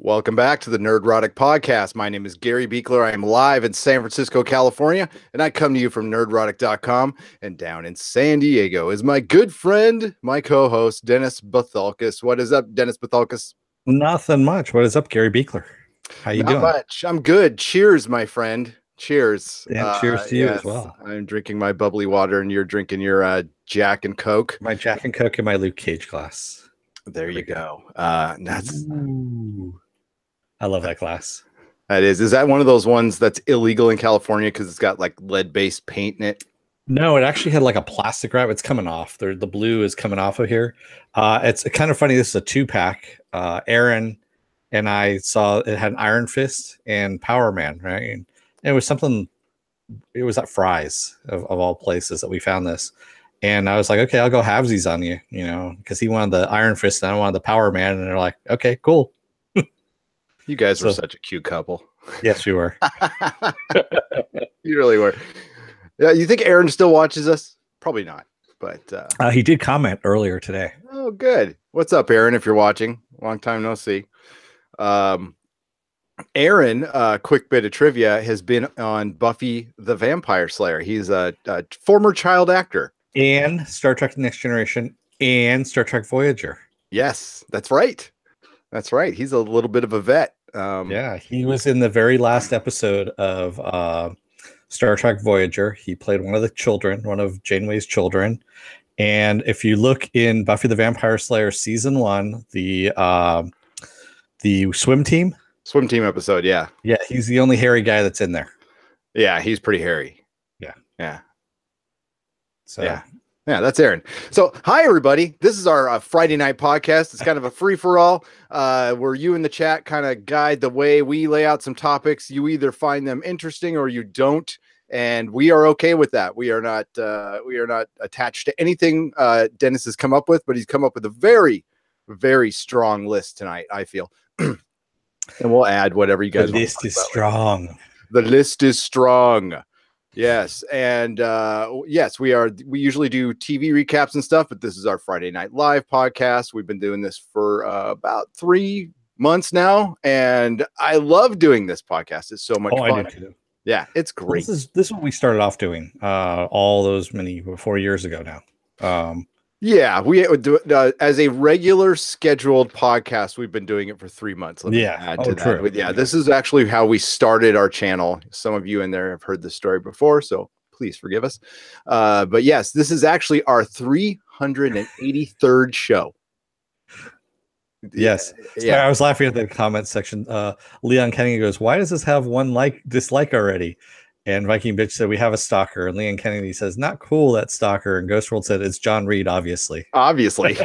Welcome back to the Nerdrotic podcast. My name is Gary Buechler. I am live in San Francisco, California, and I come to you from nerdrotic.com. And down in San Diego is my good friend, my co-host, Dennis Bithoulkas. What is up, Dennis Bithoulkas? Nothing much. What is up, Gary Buechler? How you doing? Not much. I'm good. Cheers, my friend. Cheers. And cheers to you as well. I'm drinking my bubbly water, and you're drinking your Jack and Coke. My Jack and Coke and my Luke Cage glass. There you go. Ooh. I love that glass. That is. Is that one of those ones that's illegal in California because it's got like lead-based paint in it? No, it actually had like a plastic wrap. It's coming off. The blue is coming off of here. It's kind of funny. This is a 2-pack. Aaron and I saw it had an Iron Fist and Power Man, right? And it was something. It was at Fry's of all places that we found this. And I was like, okay, I'll go halvesies on you, because he wanted the Iron Fist and I wanted the Power Man. And they're like, okay, cool. You guys were such a cute couple. Yes, we were. You really were. Yeah, you think Aaron still watches us? Probably not. But he did comment earlier today. Oh, good. What's up, Aaron? If you're watching, long time no see. Aaron, quick bit of trivia, has been on Buffy the Vampire Slayer. He's a former child actor. And Star Trek The Next Generation and Star Trek Voyager. Yes, that's right. That's right. He's a little bit of a vet. Yeah, he was in the very last episode of Star Trek Voyager. He played one of the children, one of Janeway's children. And if you look in Buffy the Vampire Slayer season 1, the swim team episode, yeah, he's the only hairy guy that's in there. Yeah, he's pretty hairy. Yeah. So yeah, that's Aaron. So, hi, everybody. This is our Friday night podcast. It's kind of a free-for-all where you in the chat kind of guide the way. We lay out some topics. You either find them interesting or you don't, and we are okay with that. We are not attached to anything Dennis has come up with, but he's come up with a very, very strong list tonight, I feel. And we'll add whatever you guys want. The list is strong. The list is strong. Yes, and yes, we usually do TV recaps and stuff, but this is our Friday Night Live podcast. We've been doing this for about 3 months now, and I love doing this podcast. It's so much fun. I do too. Yeah, it's great. This is what we started off doing all those 4 years ago now. Yeah, we would do it as a regular scheduled podcast. We've been doing it for 3 months. Let me add to that. True. But yeah, this is actually how we started our channel. Some of you in there have heard this story before, so please forgive us. But yes, this is actually our 383rd show. Yes. Yeah. I was laughing at the comment section. Leon Kennedy goes, "Why does this have one dislike already?" And Viking Bitch said, "We have a stalker." And Leon Kennedy says, "Not cool, that stalker." And Ghost World said, "It's John Reed, obviously." Obviously.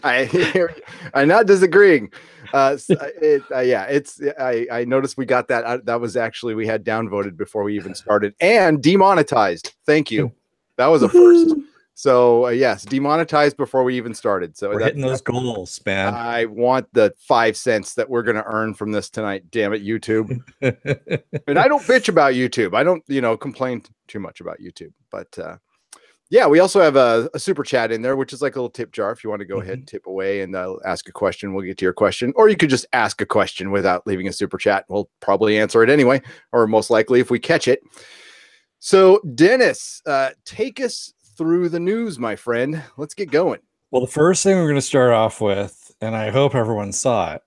I'm not disagreeing. I noticed we got that. That was actually, we had downvoted before we even started and demonetized. Thank you. That was a first. So yes, demonetized before we even started. So we're hitting those goals, man. I want the 5 cents that we're going to earn from this tonight. Damn it, YouTube. And I don't bitch about YouTube. I don't, complain too much about YouTube. But yeah, we also have a super chat in there, which is like a little tip jar. If you want to go ahead and tip away and ask a question, we'll get to your question. Or you could just ask a question without leaving a super chat. We'll probably answer it anyway, or most likely if we catch it. So Dennis, take us through the news, my friend. Let's get going. Well, the first thing we're going to start off with, and I hope everyone saw it,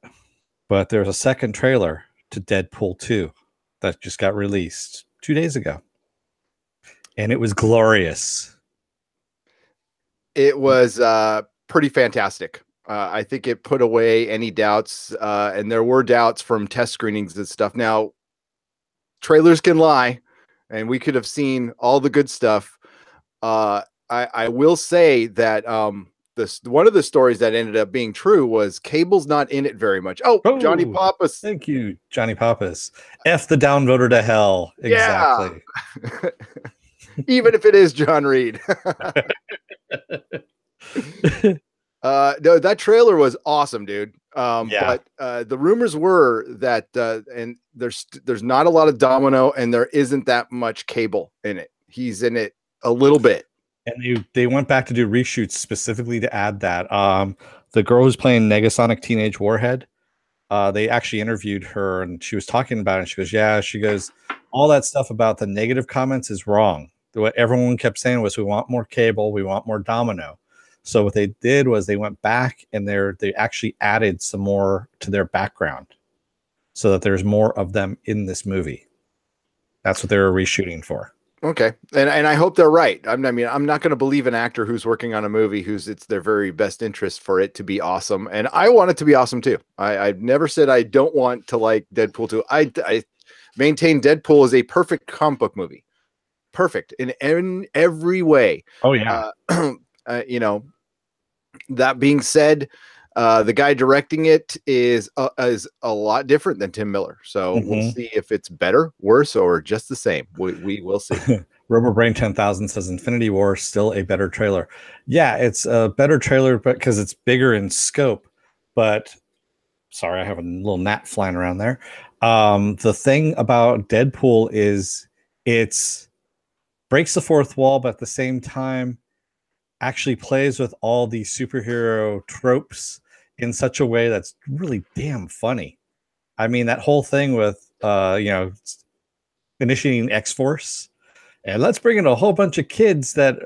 but there's a second trailer to Deadpool 2 that just got released 2 days ago. And it was glorious. It was pretty fantastic. I think it put away any doubts, and there were doubts from test screenings and stuff. Now, trailers can lie, and we could have seen all the good stuff. I will say that one of the stories that ended up being true was Cable's not in it very much. Oh, Johnny Pappas. Thank you, Johnny Pappas. F the downvoter to hell. Exactly. Yeah. Even if it is John Reed. No, that trailer was awesome, dude. But the rumors were that and there's not a lot of Domino and there isn't that much Cable in it. He's in it a little bit. And they went back to do reshoots specifically to add that. the girl who's playing Negasonic Teenage Warhead, they actually interviewed her and she was talking about it. And she goes, yeah, she goes, all that stuff about the negative comments is wrong. What everyone kept saying was, we want more Cable, we want more Domino. So what they did was they went back and they actually added some more to their background so that there's more of them in this movie. That's what they were reshooting for. Okay. And I hope they're right. I mean, I'm not going to believe an actor who's working on a movie it's their very best interest for it to be awesome. And I want it to be awesome too. I've never said I don't want to like Deadpool 2. I maintain Deadpool is a perfect comic book movie. Perfect in every way. Oh yeah. You know, that being said, the guy directing it is a lot different than Tim Miller. So we'll see if it's better, worse, or just the same. We will see. Rubber Brain 10,000 says Infinity War still a better trailer. Yeah, it's a better trailer, but because it's bigger in scope. But sorry, I have a little gnat flying around there. The thing about Deadpool is it's breaks the fourth wall, but at the same time actually plays with all the superhero tropes in such a way that's really damn funny. I mean, that whole thing with initiating X-Force and let's bring in a whole bunch of kids that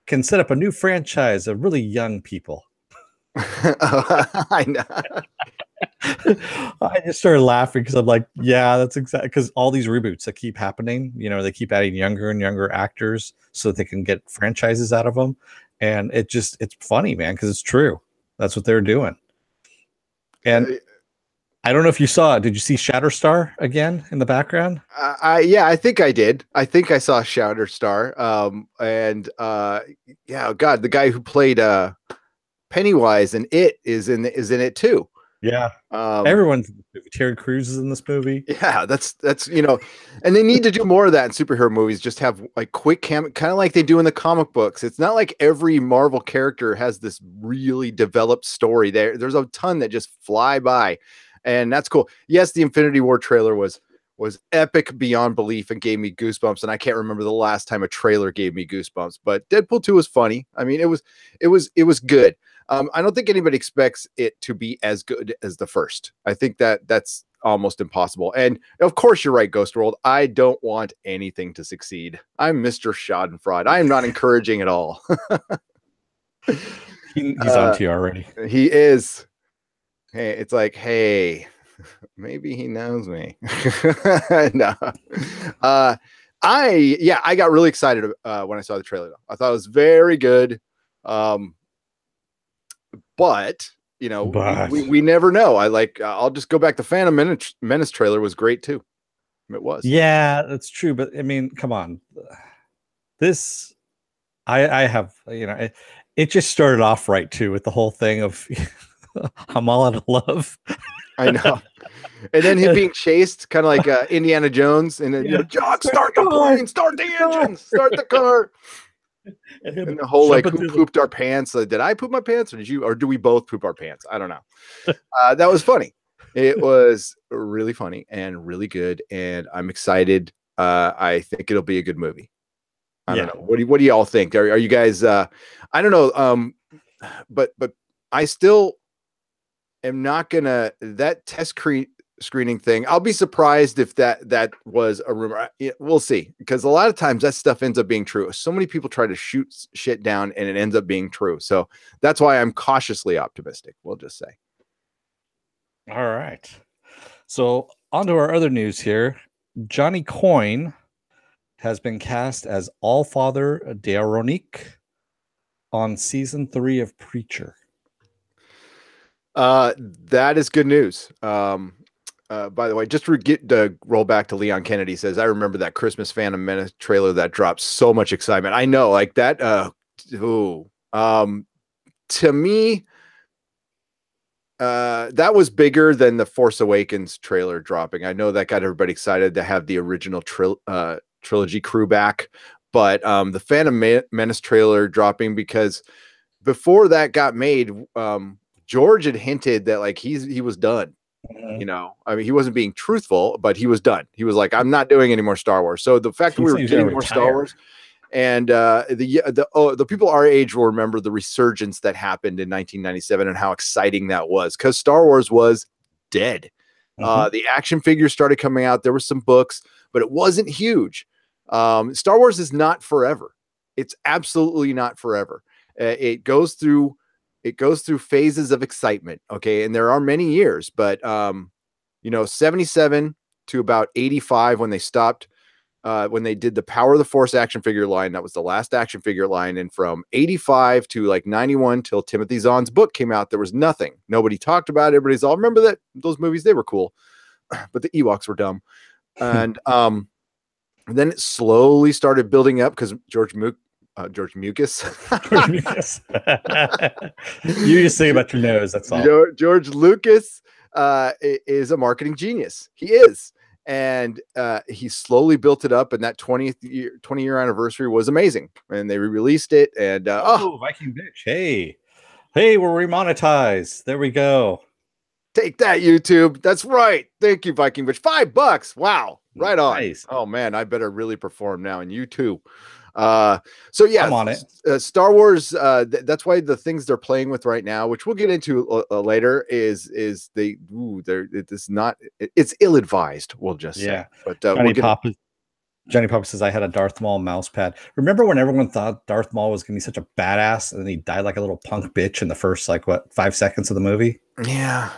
can set up a new franchise of really young people. I know. I just started laughing because I'm like, yeah, that's exactly, because all these reboots that keep happening, they keep adding younger and younger actors so that they can get franchises out of them. And it's funny, man, because it's true. That's what they're doing. And I don't know if you saw it. Did you see Shatterstar again in the background? Yeah, I think I did. I think I saw Shatterstar. Yeah, God, the guy who played Pennywise and It is in it too. Yeah. Everyone's in this movie. Terry Crews is in this movie. Yeah, that's and they need to do more of that in superhero movies. Just have like quick kind of like they do in the comic books. It's not like every Marvel character has this really developed story. There's a ton that just fly by, and that's cool. Yes, the Infinity War trailer was epic beyond belief and gave me goosebumps. And I can't remember the last time a trailer gave me goosebumps. But Deadpool 2 was funny. I mean, it was good. I don't think anybody expects it to be as good as the first. I think that's almost impossible. And of course, you're right, Ghost World. I don't want anything to succeed. I'm Mr. Schadenfreude. I am not encouraging at all. He's on to you already. He is. Hey, it's like, hey, maybe he knows me. No. I got really excited when I saw the trailer. I thought it was very good. But we never know. I'll just go back. The Phantom Menace trailer was great too. It was. Yeah, that's true. But I mean, come on. This, I have, it just started off right too with the whole thing of I'm all out of love. I know. And then him being chased, kind of like Indiana Jones, and then Jock, start the plane, start the engine, start the car. And the whole who pooped our pants? Did I poop my pants, or did you, or do we both poop our pants? I don't know. That was funny. It was really funny and really good, and I'm excited. I think it'll be a good movie. I don't know. What do y'all think? Are you guys? I don't know. But I still am not gonna that test screening thing. I'll be surprised if that was a rumor. We'll see, because a lot of times that stuff ends up being true. So many people try to shoot shit down and it ends up being true. So that's why I'm cautiously optimistic. We'll just say. All right. So on to our other news here. Johnny Coyne has been cast as Allfather D'Aronique on season 3 of Preacher. That is good news. By the way, just to roll back to Leon Kennedy says, I remember that Christmas Phantom Menace trailer that dropped so much excitement. I know, like that. To me, that was bigger than the Force Awakens trailer dropping. I know that got everybody excited to have the original trilogy crew back, but the Phantom Menace trailer dropping, because before that got made, George had hinted that like he was done. I mean, he wasn't being truthful, but he was done. He was like, I'm not doing any more Star Wars. So the fact that we were getting more Star Wars, And the people our age will remember the resurgence that happened in 1997 and how exciting that was, because Star Wars was dead. The action figures started coming out. There were some books, but it wasn't huge. Star Wars is not forever. It's absolutely not forever. It goes through phases of excitement. Okay. And there are many years, but, 77 to about 85 when they stopped, when they did the Power of the Force action figure line. That was the last action figure line. And from 85 to like 91 till Timothy Zahn's book came out, there was nothing. Nobody talked about it. Everybody's all, remember that those movies, they were cool, but the Ewoks were dumb. And then it slowly started building up because George Mucus. George Mucus. You just say about your nose. That's all. George Lucas is a marketing genius. He is. And he slowly built it up, and that 20 year anniversary was amazing. And they re-released it. And Viking bitch! Hey, we're remonetized. There we go. Take that, YouTube. That's right. Thank you, Viking bitch. $5. Wow, right on. Nice. Oh man, I better really perform now, and you too. So yeah, I'm on it. Star Wars. That's why the things they're playing with right now, which we'll get into later, it's ill-advised. We'll just say. But Johnny Pop says I had a Darth Maul mouse pad. Remember when everyone thought Darth Maul was gonna be such a badass, and then he died like a little punk bitch in the first 5 seconds of the movie? Yeah,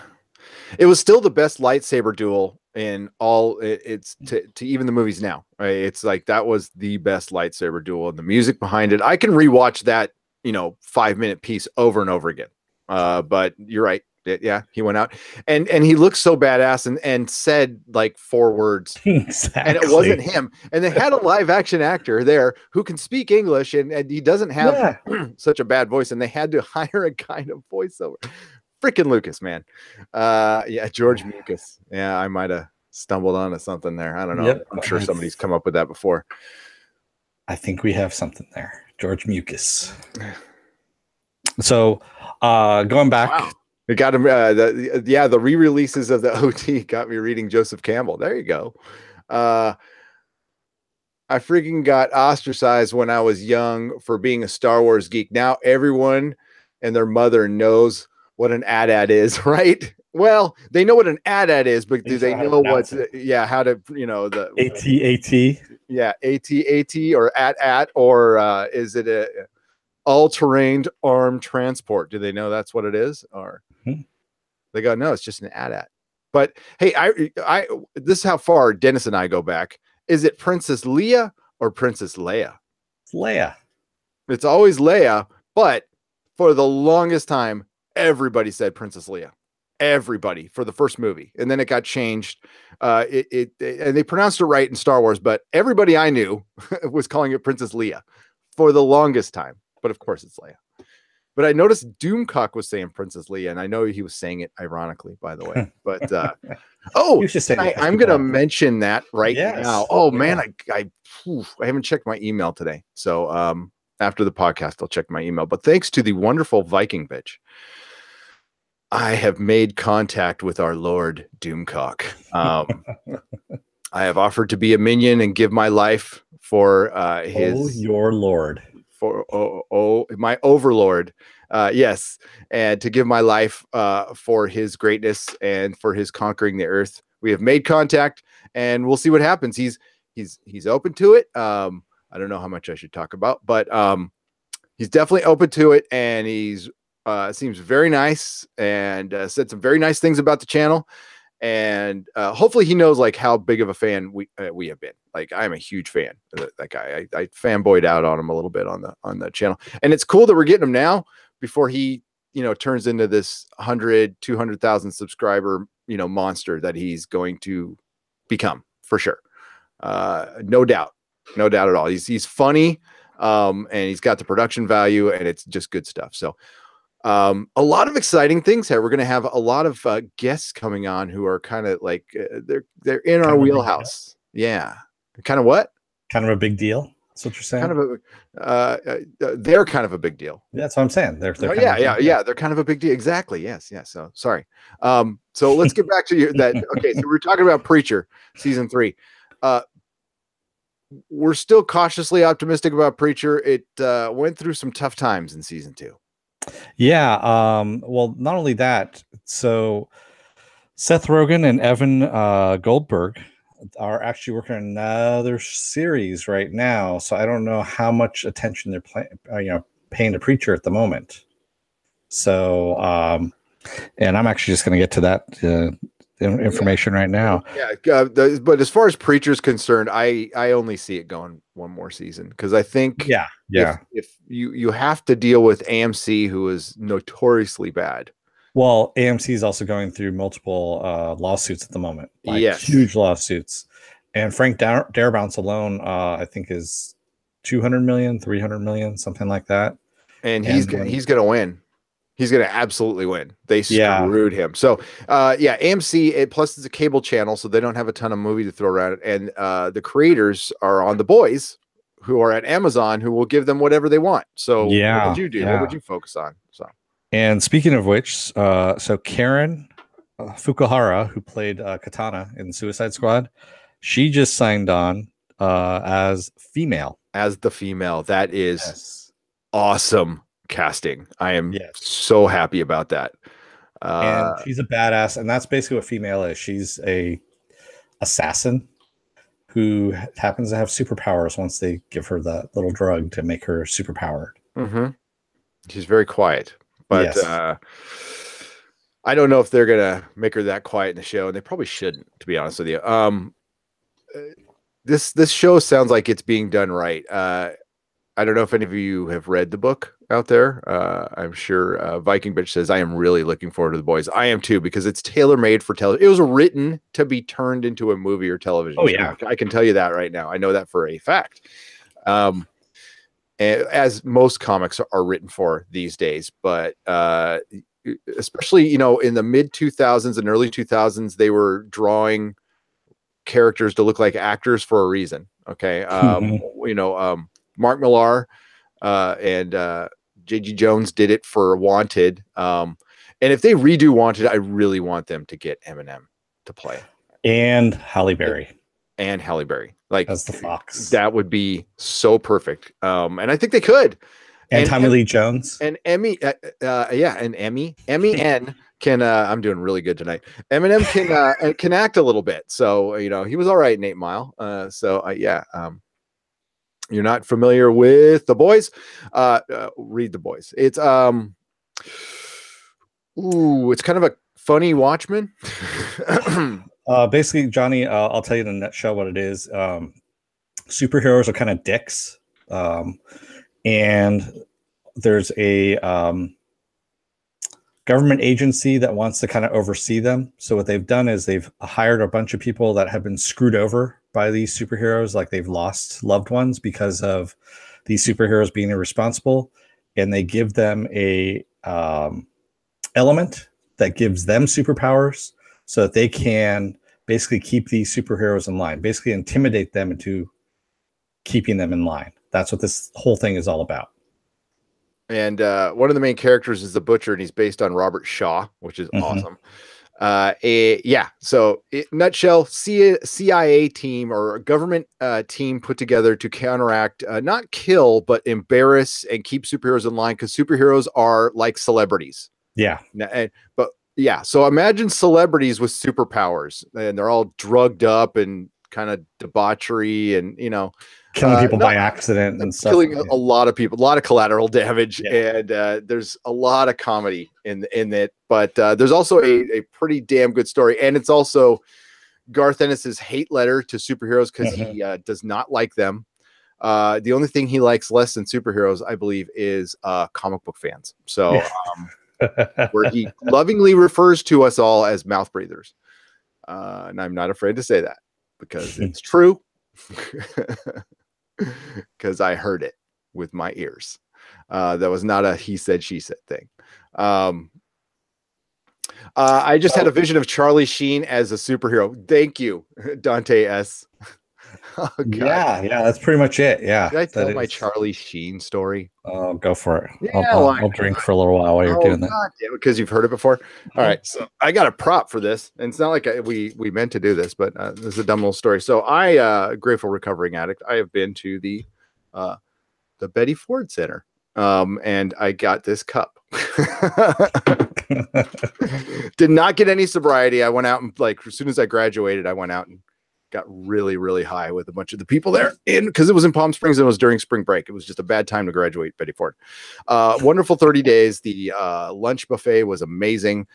it was still the best lightsaber duel in all. It's to even the movies now. Right? It's like that was the best lightsaber duel, and the music behind it. I can rewatch that 5-minute piece over and over again. But you're right. Yeah, he went out and he looked so badass and said like 4 words. Exactly. And it wasn't him. And they had a live action actor there who can speak English, and he doesn't have such a bad voice, and they had to hire a kind of voiceover. Freaking Lucas, man. George Mucus. Yeah, I might have stumbled onto something there. I don't know. Yep. I'm sure somebody's come up with that before. I think we have something there. George Mucus. So going back. Wow. It got him. The re-releases of the OT got me reading Joseph Campbell. There you go. I freaking got ostracized when I was young for being a Star Wars geek. Now everyone and their mother knows what an AT-AT is, right? Well, they know what an AT-AT is, but do they know what? How to the AT-AT? Yeah, AT-AT or AT-AT, or is it a all-terrain armed transport? Do they know that's what it is, or they go, no, it's just an AT-AT. But hey, I this is how far Dennis and I go back. Is it Princess Leia or Princess Leia? It's Leia. It's always Leia, but for the longest time, everybody said Princess Leia. Everybody for the first movie, and then it got changed. And they pronounced it right in Star Wars, but everybody I knew was calling it Princess Leia for the longest time. But of course, it's Leia. But I noticed Doomcock was saying Princess Leia, and I know he was saying it ironically, by the way. But I'm going to mention that now. Oh man, I haven't checked my email today, so after the podcast, I'll check my email. But thanks to the wonderful Viking bitch, I have made contact with our Lord Doomcock. I have offered to be a minion and give my life for your Lord. For my overlord, yes, and to give my life for his greatness and for his conquering the earth. We have made contact, and we'll see what happens. He's open to it. I don't know how much I should talk about, but he's definitely open to it, and he's seems very nice, and said some very nice things about the channel. And hopefully he knows like how big of a fan we have been. Like I'm a huge fan of that guy. I fanboyed out on him a little bit on the channel, and it's cool that we're getting him now before he turns into this 200,000 subscriber monster that he's going to become for sure. No doubt at all. He's funny, and he's got the production value, and it's just good stuff. So a lot of exciting things here. We're going to have a lot of guests coming on who are kind of like they're in our wheelhouse. Yeah. Kind of what? Kind of a big deal. That's what you're saying. They're kind of a big deal. Yeah, that's what I'm saying. They're They're kind of a big deal. Exactly. Yes. So sorry. So let's get back to that. Okay. So we're talking about Preacher season 3. we're still cautiously optimistic about Preacher. It went through some tough times in season 2. Yeah. Well, not only that, so Seth Rogen and Evan Goldberg are actually working on another series right now. So I don't know how much attention they're paying to Preacher at the moment. So, and I'm actually just going to get to that information right now. Yeah, but as far as Preacher's concerned, I only see it going one more season, because I think if you have to deal with AMC, who is notoriously bad. Well, AMC is also going through multiple lawsuits at the moment, huge lawsuits, and Frank Darabounce alone, I think, is 200 million, 300 million, something like that. And he's going to win. He's going to absolutely win. They screwed him. So, AMC, plus it's a cable channel, so they don't have a ton of movie to throw around. And the creators are on The Boys, who are at Amazon, who will give them whatever they want. So what would you do? What would you focus on? So, and speaking of which, so Karen Fukuhara, who played Katana in Suicide Squad, she just signed on as female. As the female. That is awesome casting. I am so happy about that. And she's a badass, and that's basically what female is. She's a assassin who happens to have superpowers once they give her that little drug to make her superpowered. She's very quiet, but I don't know if they're gonna make her that quiet in the show, and they probably shouldn't, to be honest with you. This show sounds like it's being done right. I don't know if any of you have read the book out there. I'm sure Viking Bitch says, I am really looking forward to The Boys. I am too, because it's tailor-made for television. It was written to be turned into a movie or television show. I can tell you that right now. I know that for a fact. As most comics are written for these days, but especially, in the mid 2000s and early 2000s, they were drawing characters to look like actors for a reason. Okay. Mark Millar and J.G. Jones did it for Wanted. And if they redo Wanted, I really want them to get Eminem to play. And Halle Berry. Like, as the Fox. That would be so perfect. And I think they could. And Tommy Lee Jones. And Emmy. Emmy N can, I'm doing really good tonight. Eminem can act a little bit. So, he was all right in 8 Mile. You're not familiar with The Boys? Read The Boys. It's it's kind of a funny Watchmen. Basically, Johnny, I'll tell you in a nutshell what it is. Superheroes are kind of dicks, and there's a government agency that wants to kind of oversee them. So what they've done is they've hired a bunch of people that have been screwed over by these superheroes, like they've lost loved ones because of these superheroes being irresponsible, and they give them a element that gives them superpowers so that they can basically keep these superheroes in line, basically intimidate them into keeping them in line. That's what this whole thing is all about. And one of the main characters is the Butcher, and he's based on Robert Shaw, which is awesome. So nutshell, CIA team or a government team put together to counteract, not kill, but embarrass and keep superheroes in line, because superheroes are like celebrities. So imagine celebrities with superpowers, and they're all drugged up and kind of debauchery and, killing people by accident and stuff. Killing a lot of people, a lot of collateral damage. And there's a lot of comedy in it, but there's also a pretty damn good story. And it's also Garth Ennis's hate letter to superheroes, because he does not like them. The only thing he likes less than superheroes, I believe, is comic book fans. So where he lovingly refers to us all as mouth breathers. And I'm not afraid to say that, because it's true. Because I heard it with my ears. That was not a he said, she said thing. I just had a vision of Charlie Sheen as a superhero. Thank you, Dante S. Oh God. Yeah, that's pretty much it. Yeah. Did I tell my Charlie Sheen story? Oh, go for it. Yeah, I'll drink for a little while you're doing that. God, yeah, because you've heard it before. All right, so I got a prop for this, and it's not like we meant to do this, but this is a dumb little story. So I, grateful recovering addict, I have been to the Betty Ford Center, and I got this cup. Did not get any sobriety. I went out and like as soon as I graduated, I went out and got really, really high with a bunch of the people there because it was in Palm Springs and it was during spring break. It was just a bad time to graduate, Betty Ford. Wonderful 30 days. The lunch buffet was amazing.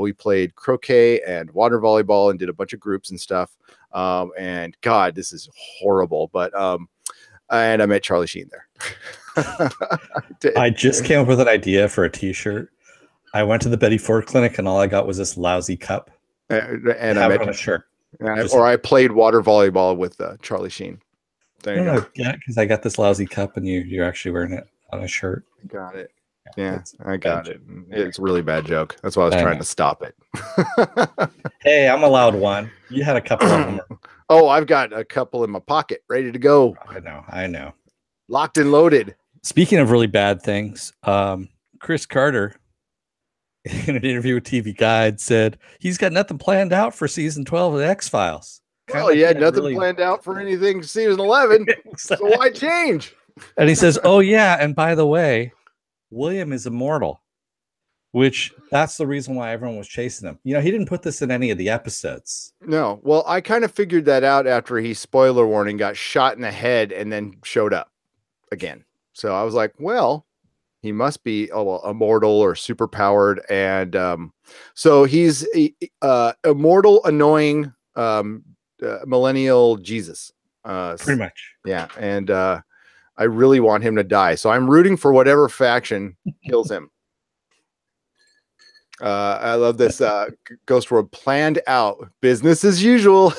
We played croquet and water volleyball and did a bunch of groups and stuff. And God, this is horrible. But and I met Charlie Sheen there. I just came up with an idea for a t-shirt. I went to the Betty Ford clinic and all I got was this lousy cup. And I met on a shirt. Or I played water volleyball with Charlie Sheen. There you go. Yeah, because I got this lousy cup and you're actually wearing it on a shirt. Got it. Yeah, I got it. It's a really bad joke. That's why I was trying to stop it. Hey, I'm allowed one. You had a couple of them. Oh, I've got a couple in my pocket, ready to go. I know. Locked and loaded. Speaking of really bad things, Chris Carter, in an interview with TV Guide, said he's got nothing planned out for season 12 of the X-Files. Well, he had nothing planned out for anything season 11. Exactly. So why change? And he says, oh, yeah, and by the way, William is immortal, which that's the reason why everyone was chasing him. You know, he didn't put this in any of the episodes. No. Well, I kind of figured that out after he, spoiler warning, got shot in the head and then showed up again. So I was like, well, he must be immortal or super powered. And so he's immortal, annoying millennial Jesus. Pretty much. Yeah. And I really want him to die. So I'm rooting for whatever faction kills him. I love this Ghost World planned out business as usual.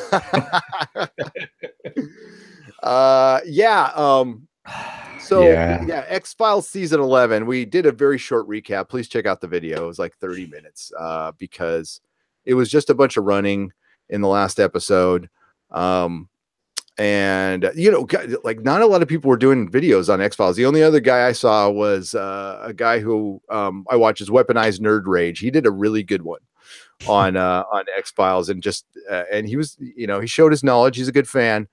X-Files season 11. We did a very short recap. Please check out the video. It was like 30 minutes because it was just a bunch of running in the last episode. And you know, like not a lot of people were doing videos on X-Files. The only other guy I saw was a guy who I watch is Weaponized Nerd Rage. He did a really good one on X-Files and just and he was, you know, he showed his knowledge. He's a good fan.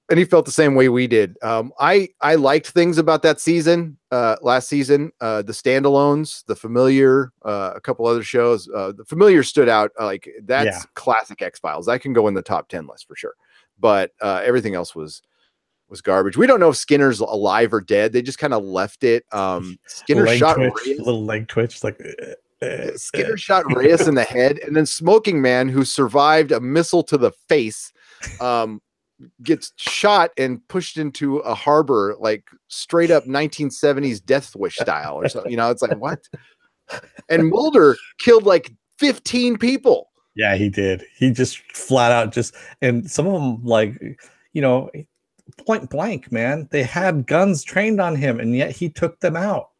And he felt the same way we did. I liked things about that season, last season, the standalones, The Familiar, a couple other shows. The Familiar stood out. Like that's classic X-Files. That can go in the top 10 list for sure. But everything else was garbage. We don't know if Skinner's alive or dead. They just kind of left it. Skinner shot Reyes. Little leg twitch, like Skinner shot Reyes in the head, and then Smoking Man, who survived a missile to the face, gets shot and pushed into a harbor, like straight up 1970s Death Wish style or something. You know, it's like what? And Mulder killed like 15 people. Yeah, he did. He just flat out and some of them, like, you know, point blank, man, they had guns trained on him and yet he took them out.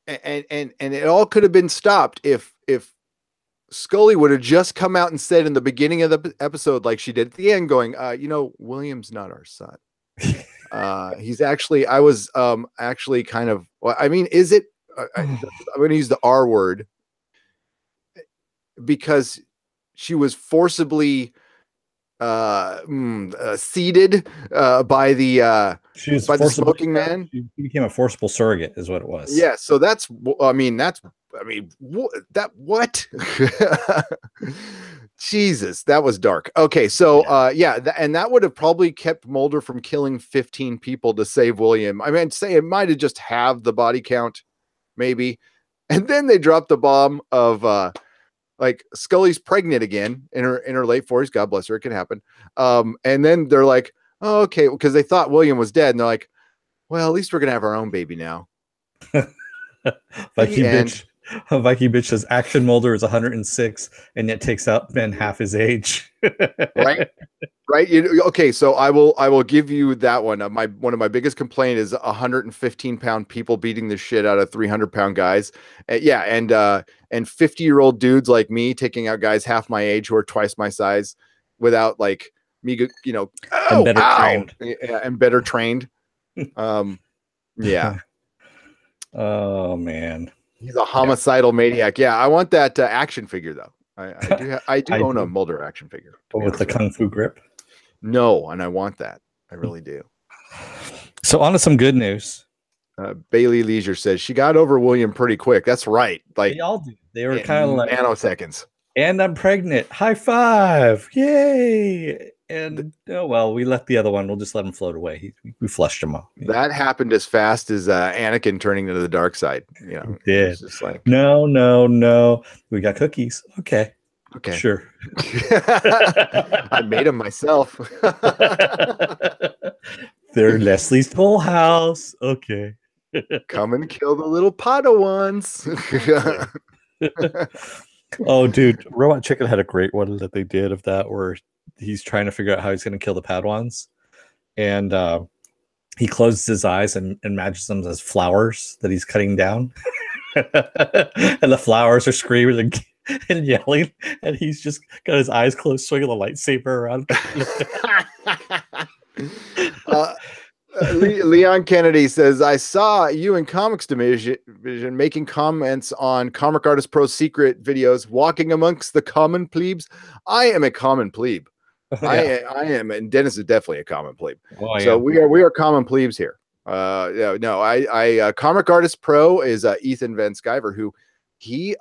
And it all could have been stopped if Scully would have just come out and said in the beginning of the episode, like she did at the end, going, you know, William's not our son. He's actually, I was actually kind of, well, I mean, is it, I'm going to use the R word because she was forcibly seated by the Smoking Man. She became a forcible surrogate, is what it was. Yeah, so what? Jesus, that was dark. Okay, so and that would have probably kept Mulder from killing 15 people to save William. I mean, say it might have just halved the body count, maybe, and then they dropped the bomb of like Scully's pregnant again in her late 40s. God bless her. It can happen. And then they're like, oh, okay. Because they thought William was dead. And they're like, well, at least we're going to have our own baby now. Viking bitch says Action Mulder is 106 and yet takes out Ben half his age. Right. Okay. So I will give you that one. One of my biggest complaint is 115-pound people beating the shit out of 300-pound guys. And 50-year-old dudes like me taking out guys half my age who are twice my size without like you know, and better trained. Yeah, and better trained. Yeah. Oh man, he's a homicidal maniac. Yeah, I want that action figure though. I do own a Mulder action figure with the kung fu grip. No, and I want that. I really do. So on to some good news. Bailey Leisure says she got over William pretty quick. That's right. Like they all do. They were kind of like nanoseconds. And I'm pregnant. High five! Yay! And oh well, we let the other one. We'll just let him float away. We flushed him off. That happened as fast as Anakin turning to the dark side. You know, it did. It's just like no. We got cookies. Okay, sure. I made them myself. They're Leslie's Toll House. Okay. Come and kill the little Padawans. Oh, dude, Robot Chicken had a great one that they did of that where he's trying to figure out how he's going to kill the Padawans, and he closes his eyes and imagines them as flowers that he's cutting down, and the flowers are screaming and yelling, and he's just got his eyes closed, swinging the lightsaber around. Leon Kennedy says, I saw you in Comics Division making comments on Comic Artist Pro secret videos, walking amongst the common plebes. I am a common plebe. I am, and Dennis is definitely a common plebe. So we are common plebes here. Comic Artist Pro is Ethan Van Sciver, who he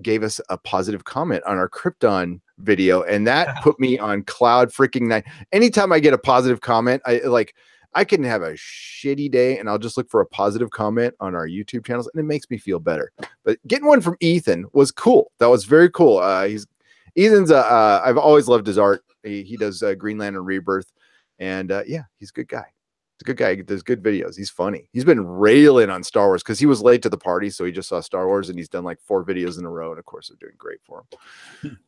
gave us a positive comment on our Krypton video, and that put me on cloud freaking nine. Anytime I get a positive comment, I can have a shitty day and I'll just look for a positive comment on our YouTube channels and it makes me feel better. But getting one from Ethan was cool. That was very cool. Ethan's I've always loved his art. He does Green Lantern Rebirth, and he's a good guy. He's a good guy. He does good videos. He's funny. He's been railing on Star Wars because he was late to the party, so he just saw Star Wars and he's done like 4 videos in a row, and of course they're doing great for him.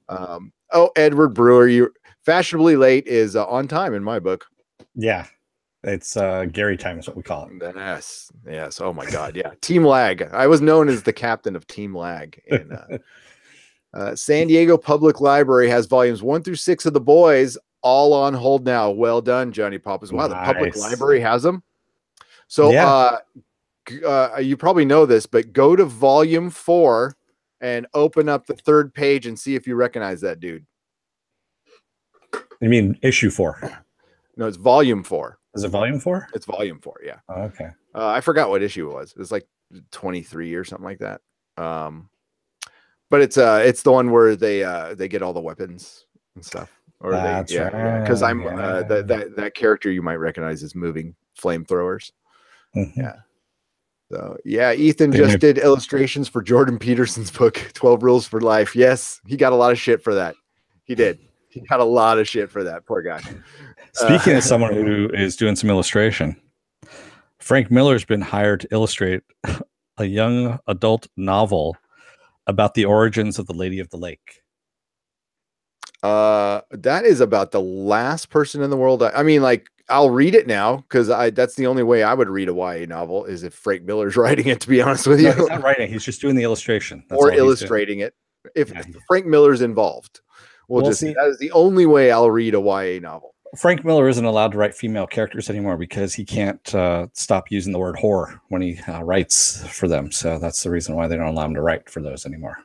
Edward Brewer, you fashionably late is on time in my book. Yeah. It's Gary time is what we call it. Yes. Oh my God. Yeah. Team Lag. I was known as the captain of Team Lag. And San Diego Public Library has volumes 1 through 6 of The Boys all on hold now. Well done, Johnny Pappas. Wow, nice. The public library has them. So you probably know this, but go to volume 4 and open up the 3rd page and see if you recognize that dude. You mean issue 4? No, it's volume 4. Is it volume 4? It's volume 4, yeah. Oh, okay. I forgot what issue it was. It was like 23 or something like that. But it's the one where they get all the weapons and stuff. Or that's right. Because I'm that character you might recognize as moving flamethrowers. Mm-hmm. Yeah. So Ethan just did illustrations for Jordan Peterson's book 12 Rules for Life. Yes, he got a lot of shit for that. He did. He got a lot of shit for that. Poor guy. Speaking of someone who is doing some illustration, Frank Miller's been hired to illustrate a young adult novel about the origins of the Lady of the Lake. That is about the last person in the world. I mean, like, I'll read it now because that's the only way I would read a YA novel is if Frank Miller's writing it, to be honest with you. No, he's not writing it. He's just doing the illustration. That's or illustrating it. If Frank Miller's involved. That is the only way I'll read a YA novel. Frank Miller isn't allowed to write female characters anymore because he can't stop using the word whore when he writes for them. So that's the reason why they don't allow him to write for those anymore.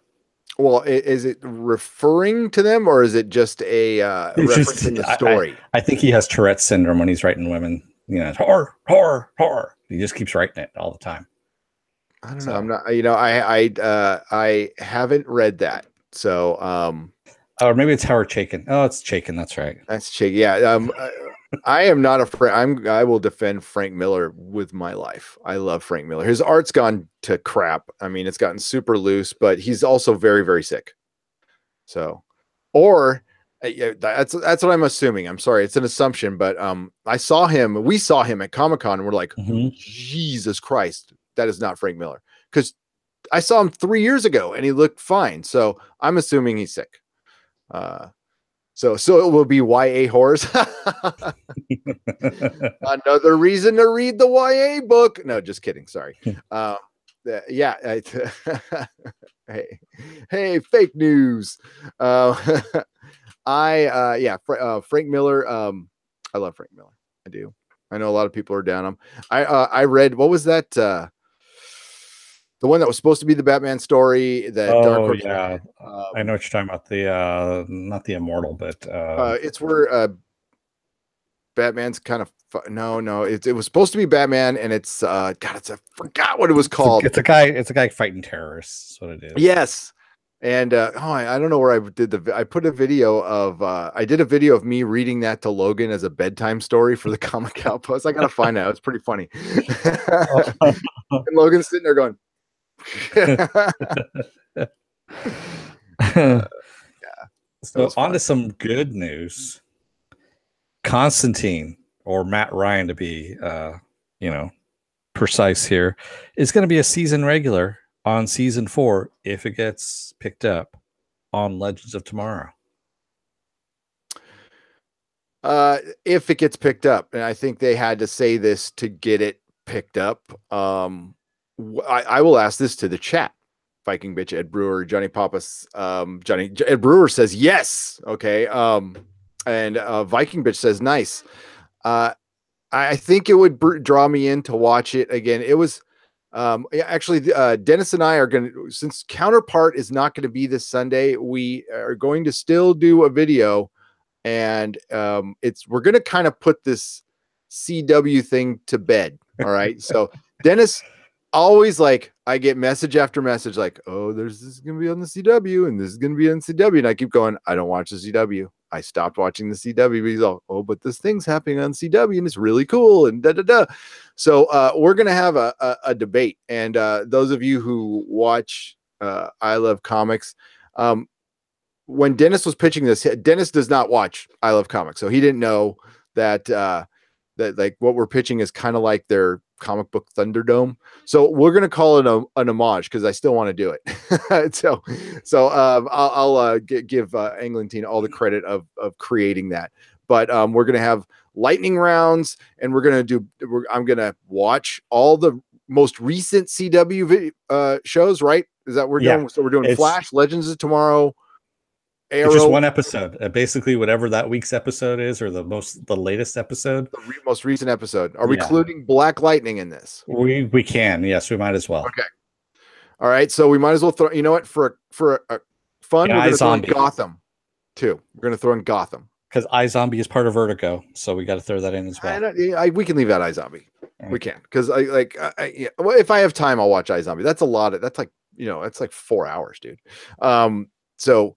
Well, is it referring to them or is it just a reference in the story? I think he has Tourette's syndrome when he's writing women. You know, whore. He just keeps writing it all the time. I don't know. I'm not. I haven't read that. So. Or maybe it's Howard Chaykin. Oh, it's Chaykin. That's right. That's Chaykin. Yeah. I am not afraid. I will defend Frank Miller with my life. I love Frank Miller. His art's gone to crap. I mean, it's gotten super loose, but he's also very, very sick. So, or that's what I'm assuming. I'm sorry. It's an assumption, but we saw him at Comic-Con and we're like, Jesus Christ, that is not Frank Miller. Because I saw him 3 years ago and he looked fine. So I'm assuming he's sick. So it will be YA horrors. Another reason to read the YA book. No, just kidding. Sorry. Hey, fake news. Frank Miller. I love Frank Miller. I do. I know a lot of people are down him. I read, what was that? The one that was supposed to be the Batman story that Dark Horse. Yeah. I know what you're talking about. The not the Immortal, but it's where Batman's kind of no. It was supposed to be Batman, and it's I forgot what it was called. It's a guy fighting terrorists. That's what it is. Yes. And I don't know where I did I put a video of I did a video of me reading that to Logan as a bedtime story for the Comic Outpost. I gotta find out. It's pretty funny. And Logan's sitting there going, So on to some good news. Constantine, or Matt Ryan to be precise here, is going to be a season regular on season 4 if it gets picked up on Legends of Tomorrow. If it gets picked up, and I think they had to say this to get it picked up. I will ask this to the chat. Viking Bitch, Ed Brewer, Johnny Pappas, Ed Brewer says yes. Okay. And Viking Bitch says nice. I think it would draw me in to watch it again. It was actually Dennis and I are going to, since Counterpart is not going to be this Sunday, we are going to still do a video, and we're going to kind of put this CW thing to bed. All right. So Dennis always, like, I get message after message like, oh, this is going to be on the CW and this is going to be on CW. And I keep going, I don't watch the CW. I stopped watching the CW. But he's all, oh, but this thing's happening on CW and it's really cool. And So we're going to have a debate. And those of you who watch I Love Comics, when Dennis was pitching this, Dennis does not watch I Love Comics. So he didn't know that like what we're pitching is kind of like their comic book Thunderdome. So we're going to call it an homage because I still want to do it. so I'll give Englentine all the credit of creating that. But we're going to have lightning rounds, and I'm going to watch all the most recent CW shows, right? Is that we're doing? So we're doing Flash, Legends of Tomorrow, Arrow. It's just one episode, basically whatever that week's episode is, or the latest episode, the most recent episode. Are we including Black Lightning in this? We can, yes, we might as well. Okay, all right. So we might as well throw. You know what? For a fun, we're going to throw in Gotham too. We're going to throw in Gotham because iZombie is part of Vertigo, so we got to throw that in as well. We can leave out iZombie. Right. We can, because well, if I have time, I'll watch iZombie. That's a lot. That's like that's like 4 hours, dude. So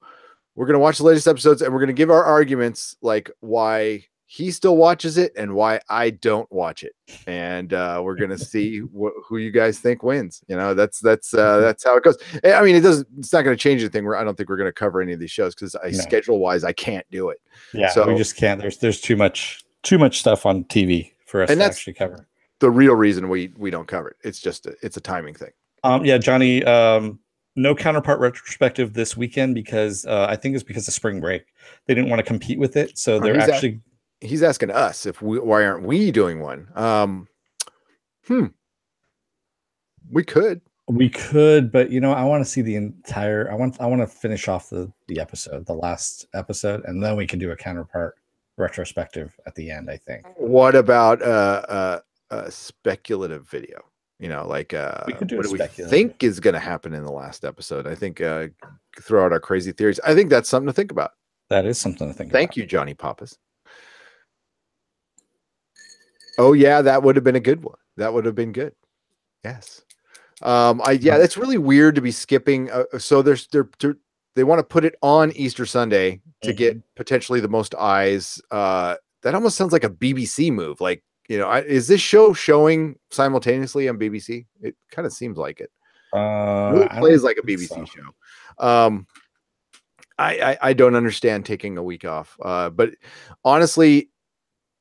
we're going to watch the latest episodes, and we're going to give our arguments, like why he still watches it and why I don't watch it. And we're going to see who you guys think wins. That's how it goes. I mean, it's not going to change anything. I don't think we're going to cover any of these shows because schedule wise, I can't do it. Yeah. So we just can't. There's too much stuff on TV for us to actually cover. The real reason we don't cover it. It's just it's a timing thing. Johnny, no Counterpart retrospective this weekend because I think it's because of spring break. They didn't want to compete with it, so they're he's asking us why aren't we doing one? We could, but I want to see the entire. I want to finish off the episode, the last episode, and then we can do a Counterpart retrospective at the end. I think. What about a speculative video? We could do what do we think is going to happen in the last episode? I think throw out our crazy theories. I think that's something to think about. That is something to think about. Thank you, Johnny Pappas. Oh yeah, that would have been a good one. That would have been good. Yes. That's really weird to be skipping. So they want to put it on Easter Sunday to get potentially the most eyes. That almost sounds like a BBC move. Like, is this show showing simultaneously on BBC? It kind of seems like it. It really plays like a BBC show. I don't understand taking a week off. But honestly,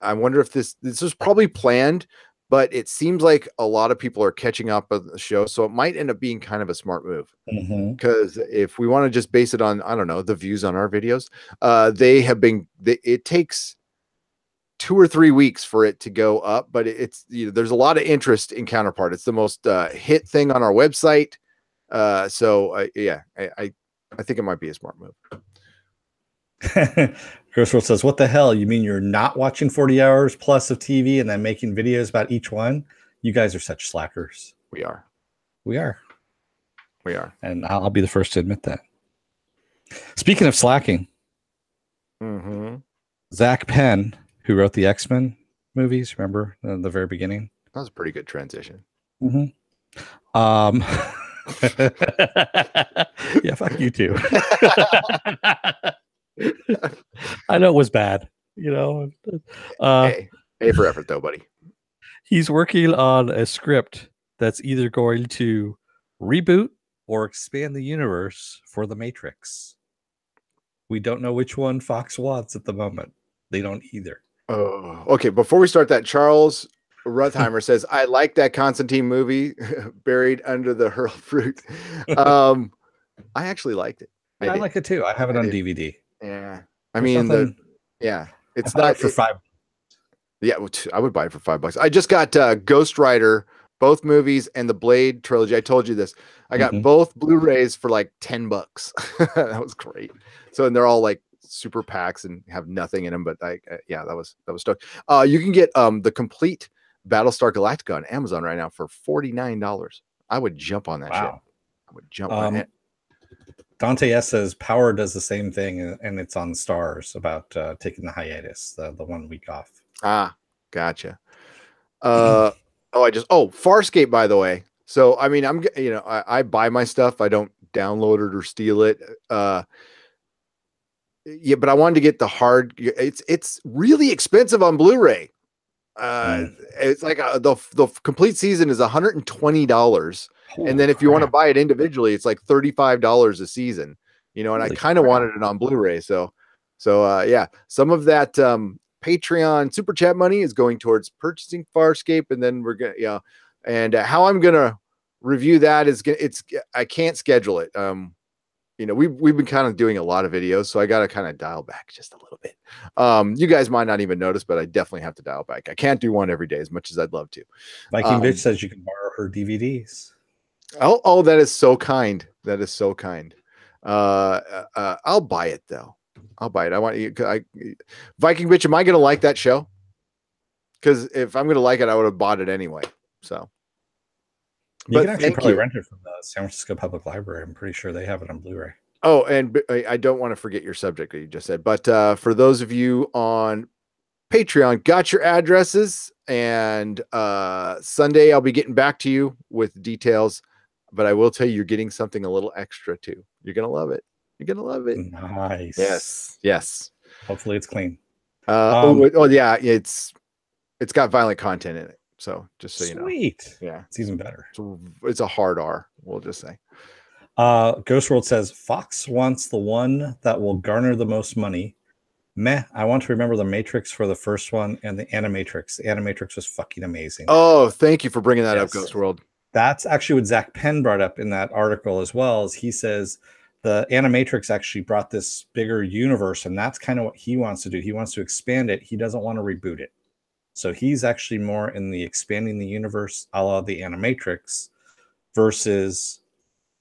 I wonder if this was probably planned, but it seems like a lot of people are catching up on the show. So it might end up being kind of a smart move. Because if we want to just base it on, I don't know, the views on our videos, it takes 2 or 3 weeks for it to go up, but it's there's a lot of interest in Counterpart. It's the most hit thing on our website. I think it might be a smart move. Grossworld says, "What the hell? You mean you're not watching 40 hours plus of TV and then making videos about each one? You guys are such slackers." We are. We are. We are. And I'll be the first to admit that. Speaking of slacking, Zack Penn, who wrote the X-Men movies, remember the very beginning? That was a pretty good transition. Yeah, fuck you too. I know it was bad, you know. Hey, A for effort, though, buddy. He's working on a script that's either going to reboot or expand the universe for The Matrix. We don't know which one Fox wants at the moment. They don't either. Oh, okay. Before we start that, Charles Ruthheimer says, "I like that Constantine movie, Buried Under the Hurl Fruit." I actually liked it. I like it too. I have it on DVD. Yeah, I mean, it's not for $5. Yeah, I would buy it for $5. I just got Ghost Rider, both movies, and the Blade trilogy. I told you this. I got both Blu-rays for like $10. That was great. So, and they're all like super packs and have nothing in them. But that was stoked. You can get the complete Battlestar Galactica on Amazon right now for $49. I would jump on that shit. I would jump on it. Dante S says Power does the same thing, and it's on Stars about taking the hiatus, the 1 week off. Ah, gotcha. Farscape, by the way. So, I mean, I buy my stuff. I don't download it or steal it. Yeah, but I wanted to get the hard. It's really expensive on Blu-ray. It's like the complete season is $120, and then if you want to buy it individually, it's like $35 a season. You know, and I kind of wanted it on Blu-ray. So yeah, some of that Patreon super chat money is going towards purchasing Farscape, and then we're gonna and how I'm gonna review that is I can't schedule it. We've been kind of doing a lot of videos, so I got to kind of dial back just a little bit. You guys might not even notice, but I definitely have to dial back. I can't do one every day as much as I'd love to. Viking Bitch says you can borrow her DVDs. Oh, that is so kind. That is so kind. I'll buy it though. I'll buy it. I want you. Viking Bitch, am I going to like that show? Because if I'm going to like it, I would have bought it anyway. So. You can actually probably rent it from the San Francisco Public Library. I'm pretty sure they have it on Blu-ray. Oh, and I don't want to forget your subject that you just said. But for those of you on Patreon, got your addresses. And Sunday, I'll be getting back to you with details. But I will tell you, you're getting something a little extra, too. You're going to love it. You're going to love it. Nice. Yes. Hopefully it's clean. Yeah. It's got violent content in it. So just so you know. Sweet. Yeah. It's even better. It's a hard R, we'll just say. Ghost World says Fox wants the one that will garner the most money. Meh. I want to remember the Matrix for the first one and the Animatrix. The Animatrix was fucking amazing. Oh, thank you for bringing that up, Ghost World. That's actually what Zack Penn brought up in that article as well. As he says the Animatrix actually brought this bigger universe, and that's kind of what he wants to do. He wants to expand it. He doesn't want to reboot it. So he's actually more in the expanding the universe a la the Animatrix versus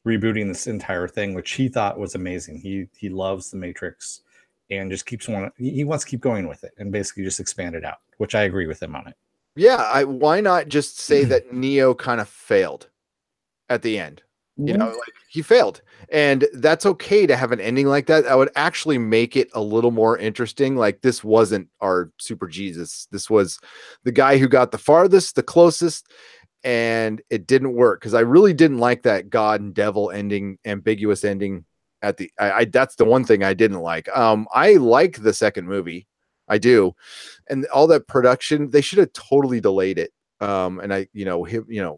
rebooting this entire thing, which he thought was amazing. He loves the Matrix and just he wants to keep going with it and basically just expand it out, which I agree with him on it. Yeah, why not just say that Neo kind of failed at the end? You know, like he failed, and that's okay to have an ending like that. I would actually make it a little more interesting. Like, this wasn't our super Jesus. This was the guy who got the farthest, the closest, and it didn't work. Because I really didn't like that God and devil ending, ambiguous ending at the. That's the one thing I didn't like. I like the second movie, I do, and all that production. They should have totally delayed it. Keanu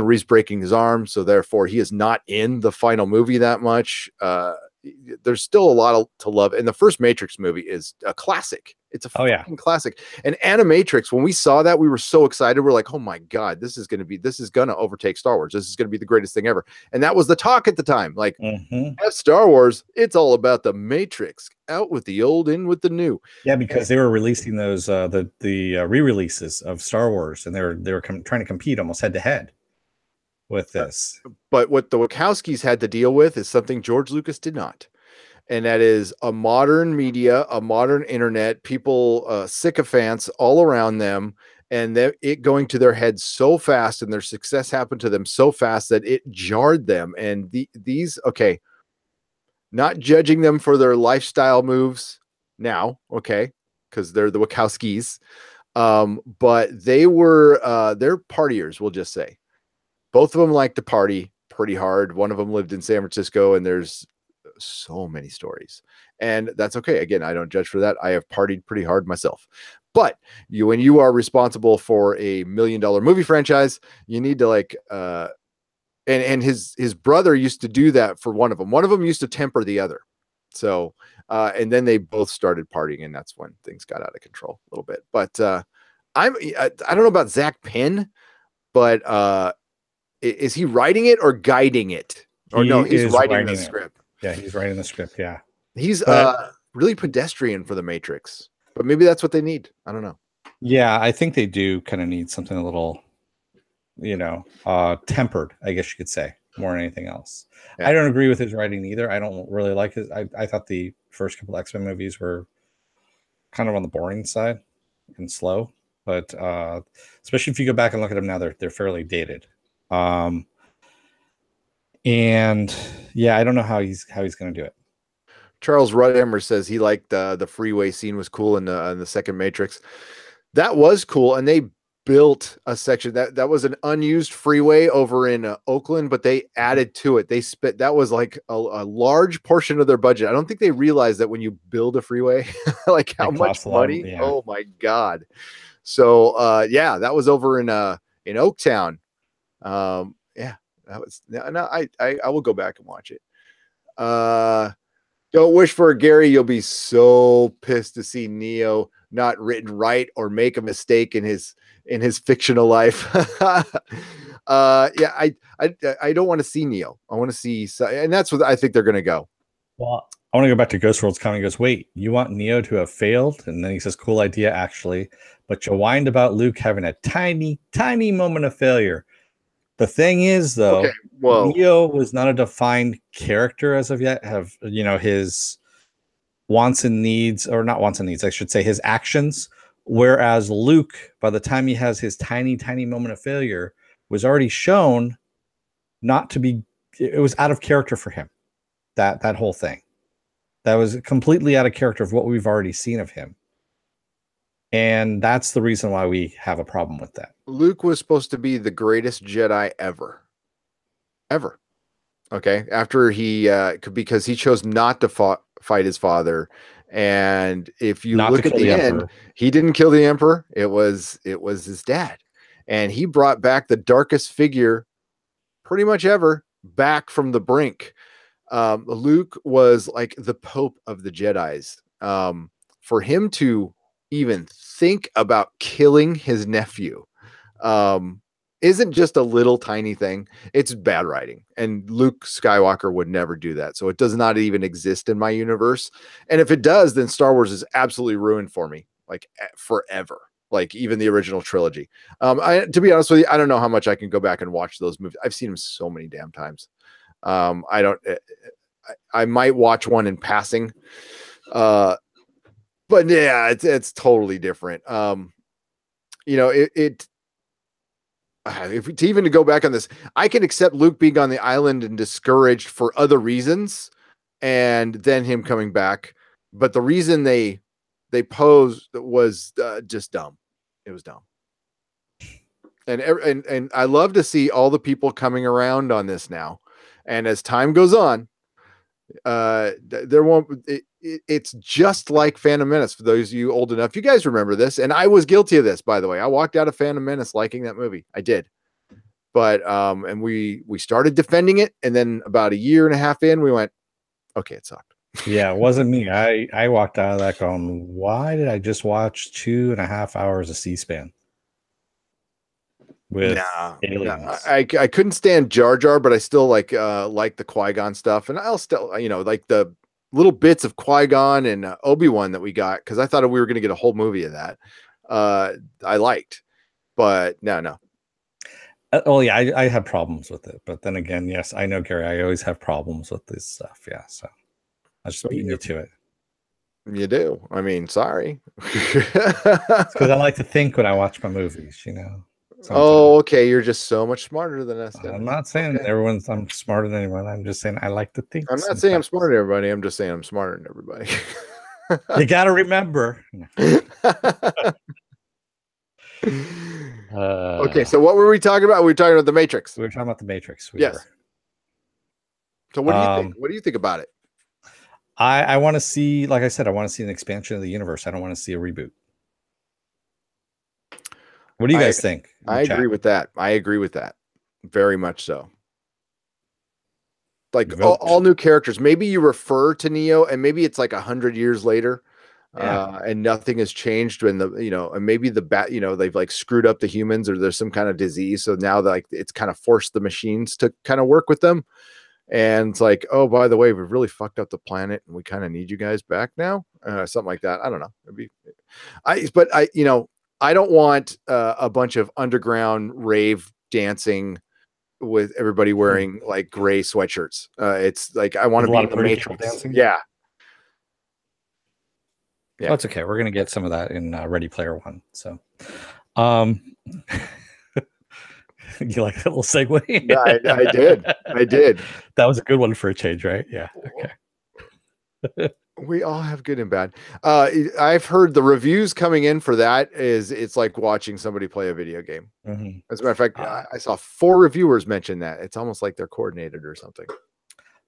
Reeves breaking his arm, so therefore he is not in the final movie that much. There's still a lot to love, and the first Matrix movie is a classic. It's a fucking classic. And Animatrix, when we saw that, we were so excited. We're like, oh my god, this is gonna overtake Star Wars. This is gonna be the greatest thing ever. And that was the talk at the time. Like, F Star Wars, it's all about the Matrix. Out with the old, in with the new. Yeah, because they were releasing those the re-releases of Star Wars, and they were trying to compete almost head to head with this. But what the Wachowskis had to deal with is something George Lucas did not. and that is a modern media, a modern internet, people, sycophants all around them, and it going to their heads so fast, and their success happened to them so fast that it jarred them. And these, okay, not judging them for their lifestyle moves now, okay, because they're the Wachowskis, but they're partiers, we'll just say. Both of them like to party pretty hard. One of them lived in San Francisco, and there's so many stories, and that's okay. Again, I don't judge for that. I have partied pretty hard myself. But when you are responsible for $1 million movie franchise, you need to like, and his brother used to do that for one of them. One of them used to temper the other. So, and then they both started partying, and that's when things got out of control a little bit. But I don't know about Zack Penn, but is he writing it or guiding it? Or no, he's writing the script. Yeah, he's writing the script. Yeah, he's really pedestrian for the Matrix, but maybe that's what they need. I don't know. Yeah, I think they do kind of need something a little, tempered, I guess you could say, more than anything else. Yeah. I don't agree with his writing either. I don't really like his. I thought the first couple X-Men movies were kind of on the boring side and slow, but especially if you go back and look at them now, they're fairly dated. And yeah, I don't know how he's going to do it. Charles Rudhammer says he liked the freeway scene was cool in the second Matrix. That was cool, and they built a section that was an unused freeway over in Oakland, but they added to it. That was like a large portion of their budget. I don't think they realized that when you build a freeway, like how much money. Yeah. Oh my God! So yeah, that was over in Oaktown. Yeah, that was no. I will go back and watch it. Don't wish for a Gary. You'll be so pissed to see Neo not written right or make a mistake in his fictional life. Yeah, I don't want to see Neo. I want to see, and that's what I think they're going to go. Well, I want to go back to Ghost World's comment. He goes, wait, you want Neo to have failed? And then he says, cool idea, actually, but you whined about Luke having a tiny, tiny moment of failure. The thing is, though, Neo was not a defined character as of yet. His wants and needs, or not wants and needs, I should say, his actions. Whereas Luke, by the time he has his tiny, tiny moment of failure, was already shown not to be. It was out of character for him. That whole thing, that was completely out of character of what we've already seen of him. And that's the reason why we have a problem with that. Luke was supposed to be the greatest Jedi ever. Okay. After because he chose not to fight his father. And if you look at the end, he didn't kill the Emperor. It was his dad. And he brought back the darkest figure pretty much ever back from the brink. Luke was like the Pope of the Jedis. For him to even think about killing his nephew isn't just a little tiny thing. It's bad writing, and Luke Skywalker would never do that. So it does not even exist in my universe. And if it does, then Star Wars is absolutely ruined for me, like forever. Like even the original trilogy. To be honest with you, I don't know how much I can go back and watch those movies. I've seen them so many damn times. I might watch one in passing. But yeah, it's totally different. If to even go back on this, I can accept Luke being on the island and discouraged for other reasons, and then him coming back. But the reason they posed was just dumb. It was dumb. And I love to see all the people coming around on this now. And as time goes on, there won't. It's just like Phantom Menace for those of you old enough. You guys remember this, and I was guilty of this, by the way. I walked out of Phantom Menace liking that movie. I did, but and we started defending it, and then about 1.5 years in, we went, okay, it sucked. Yeah, it wasn't me. I walked out of that going, why did I just watch 2.5 hours of C-SPAN? With aliens. I couldn't stand Jar Jar, but I still like the Qui-Gon stuff, and I'll still like the little bits of Qui-Gon and Obi-Wan that we got, because I thought we were going to get a whole movie of that. I liked, but no. Oh yeah, I have problems with it, but then again, yes, I know, Gary, I always have problems with this stuff. Yeah, so I was just beating you to it. You do. I mean, sorry. Because I like to think when I watch my movies, you know. Sometimes. Oh, okay. You're just so much smarter than us. I'm not saying I'm smarter than anyone. I'm just saying I like to think. I'm not saying I'm smarter than everybody. I'm just saying I'm smarter than everybody. You got to remember. Okay, so what were we talking about? We were talking about the Matrix. We were talking about the Matrix. Yes. So what do you think? What do you think about it? I want to see, like I said, I want to see an expansion of the universe. I don't want to see a reboot. What do you guys think? I agree with that. I agree with that. Very much so. Like all new characters. Maybe you refer to Neo and maybe it's like 100 years later. And nothing has changed when and maybe they've like screwed up the humans or there's some kind of disease. So now it's kind of forced the machines to kind of work with them. And it's like, oh, by the way, we've really fucked up the planet and we kind of need you guys back now. Something like that. I don't know. I don't want a bunch of underground rave dancing with everybody wearing like gray sweatshirts. It's like, I want to be in the Matrix. Dancing. Yeah. Yeah, that's okay. We're gonna get some of that in Ready Player One. So, you like that little segue? Yeah, I did. That was a good one for a change, right? Yeah. Okay. We all have good and bad. I've heard the reviews coming in for that it's like watching somebody play a video game. Mm-hmm. As a matter of fact, I saw 4 reviewers mention that. It's almost like they're coordinated or something.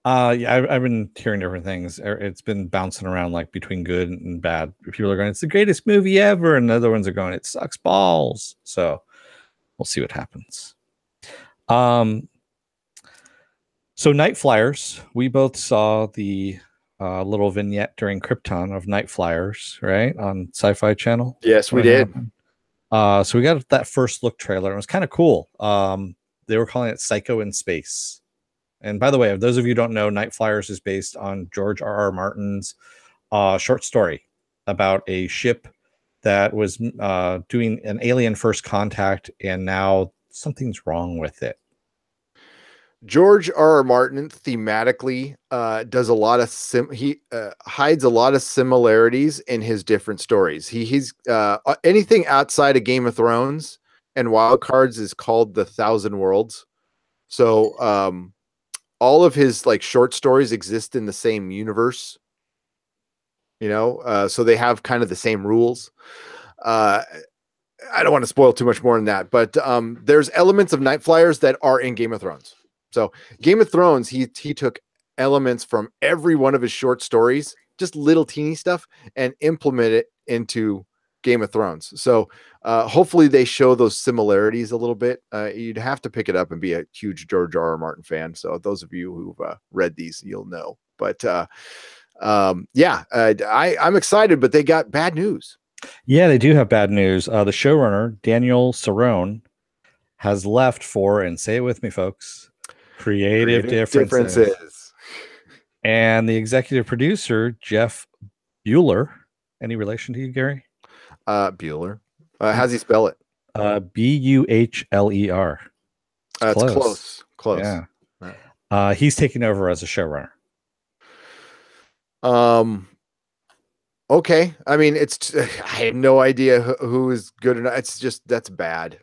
Yeah, I've been hearing different things. It's been bouncing around like between good and bad. People are going, it's the greatest movie ever, and other ones are going, it sucks balls. So we'll see what happens. So Nightflyers, we both saw the little vignette during Krypton of Nightflyers, right, on Sci-Fi Channel. Yes, we did. So we got that first look trailer. It was kind of cool. They were calling it Psycho in Space. And by the way, if those of you who don't know, Nightflyers is based on George R.R. Martin's short story about a ship that was doing an alien first contact, and now something's wrong with it. George R.R. Martin thematically does a lot of he hides a lot of similarities in his different stories. He's anything outside of Game of Thrones and Wild Cards is called the Thousand Worlds. So all of his like short stories exist in the same universe, so they have kind of the same rules. I don't want to spoil too much more than that, but there's elements of Nightflyers that are in Game of Thrones. So Game of Thrones, he took elements from every one of his short stories, just little teeny stuff, and implement it into Game of Thrones. So hopefully they show those similarities a little bit. You'd have to pick it up and be a huge George R.R. Martin fan. So those of you who've read these, you'll know. But I'm excited, but they got bad news. Yeah, they do have bad news. The showrunner, Daniel Cerrone, has left for, and say it with me, folks, creative differences. And the executive producer, Jeff Buechler. Any relation to you, Gary? Buechler. How's he spell it? Buechler. It's close. Yeah. He's taking over as a showrunner. Okay. I mean, I had no idea who is good or not. It's just, that's bad.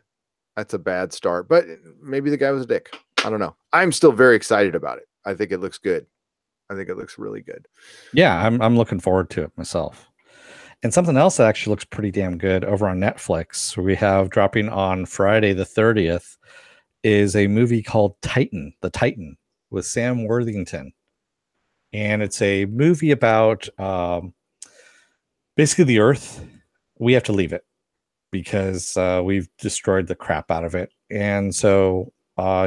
That's a bad start, but maybe the guy was a dick. I don't know. I'm still very excited about it. I think it looks good. I think it looks really good. Yeah. I'm looking forward to it myself. And something else that actually looks pretty damn good over on Netflix, we have dropping on Friday the 30th, is a movie called Titan, The Titan, with Sam Worthington. And it's a movie about basically the Earth. We have to leave it because we've destroyed the crap out of it. And so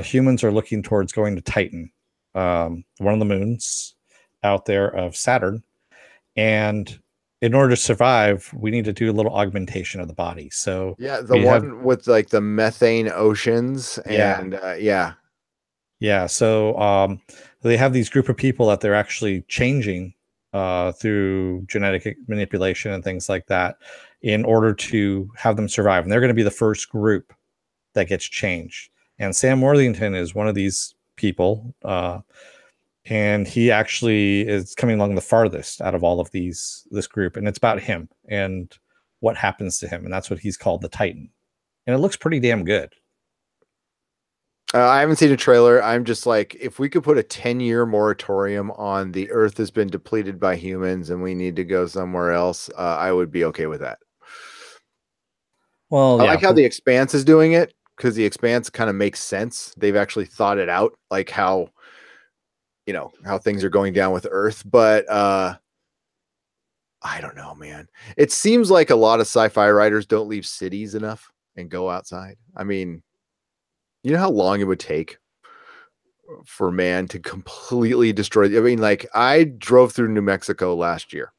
humans are looking towards going to Titan, one of the moons out there of Saturn. And in order to survive, we need to do a little augmentation of the body. So yeah, the one with like the methane oceans and yeah. So they have these group of people that they're actually changing through genetic manipulation and things like that in order to have them survive. And they're going to be the first group that gets changed. And Sam Worthington is one of these people. and he actually is coming along the farthest out of all of this group, and it's about him and what happens to him, and that's what he's called, the Titan, and it looks pretty damn good. I haven't seen a trailer. I'm just like, if we could put a 10-year moratorium on the Earth has been depleted by humans and we need to go somewhere else, I would be okay with that. Well, I like how The Expanse is doing it, because The Expanse kind of makes sense. They've actually thought it out, like how things are going down with Earth. But I don't know, man. It seems like a lot of sci-fi writers don't leave cities enough and go outside. I mean, you know how long it would take for man to completely destroy? I mean, like, I drove through New Mexico last year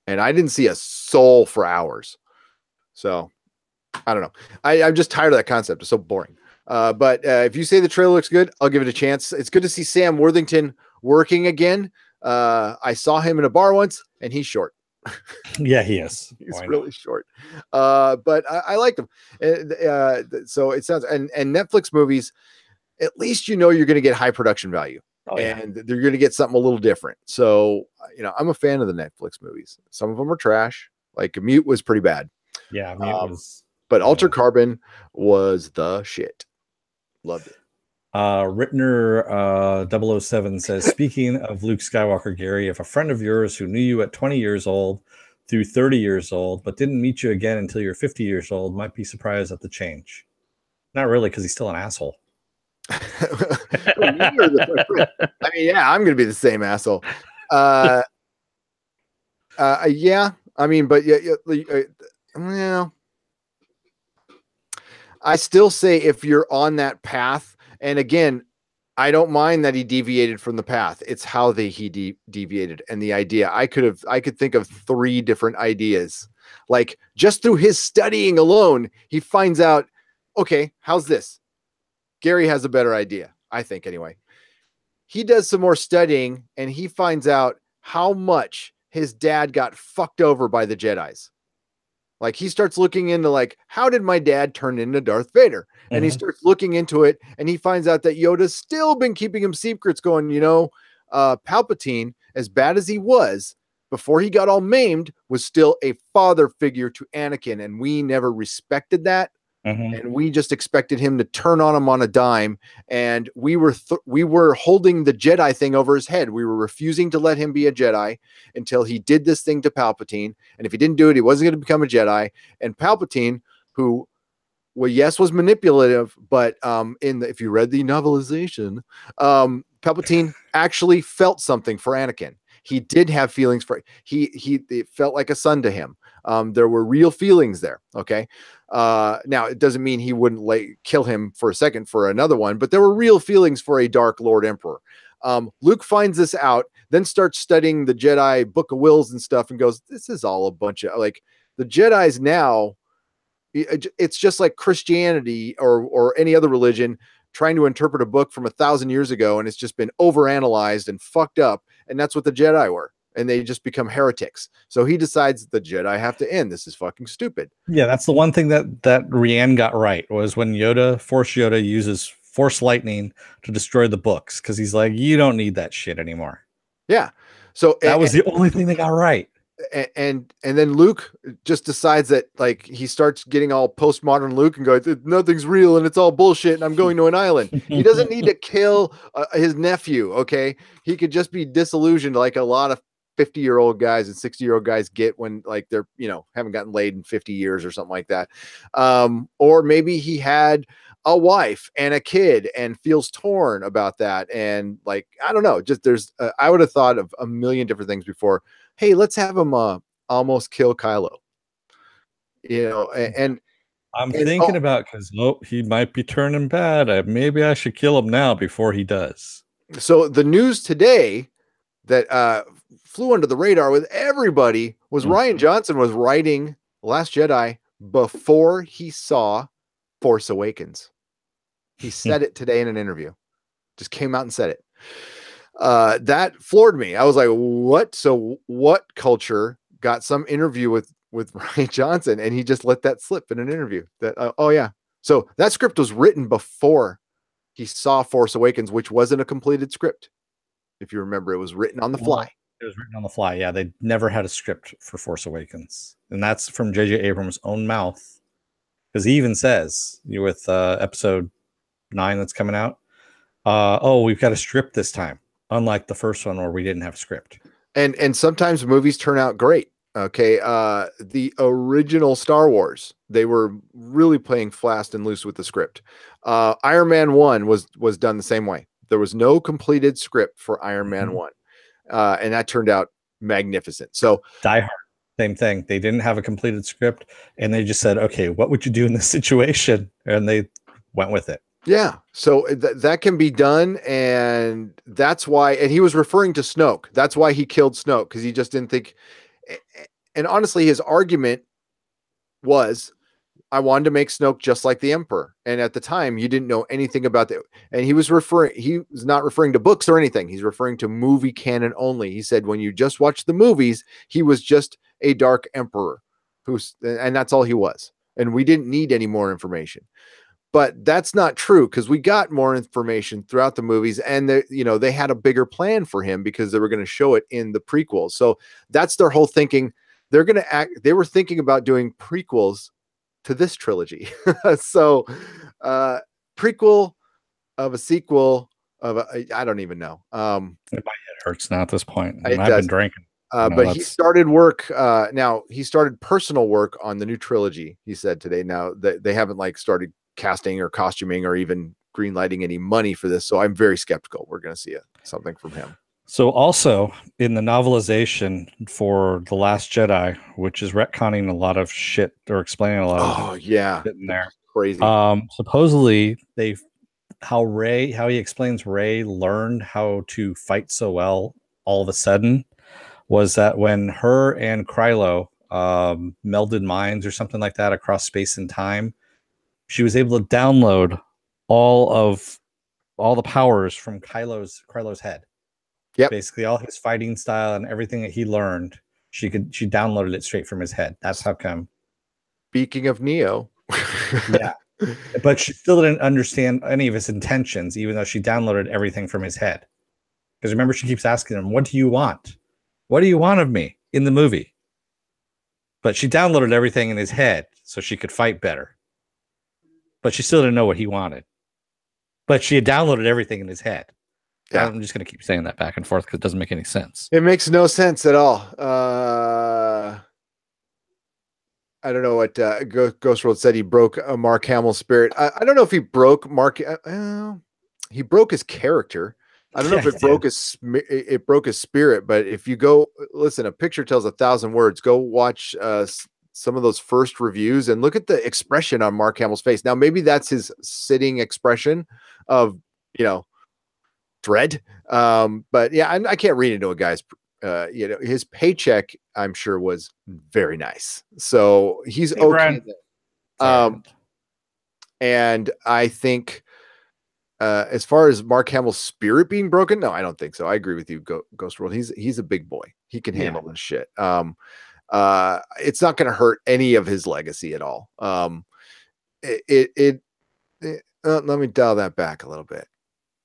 and I didn't see a soul for hours. So I don't know. I'm just tired of that concept. It's so boring. But if you say the trailer looks good, I'll give it a chance. It's good to see Sam Worthington working again. I saw him in a bar once and he's short. Yeah, he is. He's really short. But I liked him. So it sounds, and Netflix movies, at least you're going to get high production value. And they're going to get something a little different. So, I'm a fan of the Netflix movies. Some of them are trash. Like Mute was pretty bad. Yeah, Mute was. But Altered Carbon was the shit. Loved it. Rittner 007 says, speaking of Luke Skywalker, Gary, if a friend of yours who knew you at 20 years old through 30 years old, but didn't meet you again until you're 50 years old, might be surprised at the change. Not really, because he's still an asshole. I mean, yeah, I'm going to be the same asshole. Yeah. I mean, but yeah. I still say if you're on that path, and again, I don't mind that he deviated from the path. It's how he deviated, and the idea. I could think of 3 different ideas. Like, just through his studying alone, he finds out, okay, how's this? Gary has a better idea, I think, anyway. He does some more studying, and he finds out how much his dad got fucked over by the Jedis. Like, he starts looking into, like, how did my dad turn into Darth Vader? And he starts looking into it, and he finds out that Yoda's still been keeping him secrets, going, Palpatine, as bad as he was, before he got all maimed, was still a father figure to Anakin, and we never respected that. And we just expected him to turn on him on a dime, and we were holding the Jedi thing over his head. We were refusing to let him be a Jedi until he did this thing to Palpatine, and if he didn't do it, he wasn't going to become a Jedi. And Palpatine, who, well, yes, was manipulative, but if you read the novelization, Palpatine actually felt something for Anakin. He did have feelings for it felt like a son to him. There were real feelings there. Okay. Now it doesn't mean he wouldn't kill him for a second for another one, but there were real feelings for a Dark Lord Emperor. Luke finds this out, then starts studying the Jedi Book of Wills and stuff, and goes, this is all a bunch of, like, the Jedis now, it's just like Christianity or any other religion trying to interpret a book from 1,000 years ago, and it's just been overanalyzed and fucked up. And that's what the Jedi were. And they just become heretics. So he decides the Jedi have to end. This is fucking stupid. Yeah, that's the one thing that Rian got right, was when Force Yoda uses Force lightning to destroy the books, because he's like, you don't need that shit anymore. Yeah. So that was the only thing they got right. And then Luke just decides that, like, he starts getting all postmodern Luke and goes, nothing's real and it's all bullshit and I'm going to an island. He doesn't need to kill his nephew. Okay. He could just be disillusioned, like a lot of 50-year-old guys and 60-year-old guys get when, like, they're, haven't gotten laid in 50 years or something like that. Or maybe he had a wife and a kid and feels torn about that. And, like, I don't know, just I would have thought of a million different things before. Hey, let's have him almost kill Kylo. And I'm thinking about, because he might be turning bad. Maybe I should kill him now before he does. So the news today that flew under the radar with everybody was Rian Johnson was writing Last Jedi before he saw Force Awakens. He said it today in an interview. Just came out and said it. That floored me. I was like, what? So what culture got some interview with Rian Johnson, and he just let that slip in an interview? That oh yeah. So that script was written before he saw Force Awakens, which wasn't a completed script. If you remember, it was written on the fly. It was written on the fly. Yeah, they never had a script for Force Awakens, and that's from J.J. Abrams' own mouth, because he even says with episode 9 that's coming out, oh, we've got a script this time, unlike the first one where we didn't have a script. And sometimes movies turn out great. Okay, the original Star Wars, they were really playing fast and loose with the script. Iron Man 1 was done the same way. There was no completed script for Iron Man 1, and that turned out magnificent. So Die Hard, same thing. They didn't have a completed script, and they just said, okay, what would you do in this situation? And they went with it. Yeah, so that can be done, and that's why. And he was referring to Snoke. That's why he killed Snoke, because he just didn't think. And honestly, his argument was, I wanted to make Snoke just like the Emperor. And at the time, you didn't know anything about that. And he was not referring to books or anything. He's referring to movie canon only. He said, when you just watch the movies, he was just a dark Emperor, and that's all he was. And we didn't need any more information. But that's not true, because we got more information throughout the movies, and they had a bigger plan for him because they were going to show it in the prequels. So that's their whole thinking. They were thinking about doing prequels to this trilogy. So prequel of a sequel of I don't even know. My head hurts now at this point. I've been drinking. But he started work. Now he started personal work on the new trilogy, he said today. Now they haven't started casting or costuming or even green lighting any money for this. So I'm very skeptical we're going to see something from him. So also in the novelization for The Last Jedi, which is retconning a lot of shit or explaining a lot of shit in there. Crazy. Supposedly how he explains Rey learned how to fight so well all of a sudden was that when her and Kylo melded minds or something like that across space and time, she was able to download all the powers from Kylo's head. Yep. Basically all his fighting style and everything that he learned, she downloaded it straight from his head. That's how come. Speaking of Neo. Yeah. But she still didn't understand any of his intentions, even though she downloaded everything from his head. Because remember, she keeps asking him, what do you want? What do you want of me in the movie? But she downloaded everything in his head so she could fight better. But she still didn't know what he wanted. But she had downloaded everything in his head. Yeah. I'm just going to keep saying that back and forth because it doesn't make any sense. It makes no sense at all. I don't know what Ghost World said. He broke Mark Hamill's spirit. I don't know if he broke Mark. He broke his character. I don't know if it broke his spirit. But if you go listen, a picture tells 1,000 words. Go watch some of those first reviews and look at the expression on Mark Hamill's face. Now, maybe that's his sitting expression of, dread. But yeah, I can't read into a guy's, his paycheck, I'm sure, was very nice. So he's okay. And I think, as far as Mark Hamill's spirit being broken, no, I don't think so. I agree with you, Ghost World. He's a big boy. He can handle this shit. It's not going to hurt any of his legacy at all. Let me dial that back a little bit.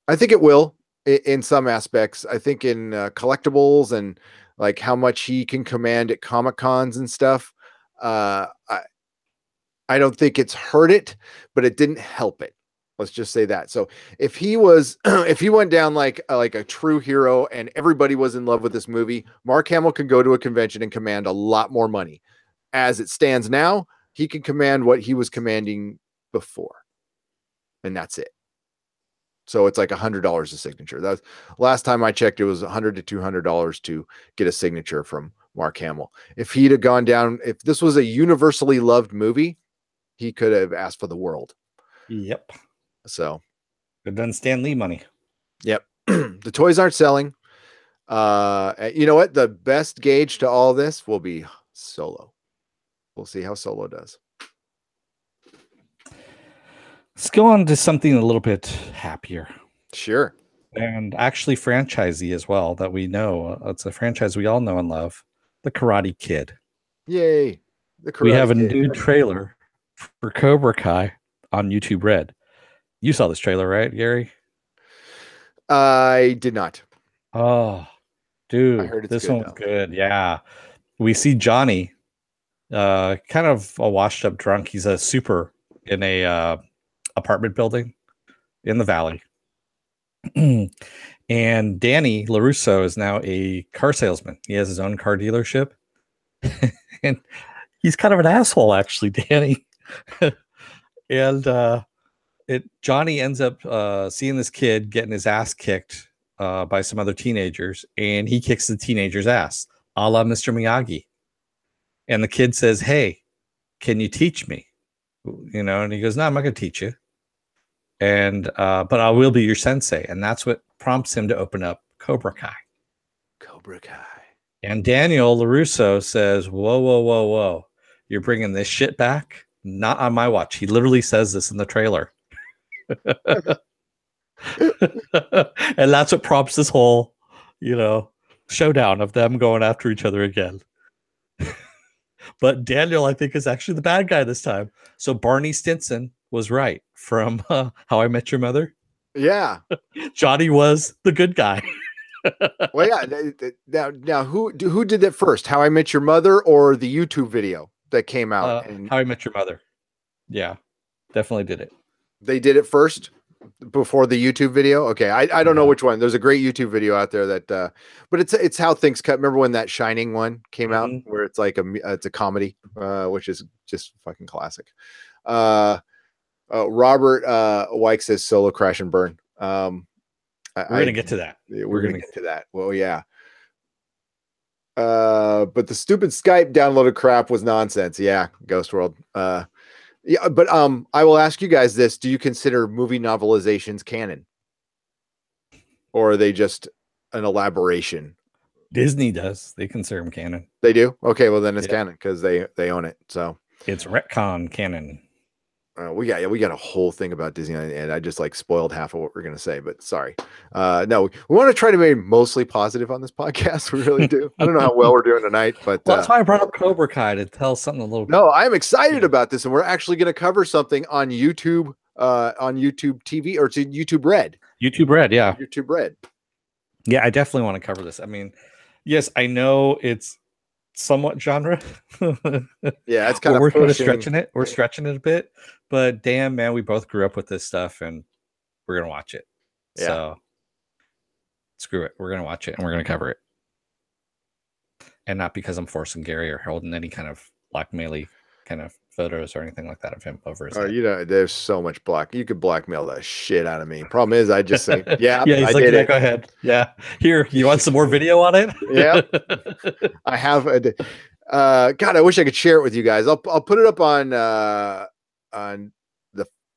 I think it will in some aspects. I think in collectibles and how much he can command at Comic Cons and stuff. I don't think it's hurt it, but it didn't help it. Let's just say that. So if he went down like a true hero and everybody was in love with this movie, Mark Hamill could go to a convention and command a lot more money. As it stands now, he can command what he was commanding before. And that's it. So it's like $100 a signature. That's last time I checked, it was $100 to $200 to get a signature from Mark Hamill. If he'd have gone down, if this was a universally loved movie, he could have asked for the world. Yep. So it doesn't Stan Lee money. Yep. The toys aren't selling. You know what? The best gauge to all this will be Solo. We'll see how Solo does. Let's go on to something a little bit happier. Sure. And actually franchisee as well that we know. It's a franchise we all know and love. The Karate Kid. Yay. We have a new trailer for Cobra Kai on YouTube Red. You saw this trailer, right, Gary? I did not. Oh, I dude, heard it's this good one was though. good. Yeah. We see Johnny, kind of a washed up drunk. He's a super in a apartment building in the valley. And Danny LaRusso is now a car salesman. He has his own car dealership. And he's kind of an asshole, actually, Danny. And Johnny ends up seeing this kid getting his ass kicked by some other teenagers, and he kicks the teenager's ass, a la Mr. Miyagi. And the kid says, "Hey, can you teach me?" And he goes, "No, I'm not going to teach you. And but I will be your sensei." And that's what prompts him to open up Cobra Kai. Cobra Kai. And Daniel LaRusso says, "Whoa, whoa, whoa, whoa! You're bringing this shit back? Not on my watch." He literally says this in the trailer. And that's what prompts this whole, showdown of them going after each other again. But Daniel, I think, is actually the bad guy this time. So Barney Stinson was right from How I Met Your Mother. Yeah. Johnny was the good guy. Well, yeah. Now, who did that first? How I Met Your Mother or the YouTube video that came out? And How I Met Your Mother. Yeah, definitely did it. they did it first before the YouTube video. Okay, I don't know which one. There's a great YouTube video out there that, but it's how things cut. Remember when that Shining one came out, where it's like it's a comedy, which is just fucking classic. Robert Wyke says solo crash and burn. We're gonna get to that. We're gonna get to that. Well, yeah. But the stupid Skype downloaded crap was nonsense. Yeah, Ghost World. Yeah, but I will ask you guys this: do you consider movie novelizations canon, or are they just an elaboration? Disney does. They consider them canon. They do. Okay, well then it's canon because they own it. So it's retcon canon. We got a whole thing about Disney, and I just spoiled half of what we're gonna say. But sorry, no, we want to try to be mostly positive on this podcast. We really do. I don't know how well we're doing tonight, but that's why I brought up Cobra Kai to tell something a little. No, I'm excited about this, and we're actually going to cover something on YouTube TV, or to YouTube Red. YouTube Red, yeah. YouTube Red. Yeah, I definitely want to cover this. I mean, yes, I know it's somewhat genre. Yeah, it's kind of we're kind of stretching it. We're stretching it a bit, but damn, man, we both grew up with this stuff, and we're gonna watch it. Yeah. So screw it, we're gonna watch it, and we're gonna cover it, and not because I'm forcing Gary or holding any kind of blackmaily kind of photos or anything like that of him over his head. There's so much you could blackmail the shit out of me. Problem is, I just say, yeah, he's like, yeah, go ahead. Yeah, here, you want some more video on it? Yeah, I have. God, I wish I could share it with you guys. I'll put it up on the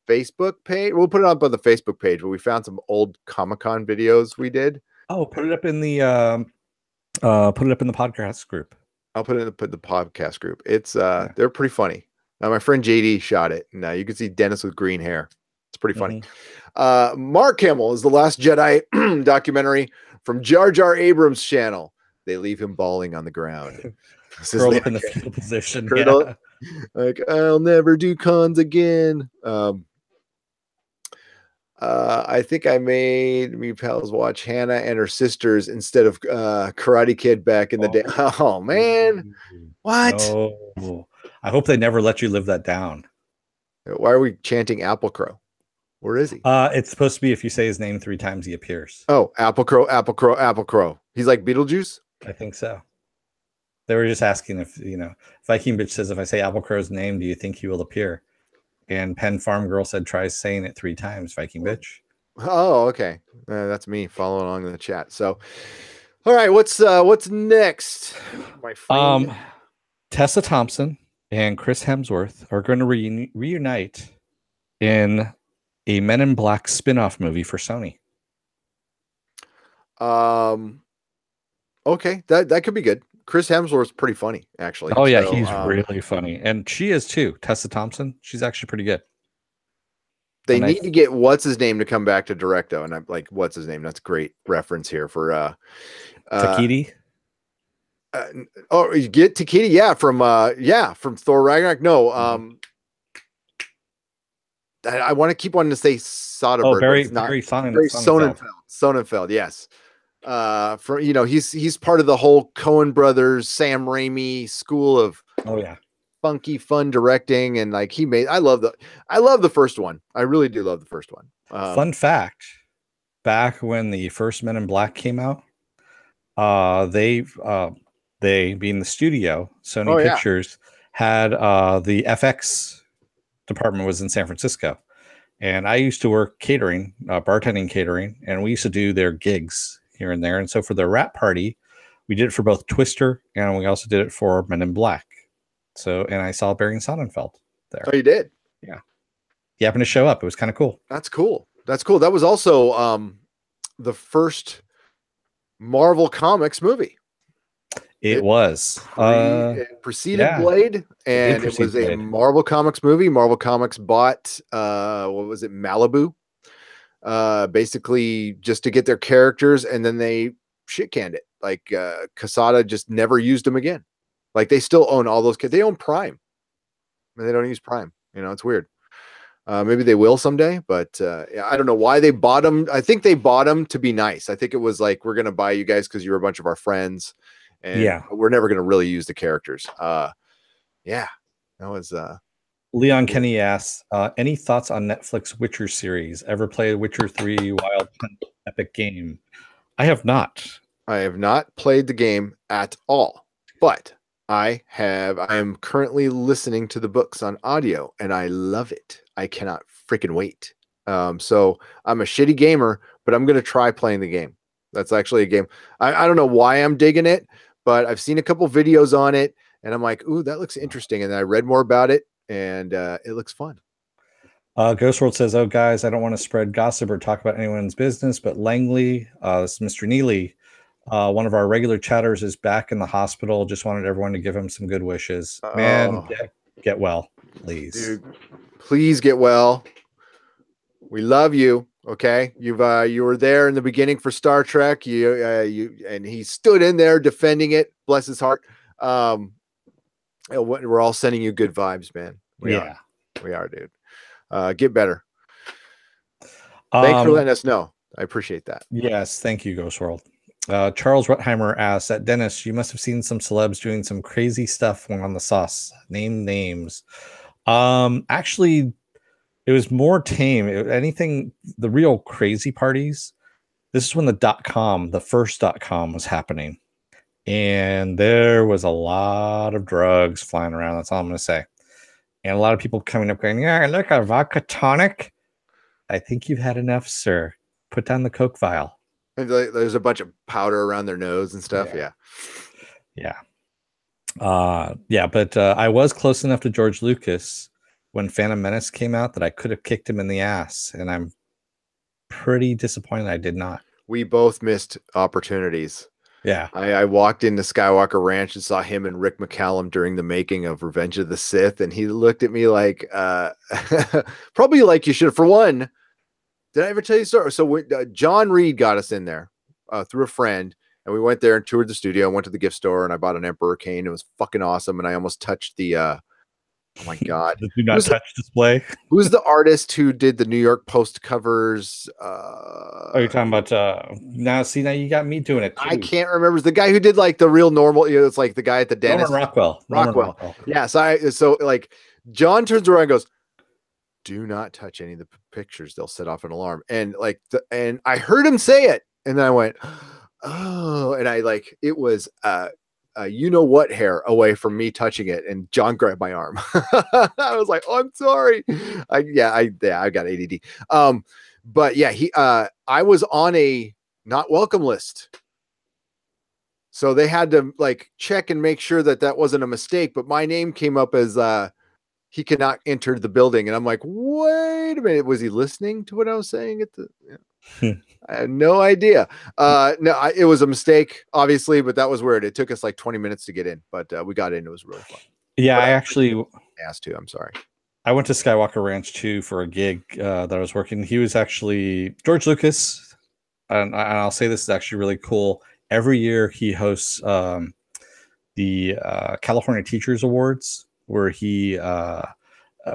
Facebook page. We'll put it up on the Facebook page where we found some old Comic-Con videos we did. Oh, put it up in the podcast group. I'll put it in the podcast group. It's they're pretty funny. My friend JD shot it. Now you can see Dennis with green hair. It's pretty funny. Mark Hamill is the Last Jedi documentary from Jar Jar Abrams' channel. They leave him bawling on the ground. Curled up in the fetal position. Yeah. Like, I'll never do cons again. I think I made me pals watch Hannah and her sisters instead of Karate Kid back in the day. Oh man, what? No. I hope they never let you live that down. Why are we chanting Apple Crow? Where is he? It's supposed to be if you say his name 3 times, he appears. Oh, Apple Crow, Apple Crow, Apple Crow. He's like Beetlejuice? I think so. They were just asking if, Viking Bitch says, if I say Apple Crow's name, do you think he will appear? And Penn Farm Girl said, try saying it 3 times, Viking Bitch. Oh, okay. That's me following along in the chat. So, all right, what's next, my friend? Tessa Thompson and Chris Hemsworth are going to reunite in a Men in Black spin-off movie for Sony. Okay, that could be good. Chris Hemsworth's pretty funny, actually. Oh yeah, he's really funny, and she is too. Tessa Thompson, she's actually pretty good. They need to get what's his name to come back to direct though, and I'm like, what's his name? That's a great reference here for Takiti. You get Takiti, from Thor Ragnarok. No, I want to keep wanting to say Soderbergh. Barry Sonnenfeld. Sonnenfeld, yes. For he's part of the whole Coen Brothers, Sam Raimi school of funky fun directing, and like I love the first one. I really do love the first one. Fun fact, back when the first Men in Black came out, they being the studio, Sony Pictures, had the FX department was in San Francisco, and I used to work catering, bartending catering, and we used to do their gigs here and there. And so for the wrap party, we did it for both Twister, and we also did it for Men in Black. So, and I saw Barry Sonnenfeld there. Oh, you did? Yeah. He happened to show up. It was kind of cool. That's cool. That was also the first Marvel Comics movie. It was. It preceded Blade, and it was a Marvel Comics movie. Marvel Comics bought, what was it, Malibu? Basically just to get their characters, and then they shit canned it. Like Quesada just never used them again. Like they still own all those kids. They own Prime, and they don't use Prime. It's weird. Maybe they will someday, but I don't know why they bought them. I think they bought them to be nice. I think it was like, we're going to buy you guys because you're a bunch of our friends, and we're never going to really use the characters. That was Leon Kenny asks, any thoughts on Netflix Witcher series? Ever played Witcher 3 Wild Hunt Epic Game? I have not. I have not played the game at all, but I am currently listening to the books on audio, and I love it. I cannot freaking wait. So I'm a shitty gamer, but I'm going to try playing the game. That's actually a game. I don't know why I'm digging it, but I've seen a couple videos on it, and I'm like, ooh, that looks interesting. And then I read more about it, and it looks fun. Ghost World says, oh, guys, I don't want to spread gossip or talk about anyone's business, but Langley, this is Mr. Neely, one of our regular chatters, is back in the hospital. Just wanted everyone to give him some good wishes. Man, get well, please. Dude, please get well. We love you. Okay, you were there in the beginning for Star Trek. And he stood in there defending it. Bless his heart. We're all sending you good vibes, man. We are, dude. Get better. Thanks for letting us know. I appreciate that. Yes, thank you, Ghost World. Charles Rutheimer asks, at Dennis, you must have seen some celebs doing some crazy stuff on the sauce. Name names. Actually, it was more tame. The real crazy parties. This is when the first .com was happening. And there was a lot of drugs flying around. That's all I'm going to say. And a lot of people coming up going, yeah, look, a vodka tonic. I think you've had enough, sir. Put down the Coke vial. And there's a bunch of powder around their nose and stuff. Yeah. But I was close enough to George Lucas when Phantom Menace came out that I could have kicked him in the ass. And I'm pretty disappointed I did not. We both missed opportunities. Yeah. I walked into Skywalker Ranch and saw him and Rick McCallum during the making of Revenge of the Sith. And he looked at me like, probably like you should have. For one, did I ever tell you the story? So John Reed got us in there through a friend, and we went there and toured the studio, went to the gift store, and I bought an Emperor cane. It was fucking awesome. And I almost touched the, oh my God. The do not touch display. Who's the artist who did the New York Post covers? You're talking about, now you got me doing it too. I can't remember. It's the guy who did like the real normal, it's like the guy at the dentist. Rockwell. Yeah. So like John turns around and goes, do not touch any of the pictures. They'll set off an alarm. And like, and I heard him say it. And then I went, oh, and I like, it was, you know what hair away from me touching it. And John grabbed my arm. I was like, oh, I'm sorry. I got ADD. But yeah, I was on a not welcome list. So they had to like check and make sure that wasn't a mistake. But my name came up as, he cannot enter the building. And I'm like, wait a minute. Was he listening to what I was saying at the, I had no idea. It was a mistake, obviously, but that was weird. It took us like 20 minutes to get in, but we got in. It was really fun. Yeah, but I actually asked to. I'm sorry. I went to Skywalker Ranch too for a gig that I was working. He was actually George Lucas, and I'll say this is actually really cool. Every year he hosts the California Teachers Awards, where he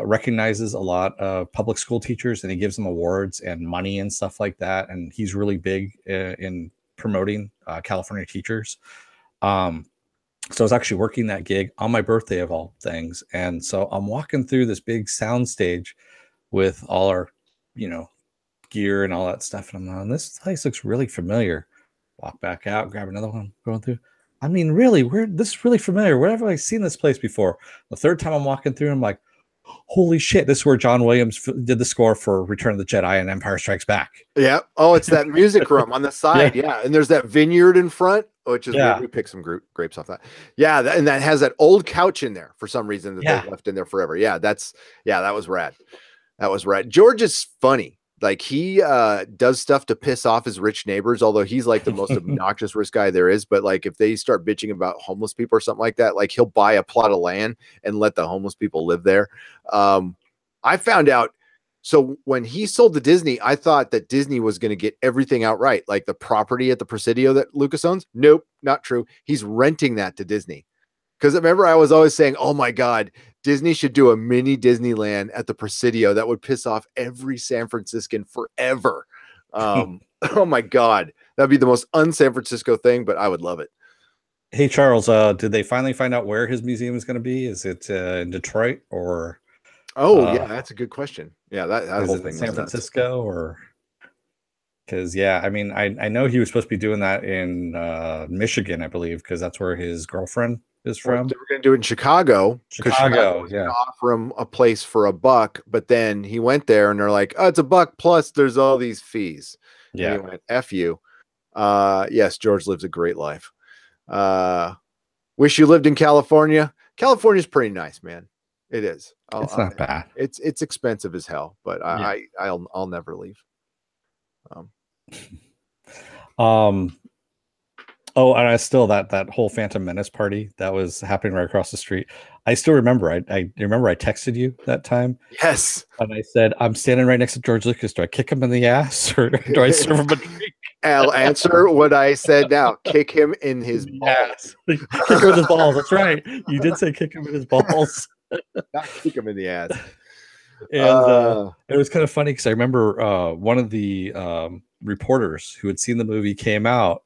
recognizes a lot of public school teachers, and he gives them awards and money and stuff like that. And he's really big in promoting California teachers. So I was actually working that gig on my birthday of all things. And so I'm walking through this big sound stage with all our, gear and all that stuff. And I'm like, this place looks really familiar. Walk back out, grab another one, going through. I mean, really, this is really familiar. Where have I seen this place before? The third time I'm walking through, I'm like, holy shit, this is where John Williams did the score for Return of the Jedi and Empire Strikes Back. Yeah. Oh, it's that music room on the side. Yeah. And there's that vineyard in front, which is where we picked some grapes off that. Yeah. And that has that old couch in there for some reason that they left in there forever. Yeah. that was rad. That was rad. George is funny. Like he does stuff to piss off his rich neighbors, although he's like the most obnoxious rich guy there is. But like if they start bitching about homeless people or something like that, like he'll buy a plot of land and let the homeless people live there. I found out. So when he sold to Disney, I thought that Disney was going to get everything outright, like the property at the Presidio that Lucas owns. Nope, not true. He's renting that to Disney. Because remember, I was always saying, oh my God, Disney should do a mini Disneyland at the Presidio. That would piss off every San Franciscan forever. Oh my God. That'd be the most un-San Francisco thing, but I would love it. Hey, Charles, did they finally find out where his museum is going to be? Is it in Detroit or? Oh, yeah, that's a good question. Yeah, that whole thing. San Francisco or? Because, I mean, I know he was supposed to be doing that in Michigan, I believe, because that's where his girlfriend is from. They were going to do it in Chicago. Chicago, yeah. Offer him a place for $1, but then he went there and they're like, oh, it's $1 plus there's all these fees. Yeah. And he went, F you. Yes, George lives a great life. Wish you lived in California. California's pretty nice, man. It is. It's not bad. It's expensive as hell, but I'll never leave. Oh, and I still that whole Phantom Menace party that was happening right across the street. I still remember. I remember I texted you that time. Yes. And I said, I'm standing right next to George Lucas. Do I kick him in the ass or do I serve him a drink? I'll answer what I said now. Kick him in his balls. Kick him in his balls. That's right. You did say kick him in his balls. Not kick him in the ass. And it was kind of funny because I remember one of the reporters who had seen the movie came out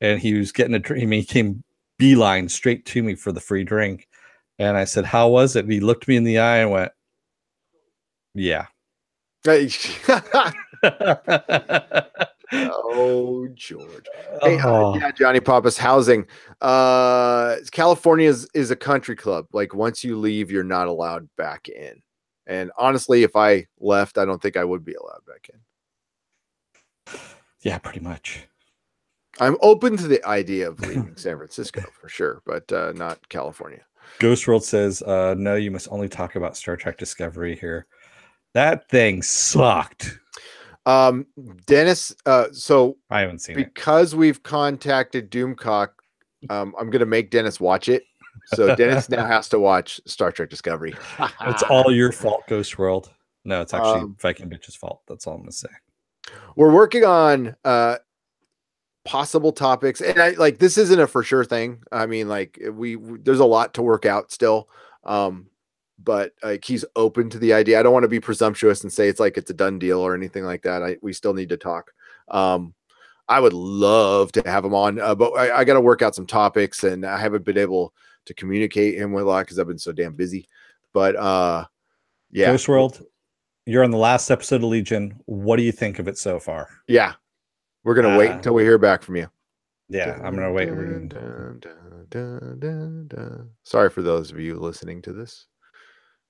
and he was getting a drink. I mean, he came beeline straight to me for the free drink. And I said, how was it? And he looked me in the eye and went, yeah. Oh, George. Hey, yeah, Johnny Pappas, housing. California is a country club. Like once you leave, you're not allowed back in. And honestly, if I left, I don't think I would be allowed back in. Yeah, pretty much. I'm open to the idea of leaving San Francisco for sure, but not California. Ghost World says, no, you must only talk about Star Trek Discovery here. That thing sucked. Dennis, so I haven't seen it because we've contacted Doomcock. I'm gonna make Dennis watch it. So Dennis now has to watch Star Trek Discovery. It's all your fault, Ghost World. No, it's actually Viking Bitch's fault. That's all I'm gonna say. We're working on possible topics, and I like this isn't a for sure thing. I mean, like there's a lot to work out still. But like he's open to the idea. I don't want to be presumptuous and say it's like it's a done deal or anything like that. We still need to talk. I would love to have him on, but I got to work out some topics, and I haven't been able to communicate him with a lot because I've been so damn busy. But yeah, Ghost World, you're on the last episode of Legion. What do you think of it so far? Yeah, we're gonna wait until we hear back from you. Yeah, I'm gonna wait. Sorry for those of you listening to this.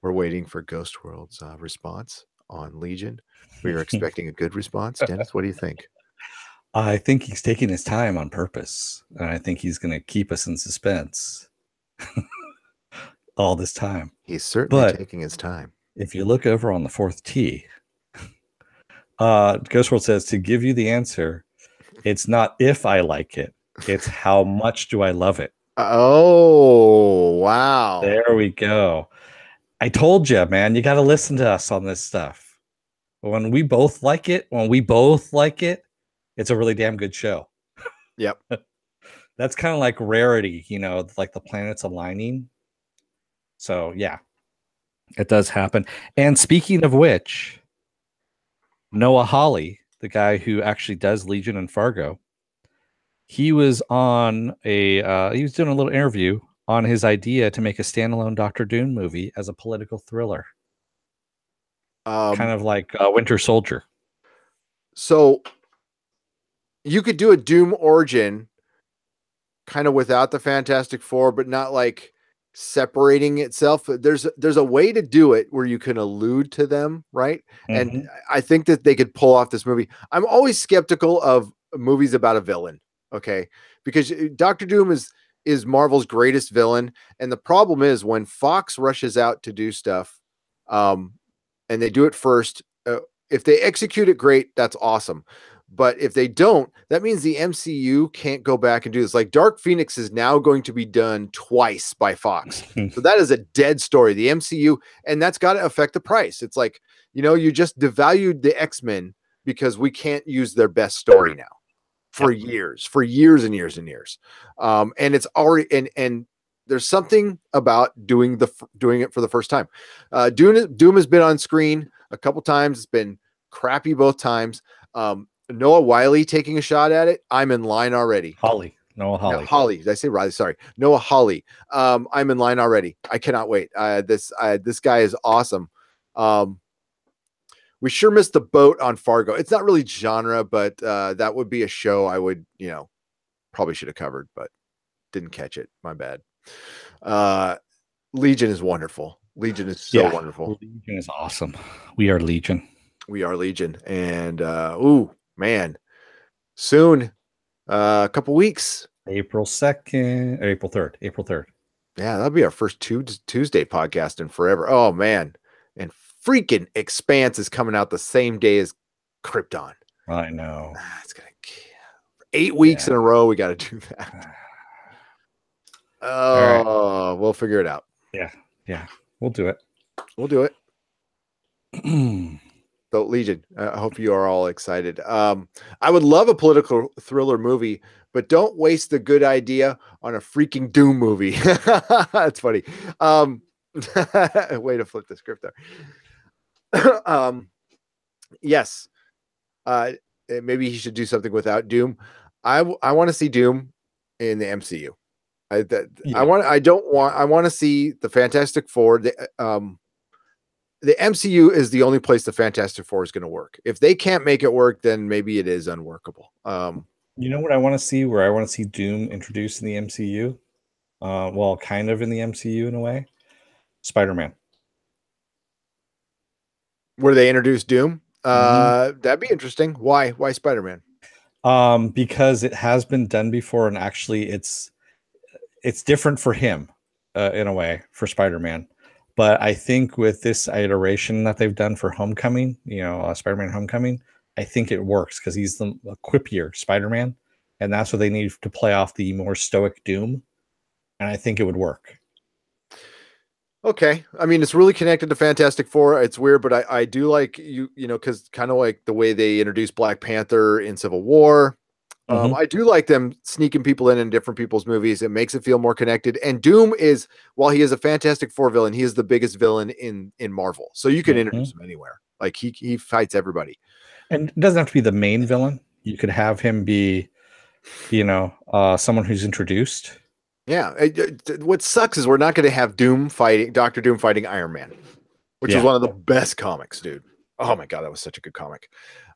We're waiting for Ghost World's response on Legion. We are expecting a good response. Dennis, what do you think? I think he's taking his time on purpose, and I think he's going to keep us in suspense all this time. He's certainly taking his time. If you look over on the fourth tee, Ghost World says, to give you the answer, it's not if I like it, it's how much do I love it. Oh, wow. There we go. I told you, man, you got to listen to us on this stuff. When we both like it, it's a really damn good show. Yep. That's kind of like rarity, like the planets aligning. So, yeah, it does happen. And speaking of which, Noah Hawley, the guy who actually does Legion and Fargo, he was on he was doing a little interview on his idea to make a standalone Doctor Doom movie as a political thriller, kind of like Winter Soldier. So you could do a Doom origin kind of without the Fantastic Four, but not like separating itself. There's a way to do it where you can allude to them, right? And I think that they could pull off this movie. I'm always skeptical of movies about a villain, okay? Because Doctor Doom is Marvel's greatest villain, and the problem is when Fox rushes out to do stuff, and they do it first. If they execute it great, that's awesome. But if they don't, that means the MCU can't go back and do this. Like Dark Phoenix is now going to be done twice by Fox. So that is a dead story. The MCU, and that's got to affect the price. It's like, you just devalued the X-Men because we can't use their best story now for years and years and years. And it's already, and there's something about doing it for the first time. Doom has been on screen a couple times. It's been crappy both times. Noah Wiley taking a shot at it. I'm in line already. Noah Hawley. No, Hawley. Did I say Riley? Sorry. Noah Hawley. I'm in line already. I cannot wait. This guy is awesome. We sure missed the boat on Fargo. It's not really genre, but that would be a show I would, probably should have covered, but didn't catch it. My bad. Legion is wonderful. Legion is so wonderful. Legion is awesome. We are Legion. We are Legion. And man, soon, a couple weeks. April 2nd, or April 3rd. Yeah, that'll be our first Tuesday podcast in forever. Oh man. And freaking Expanse is coming out the same day as Krypton. I know. It's gonna 8 weeks in a row. We got to do that. Oh, we'll figure it out. Yeah, we'll do it. So Legion, I hope you are all excited. I would love a political thriller movie, but don't waste the good idea on a freaking Doom movie. That's funny. Way to flip the script there. Yes. Maybe he should do something without Doom. I want to see Doom in the MCU. I want to see the Fantastic Four. The MCU is the only place the Fantastic Four is going to work. If they can't make it work, then maybe it is unworkable. You know what I want to see? Where I want to see Doom introduced in the MCU? Well, kind of in the MCU in a way. Spider-Man. Where they introduce Doom? That'd be interesting. Why Spider-Man? Because it has been done before, and actually it's different for him in a way, for Spider-Man. But I think with this iteration that they've done for Homecoming, Spider-Man Homecoming, I think it works because he's the quippier Spider-Man, and that's what they need to play off the more stoic Doom. And I think it would work. Okay. I mean, it's really connected to Fantastic Four. It's weird, but I do like because kind of like the way they introduced Black Panther in Civil War. I do like them sneaking people in different people's movies. It makes it feel more connected. And Doom is, while he is a Fantastic Four villain, he is the biggest villain in Marvel. So you can introduce him anywhere. Like he fights everybody. And it doesn't have to be the main villain. You could have him be, someone who's introduced. Yeah. What sucks is we're not going to have Dr. Doom fighting Iron Man, which is one of the best comics, dude. Oh my God, that was such a good comic.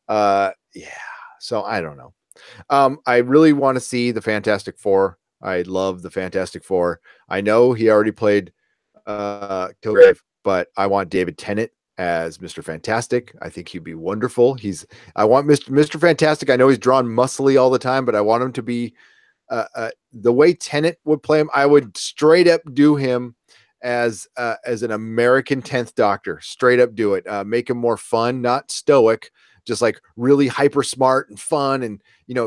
Yeah. So I don't know. I really want to see the Fantastic Four. I love the Fantastic Four. I know he already played Kilgrave, but I want David Tennant as Mr. Fantastic. I think he'd be wonderful. I want Mr. Fantastic. I know he's drawn muscly all the time, but I want him to be the way Tennant would play him. I would straight up do him as an American 10th Doctor. Straight up do it. Make him more fun, not stoic, just like really hyper smart and fun and,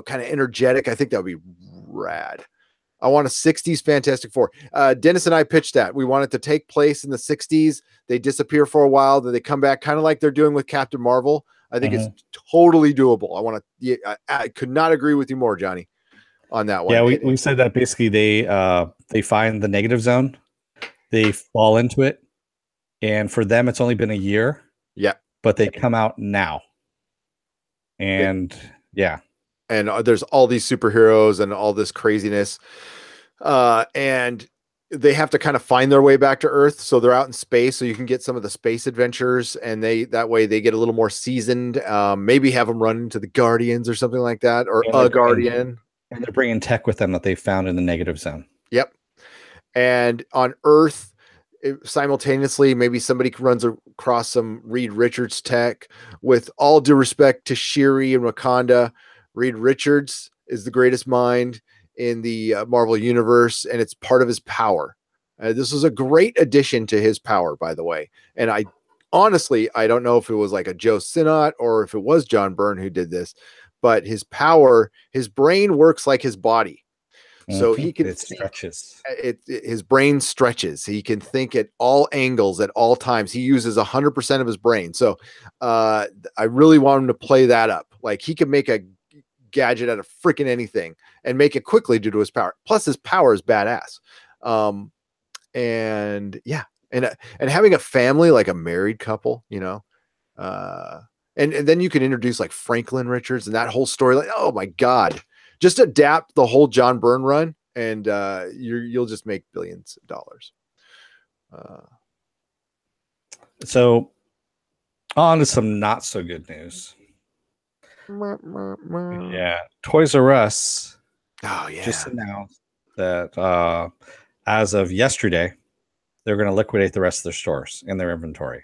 kind of energetic. I think that would be rad. I want a 60s Fantastic Four. Dennis and I pitched that. We want it to take place in the 60s. They disappear for a while, then they come back kind of like they're doing with Captain Marvel. I think it's totally doable. I could not agree with you more, Johnny, on that one. Yeah, we said that basically they find the negative zone. They fall into it. And for them, it's only been a year. Yeah. But they come out now. And yeah. and there's all these superheroes and all this craziness. And they have to kind of find their way back to Earth. So they're out in space. So you can get some of the space adventures, and that way they get a little more seasoned. Maybe have them run into the Guardians or something like that, or a Guardian. And they're bringing tech with them that they found in the negative zone. Yep. And on Earth, simultaneously, maybe somebody runs across some Reed Richards tech. With all due respect to Shiri and Wakanda, Reed Richards is the greatest mind in the Marvel universe, and it's part of his power. This was a great addition to his power, by the way. And I honestly, I don't know if it was like a Joe Sinnott or if it was John Byrne who did this, but his power, his brain works like his body. So he can stretches. His brain stretches. He can think at all angles at all times. He uses 100% of his brain. So I really want him to play that up. Like, he can make a gadget out of freaking anything and make it quickly due to his power. Plus, his power is badass. And yeah, and having a family, like a married couple, you know, and then you can introduce like Franklin Richards and that whole story. Like, oh my God, just adapt the whole John Byrne run, and you'll just make billions of dollars. So on to some not so good news. Yeah, Toys R Us just announced that as of yesterday, they're going to liquidate the rest of their stores in their inventory.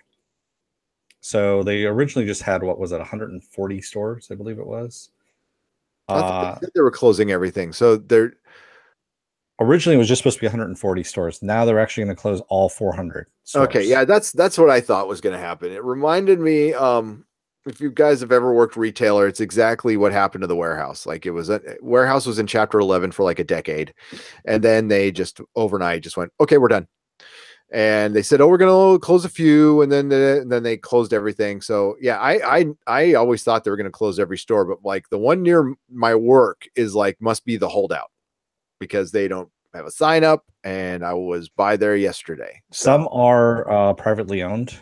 So they originally just had, what was it, 140 stores, I believe it was. I thought they were closing everything. So they're originally it was just supposed to be 140 stores. Now they're actually going to close all 400 stores. Okay, yeah, that's what I thought was going to happen. It reminded me, if you guys have ever worked retailer, it's exactly what happened to the warehouse. Like, it was warehouse was in chapter 11 for like a decade, and then they just overnight just went, okay, we're done. And they said, oh, we're going to close a few, and then they closed everything. So yeah, I always thought they were going to close every store, but like the one near my work is like, must be the holdout, because they don't have a sign up, and I was by there yesterday. Some are privately owned.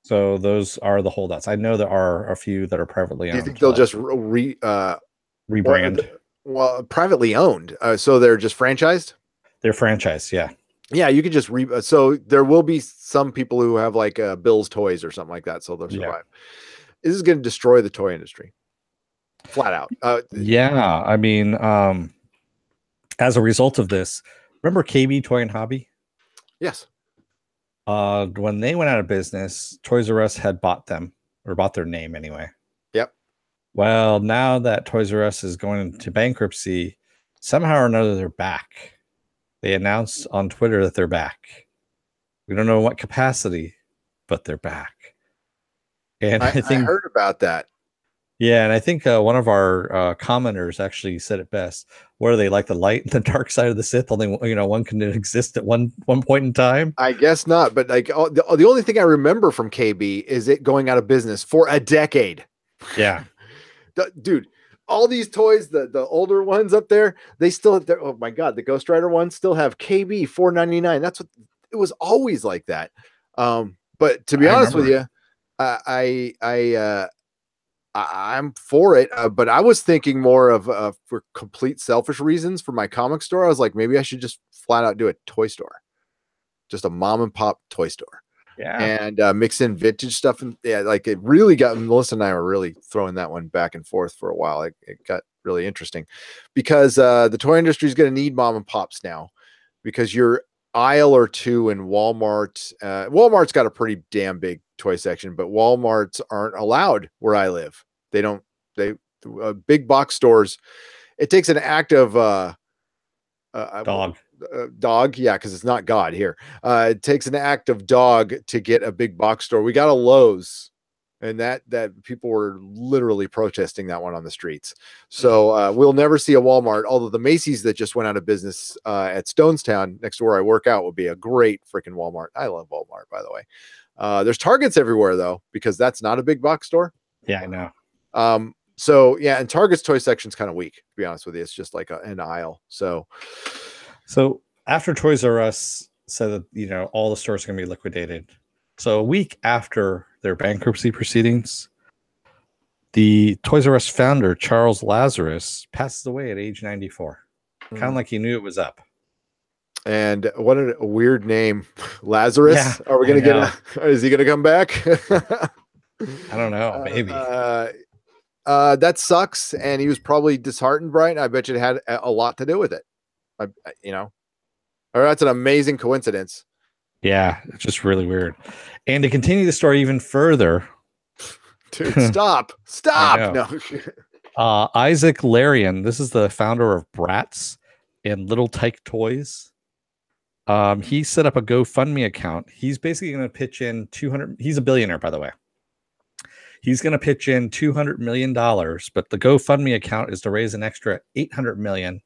So those are the holdouts. I know there are a few that are privately owned. Do you think they'll just rebrand? Well, privately owned. So they're just franchised? They're franchised, yeah. Yeah, you could just so there will be some people who have like Bill's Toys or something like that, so they'll survive. Yeah. This is going to destroy the toy industry. Flat out. Yeah, I mean, as a result of this, remember KB Toy and Hobby? Yes. When they went out of business, Toys R Us had bought them, or bought their name anyway. Yep. Well, now that Toys R Us is going into bankruptcy, somehow or another they're back. They announced on Twitter that they're back. We don't know what capacity, but they're back. And I think I heard about that. Yeah, and I think one of our commenters actually said it best. What are they, like the light and the dark side of the Sith? Only one can exist at one point in time. I guess not, but like the only thing I remember from KB is it going out of business for a decade. Yeah, dude, all these toys, the older ones up there, they still have oh my God, the Ghost Rider ones still have KB $4.99. That's what it was always like that. But to be honest with you, I'm for it, but I was thinking more of for complete selfish reasons for my comic store. I was like, maybe I should just flat out do a toy store, just a mom and pop toy store. Yeah, and mix in vintage stuff, and yeah, like it really got Melissa and I were really throwing that one back and forth for a while. It got really interesting because the toy industry is going to need mom and pops now, because your aisle or two in Walmart, Walmart's got a pretty damn big toy section, but Walmarts aren't allowed where I live. They big box stores. It takes an act of dog, yeah, because it's not God here. It takes an act of dog to get a big box store. We got a Lowe's, and that people were literally protesting that one on the streets. So we'll never see a Walmart, although the Macy's that just went out of business at Stonestown next to where I work out will be a great freaking Walmart. I love Walmart, by the way. There's Targets everywhere though, because that's not a big box store. Yeah, I know. So yeah, and Target's toy section's kind of weak, to be honest with you. It's just like an aisle. So after Toys R Us said that, all the stores are going to be liquidated. So a week after their bankruptcy proceedings, The Toys R Us founder, Charles Lazarus, passes away at age 94. Kind of like he knew it was up. And what a weird name. Lazarus. Yeah, Are we going to get is he going to come back? I don't know. Maybe. That sucks. And he was probably disheartened, Brian. I bet you it had a lot to do with it. Or that's an amazing coincidence. Yeah, it's just really weird. And to continue the story even further, dude, stop. No. Isaac Larian, this is the founder of Bratz and Little Tyke Toys. He set up a GoFundMe account. He's basically going to pitch in 200. He's a billionaire, by the way. He's going to pitch in $200 million, but the GoFundMe account is to raise an extra $800 million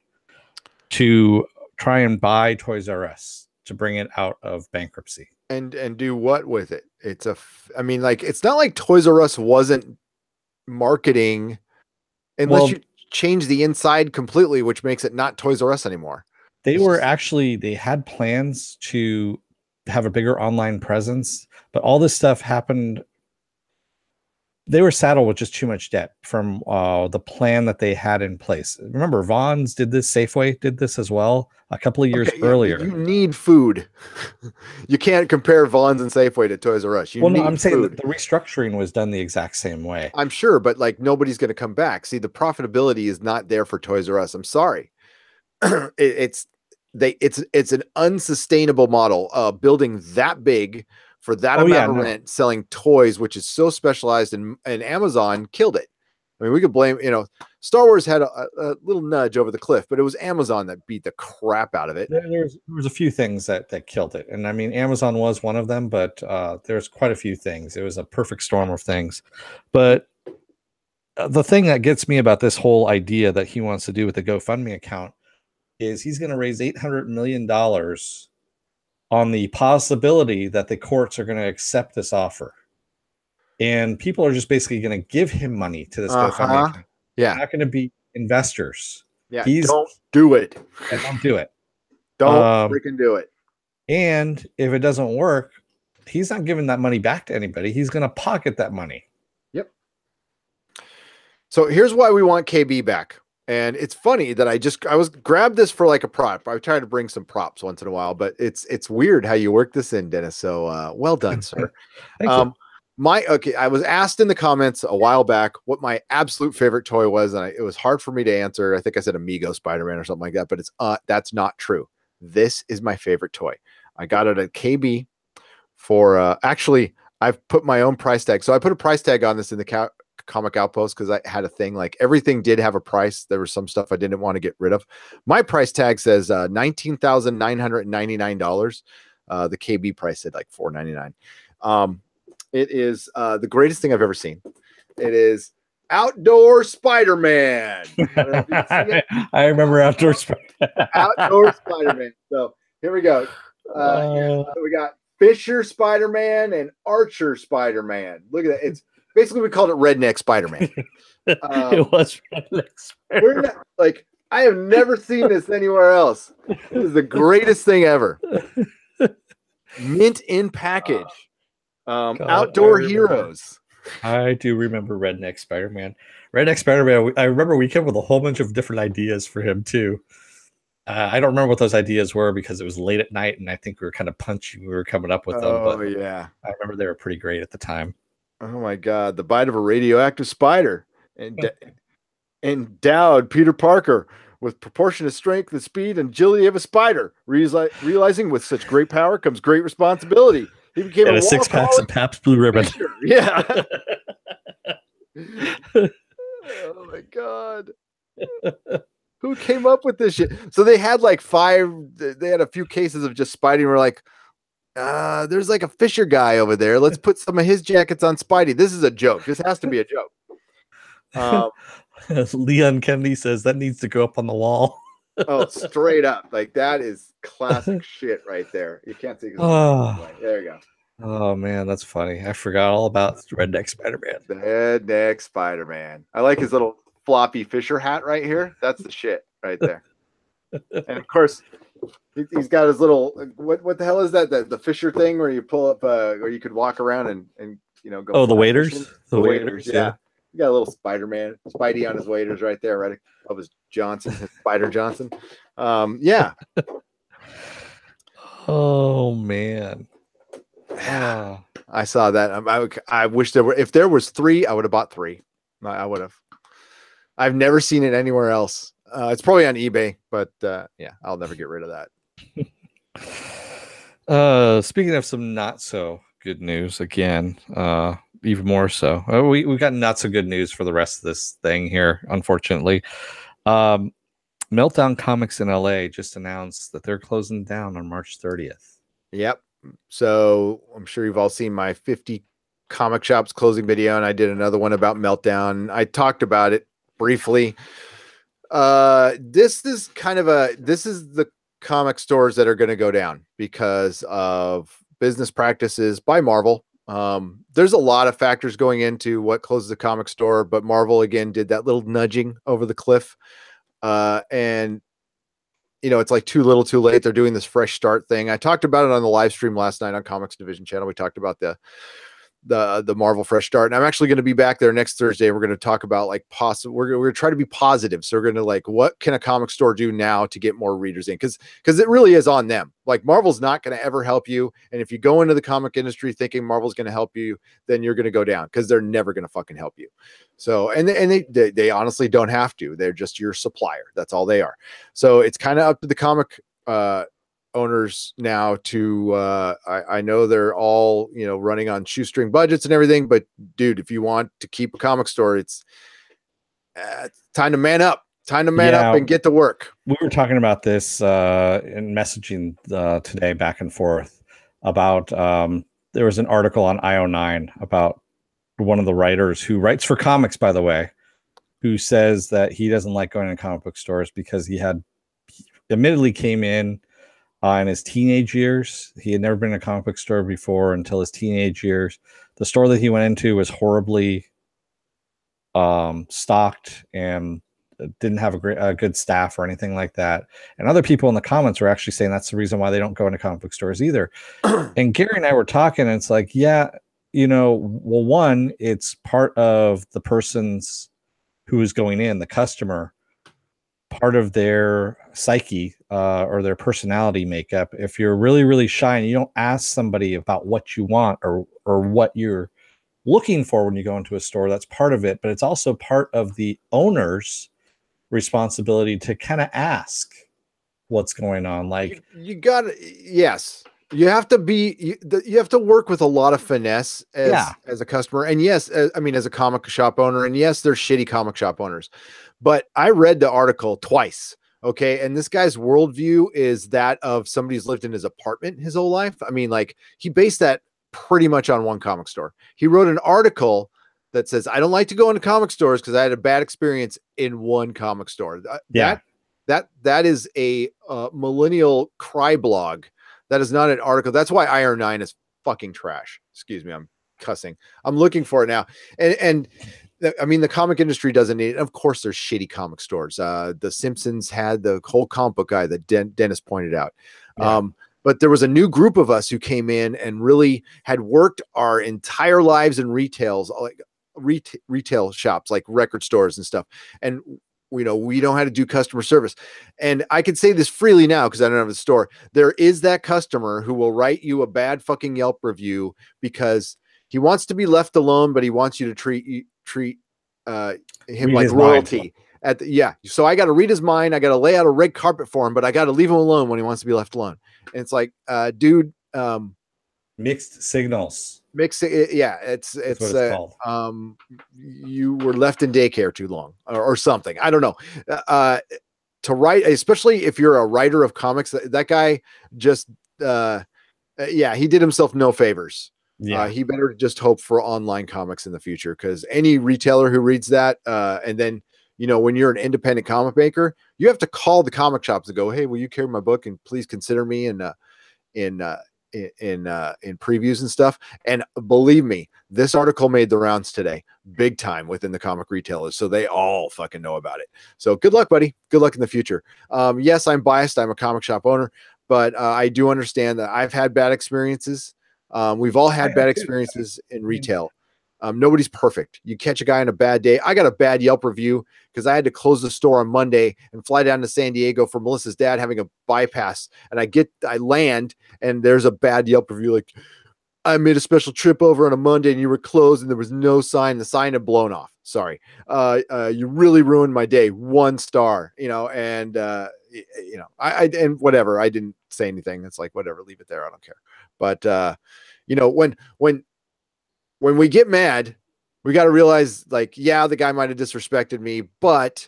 to try and buy Toys R Us to bring it out of bankruptcy. And do what with it? It's it's not like Toys R Us wasn't marketing unless you change the inside completely, which makes it not Toys R Us anymore. They had plans to have a bigger online presence, but all this stuff happened. They were saddled with just too much debt from the plan that they had in place. Remember, Vons did this, Safeway did this as well a couple of years earlier. You need food. You can't compare Vons and Safeway to Toys R Us. I'm saying that the restructuring was done the exact same way. I'm sure, but like nobody's going to come back. See, the profitability is not there for Toys R Us. I'm sorry. It's an unsustainable model. Building that big for that amount of rent, selling toys, which is so specialized, and Amazon killed it. I mean, we could blame, Star Wars had a little nudge over the cliff, but it was Amazon that beat the crap out of it. There was a few things that killed it. And I mean, Amazon was one of them, but there's quite a few things. It was a perfect storm of things. But the thing that gets me about this whole idea that he wants to do with the GoFundMe account is he's going to raise $800 million on the possibility that the courts are going to accept this offer. And people are just basically going to give him money to this GoFundMe account. Yeah. They're not going to be investors. Yeah. Don't do it. Don't do it. Don't freaking do it. And if it doesn't work, he's not giving that money back to anybody. He's going to pocket that money. Yep. So here's why we want KB back. And it's funny that I was grabbed this for like a prop. I try to bring some props once in a while, but it's weird how you work this in, Dennis. So well done, sir. Thank you. I was asked in the comments a while back what my absolute favorite toy was, and it was hard for me to answer. I think I said Amigo Spider-Man or something like that, but that's not true. This is my favorite toy. I got it at KB for actually I've put my own price tag. So I put a price tag on this in the Comic Outpost because I had a thing like everything did have a price. There was some stuff I didn't want to get rid of. My price tag says $19,999. The KB price said like $499. It is the greatest thing I've ever seen. It is Outdoor Spider-Man. I remember Outdoor Spider-Man. Outdoor Spider-Man. So here we go. So we got Fisher Spider-Man and Archer Spider-Man. Look at that. It's basically, we called it Redneck Spider-Man. It was Redneck Spider-Man. I have never seen this anywhere else. This is the greatest thing ever. Mint in package. Outdoor heroes. I do remember Redneck Spider-Man. Redneck Spider-Man, I remember we came up with a whole bunch of different ideas for him, too. I don't remember what those ideas were because it was late at night, and I think we were kind of punchy. We were coming up with them. Oh, yeah. I remember they were pretty great at the time. Oh my God, the bite of a radioactive spider, and endowed Peter Parker with proportionate strength, the speed, and agility of a spider. Realizing with such great power comes great responsibility. He became a 6-pack of Pabst Blue Ribbon. Fisher. Yeah. Oh my God. Who came up with this shit? So they had like they had a few cases of just Spidey, and we're like, there's like a Fisher guy over there. Let's put some of his jackets on Spidey. This is a joke. This has to be a joke. Leon Kennedy says that needs to go up on the wall. Oh, straight up. Like that is classic shit right there. You can't see. There you go. Oh man, that's funny. I forgot all about Redneck Spider-Man. Redneck Spider-Man. I like his little floppy Fisher hat right here. That's the shit right there. And of course, he's got his little what the hell is that? The Fisher thing where you pull up where you could walk around and go. Oh, the waiters. The waiters. Yeah. You got a little Spider-Man, Spidey on his waders right there, right above his Johnson, his Spider Johnson. Yeah. Oh man. I saw that. I wish there were. If there was 3, I would have bought 3. I would have. I've never seen it anywhere else. It's probably on eBay, but yeah, I'll never get rid of that. Speaking of some not so good news, again, even more so, we got not so good news for the rest of this thing here. Unfortunately, Meltdown Comics in LA just announced that they're closing down on March 30th. Yep. So I'm sure you've all seen my 50 comic shops closing video, and I did another one about Meltdown. I talked about it briefly. This is the comic stores that are going to go down because of business practices by Marvel. There's a lot of factors going into what closes a comic store, but Marvel again did that little nudging over the cliff. And you know, it's like too little too late. They're doing this fresh start thing. I talked about it on the live stream last night on Comics Division channel. We talked about the Marvel fresh start, and I'm actually going to be back there next Thursday. We're going to talk about like we're going to try to be positive. So we're going to like, what can a comic store do now to get more readers in? Because it really is on them. Like Marvel's not going to ever help you. And if you go into the comic industry thinking Marvel's going to help you, then you're going to go down because they're never going to fucking help you. So, and they honestly don't have to. They're just your supplier. That's all they are. So it's kind of up to the comic, owners now to I know they're all, you know, running on shoestring budgets and everything, but dude, if you want to keep a comic store, it's time to man up and get to work. We were talking about this in messaging today back and forth about there was an article on IO9 about one of the writers who writes for comics, by the way, who says that he doesn't like going to comic book stores because he admittedly came in his teenage years. He had never been in a comic book store before until his teenage years. The store that he went into was horribly stocked and didn't have a good staff or anything like that. And other people in the comments were actually saying that's the reason why they don't go into comic book stores either. And Gary and I were talking, and it's like, yeah, you know, well, one, it's part of the person's who is going in, the customer, part of their psyche or their personality makeup. If you're really, really shy and you don't ask somebody about what you want or what you're looking for when you go into a store, that's part of it. But it's also part of the owner's responsibility to kind of ask what's going on. Like you got to, yes, you have to be, you have to work with a lot of finesse as a customer. And yes, I mean, as a comic shop owner, and yes, there's shitty comic shop owners, but I read the article twice. Okay. And this guy's worldview is that of somebody who's lived in his apartment his whole life. I mean, like he based that pretty much on one comic store. He wrote an article that says, I don't like to go into comic stores because I had a bad experience in one comic store. That is a millennial cry blog. That is not an article. That's why IR9 is fucking trash. Excuse me. I'm cussing. I'm looking for it now. And I mean, the comic industry doesn't need it. Of course, there's shitty comic stores. The Simpsons had the whole comic book guy that Dennis pointed out. Yeah. But there was a new group of us who came in and really had worked our entire lives in retail shops, like record stores and stuff. And we know how to do customer service. And I can say this freely now because I don't have a store. There is that customer who will write you a bad fucking Yelp review because he wants to be left alone, but he wants you to treat him like royalty. So I got to read his mind. I got to lay out a red carpet for him, but I got to leave him alone when he wants to be left alone. And it's like, dude, mixed signals. It's called. You were left in daycare too long or something. I don't know. To write, especially if you're a writer of comics, that guy just, he did himself no favors. Yeah. He better just hope for online comics in the future, because any retailer who reads that, and then, when you're an independent comic maker, you have to call the comic shops and go, hey, will you carry my book and please consider me in previews and stuff. And believe me, this article made the rounds today, big time within the comic retailers. So they all fucking know about it. So good luck, buddy. Good luck in the future. Yes, I'm biased. I'm a comic shop owner, but I do understand that I've had bad experiences. We've all had bad experiences in retail. Nobody's perfect. You catch a guy on a bad day. I got a bad Yelp review because I had to close the store on Monday and fly down to San Diego for Melissa's dad having a bypass. And I land and there's a bad Yelp review. Like, I made a special trip over on a Monday and you were closed and there was no sign. The sign had blown off. Sorry. You really ruined my day. 1 star, and and whatever. I didn't say anything. It's like, whatever, leave it there. I don't care. But, when we get mad, we got to realize, like, yeah, the guy might have disrespected me, but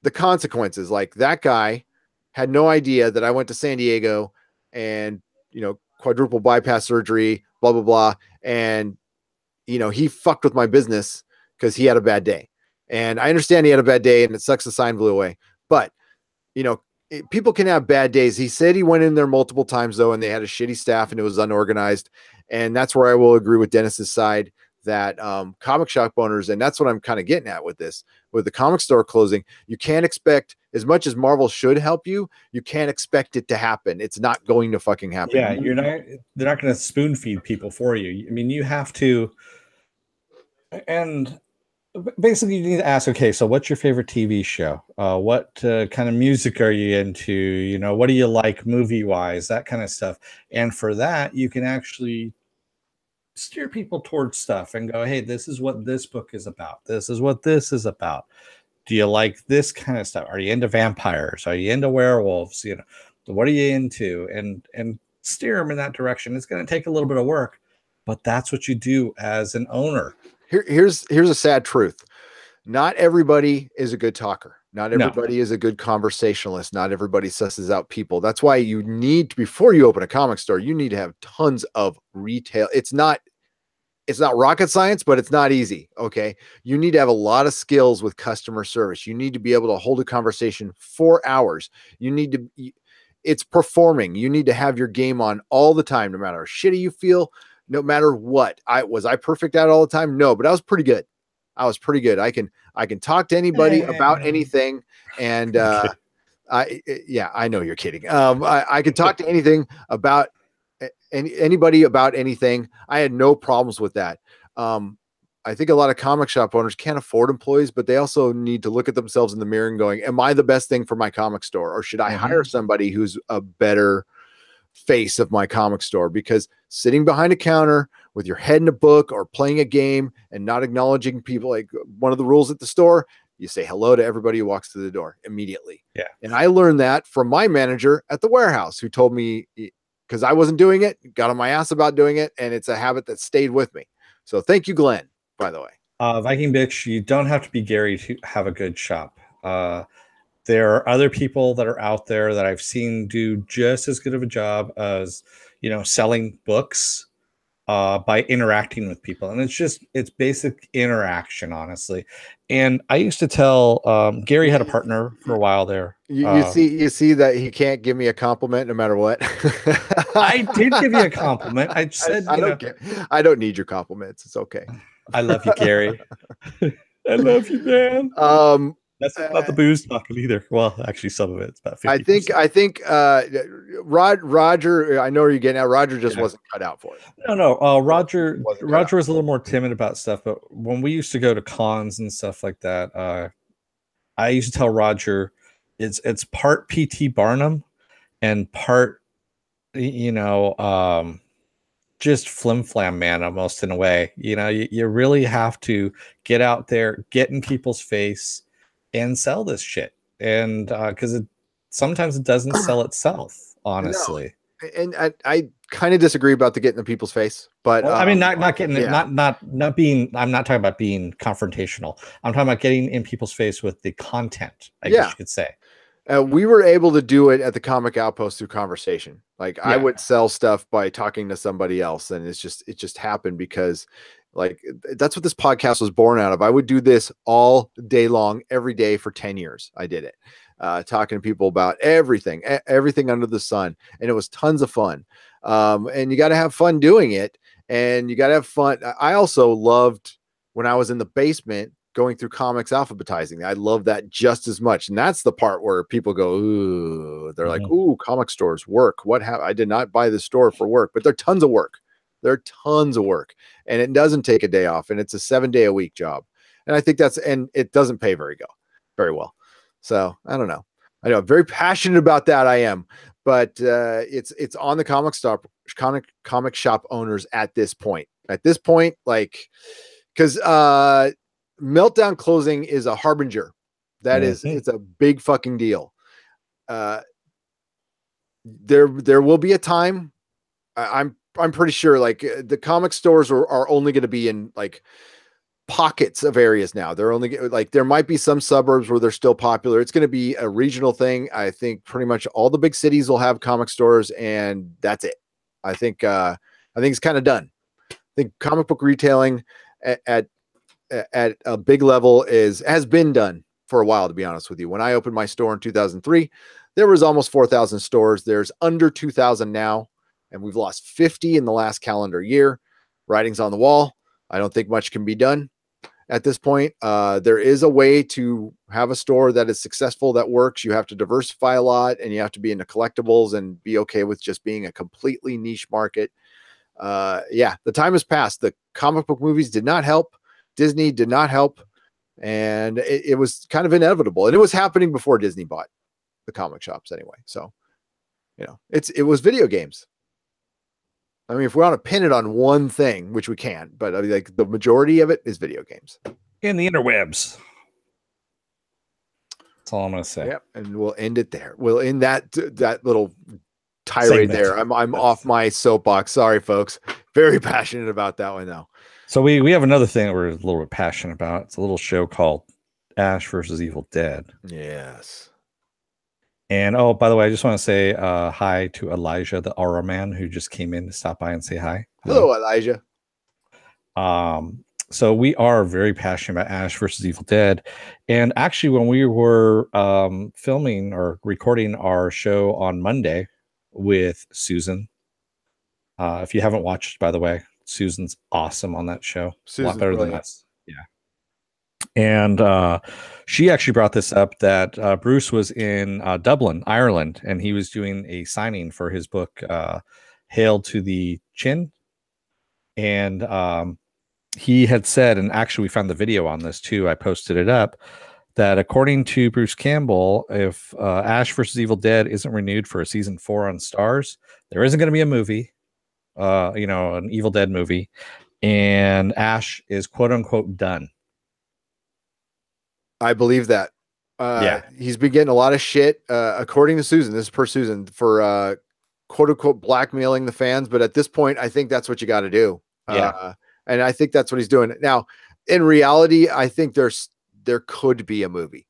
the consequences, like, that guy had no idea that I went to San Diego and, quadruple bypass surgery, blah, blah, blah. And, he fucked with my business because he had a bad day. And I understand he had a bad day and it sucks the sign blew away. But, people can have bad days. He said he went in there multiple times, though, and they had a shitty staff and it was unorganized. And that's where I will agree with Dennis's side that comic shop owners, and that's what I'm kind of getting at with this, with the comic store closing, you can't expect, as much as Marvel should help you, you can't expect it to happen. It's not going to fucking happen. Yeah, they're not going to spoon feed people for you. I mean, you have to, and basically you need to ask, okay, so what's your favorite TV show? What kind of music are you into? What do you like movie wise, that kind of stuff. And for that, you can actually steer people towards stuff and go, hey, this is what this book is about. This is what this is about. Do you like this kind of stuff? Are you into vampires? Are you into werewolves? What are you into? And steer them in that direction. It's going to take a little bit of work, but that's what you do as an owner. Here's a sad truth. Not everybody is a good talker. Not everybody is a good conversationalist. Not everybody susses out people. That's why you need to, before you open a comic store, you need to have tons of retail. It's not rocket science, but it's not easy. Okay. You need to have a lot of skills with customer service. You need to be able to hold a conversation for hours. It's performing. You need to have your game on all the time, no matter how shitty you feel, no matter what. Was I perfect at it all the time? No, but I was pretty good. I can talk to anybody about anything. And, I know you're kidding. I can talk to anything about anybody about anything. I had no problems with that. I think a lot of comic shop owners can't afford employees, but they also need to look at themselves in the mirror and going, am I the best thing for my comic store? Or should I hire somebody who's a better face of my comic store? Because sitting behind a counter with your head in a book or playing a game and not acknowledging people, like one of the rules at the store, you say hello to everybody who walks through the door immediately. Yeah. And I learned that from my manager at the warehouse, who told me, because I wasn't doing it, got on my ass about doing it, and it's a habit that stayed with me. So thank you, Glenn, by the way. Viking Bitch, you don't have to be Gary to have a good shop. There are other people that are out there that I've seen do just as good of a job as, selling books by interacting with people. And it's basic interaction, honestly. And I used to tell, Gary had a partner for a while there. You see that he can't give me a compliment no matter what. I did give you a compliment. I said, I don't need your compliments. It's okay. I love you, Gary. I love you, man. That's not the booze talking either. Well, actually, some of it's about 50%. I think Roger, I know where you're getting at. Roger just wasn't cut out for it. No. Roger was a little more timid about stuff, but when we used to go to cons and stuff like that, I used to tell Roger it's part P.T. Barnum and part, just flim flam man, almost, in a way. You really have to get out there, get in people's face, and sell this shit. And because sometimes it doesn't sell itself, honestly. No. And I kind of disagree about the getting in people's face, but I mean, not getting it, not being. I'm not talking about being confrontational. I'm talking about getting in people's face with the content, I guess you could say. We were able to do it at the Comic Outpost through conversation. Like, I would sell stuff by talking to somebody else, and it just happened because, like, that's what this podcast was born out of. I would do this all day long, every day for 10 years. I did it, talking to people about everything under the sun. And it was tons of fun. And you got to have fun doing it, and you got to have fun. I also loved, when I was in the basement, going through comics alphabetizing. I love that just as much. And that's the part where people go, ooh, they're like, ooh, comic stores work. I did not buy the store for work, but they're tons of work. They're tons of work, and it doesn't take a day off, and it's a 7-day-a-week job. And I think and it doesn't pay very well. So I don't know. I know I'm very passionate about that. I am, but it's on the comic shop owners at this point. Like, because Meltdown closing is a harbinger. That is, it's a big fucking deal. There will be a time. I'm pretty sure, like, the comic stores are only going to be in like pockets of areas now. They're only like, there might be some suburbs where they're still popular. It's going to be a regional thing. I think pretty much all the big cities will have comic stores, and that's it. I think it's kind of done. I think comic book retailing at a big level has been done for a while, to be honest with you. When I opened my store in 2003, there was almost 4,000 stores. There's under 2,000 now, and we've lost 50 in the last calendar year. Writing's on the wall. I don't think much can be done at this point. There is a way to have a store that is successful, that works. You have to diversify a lot, and you have to be into collectibles and be okay with just being a completely niche market. The time has passed. The comic book movies did not help. Disney did not help. And it was kind of inevitable. And it was happening before Disney bought the comic shops anyway. So, it was video games. I mean, if we want to pin it on one thing, which we can't, but I mean, like, the majority of it is video games. In the interwebs. That's all I'm going to say. Yep. And we'll end it there. We'll end that little tirade there. I'm off my soapbox. Sorry, folks. Very passionate about that one, though. So we have another thing that we're a little bit passionate about. It's a little show called Ash versus Evil Dead. Yes. And by the way, I just want to say hi to Elijah, the Aura Man, who just came in to stop by and say hi. Hello, Elijah. So we are very passionate about Ash versus Evil Dead. And actually, when we were filming or recording our show on Monday with Susan, if you haven't watched, by the way, Susan's awesome on that show. Susan's a lot better brilliant. than us. Yeah. And she actually brought this up that Bruce was in Dublin, Ireland, and he was doing a signing for his book, Hail to the Chin. And he had said, and actually we found the video on this too, I posted it up, that according to Bruce Campbell, if Ash versus Evil Dead isn't renewed for a season 4 on Stars, there isn't going to be a movie. An Evil Dead movie, and Ash is quote unquote done. I believe that. He's been getting a lot of shit, according to Susan. This is per Susan, for quote unquote blackmailing the fans. But at this point, I think that's what you got to do. And I think that's what he's doing now. In reality, I think there could be a movie.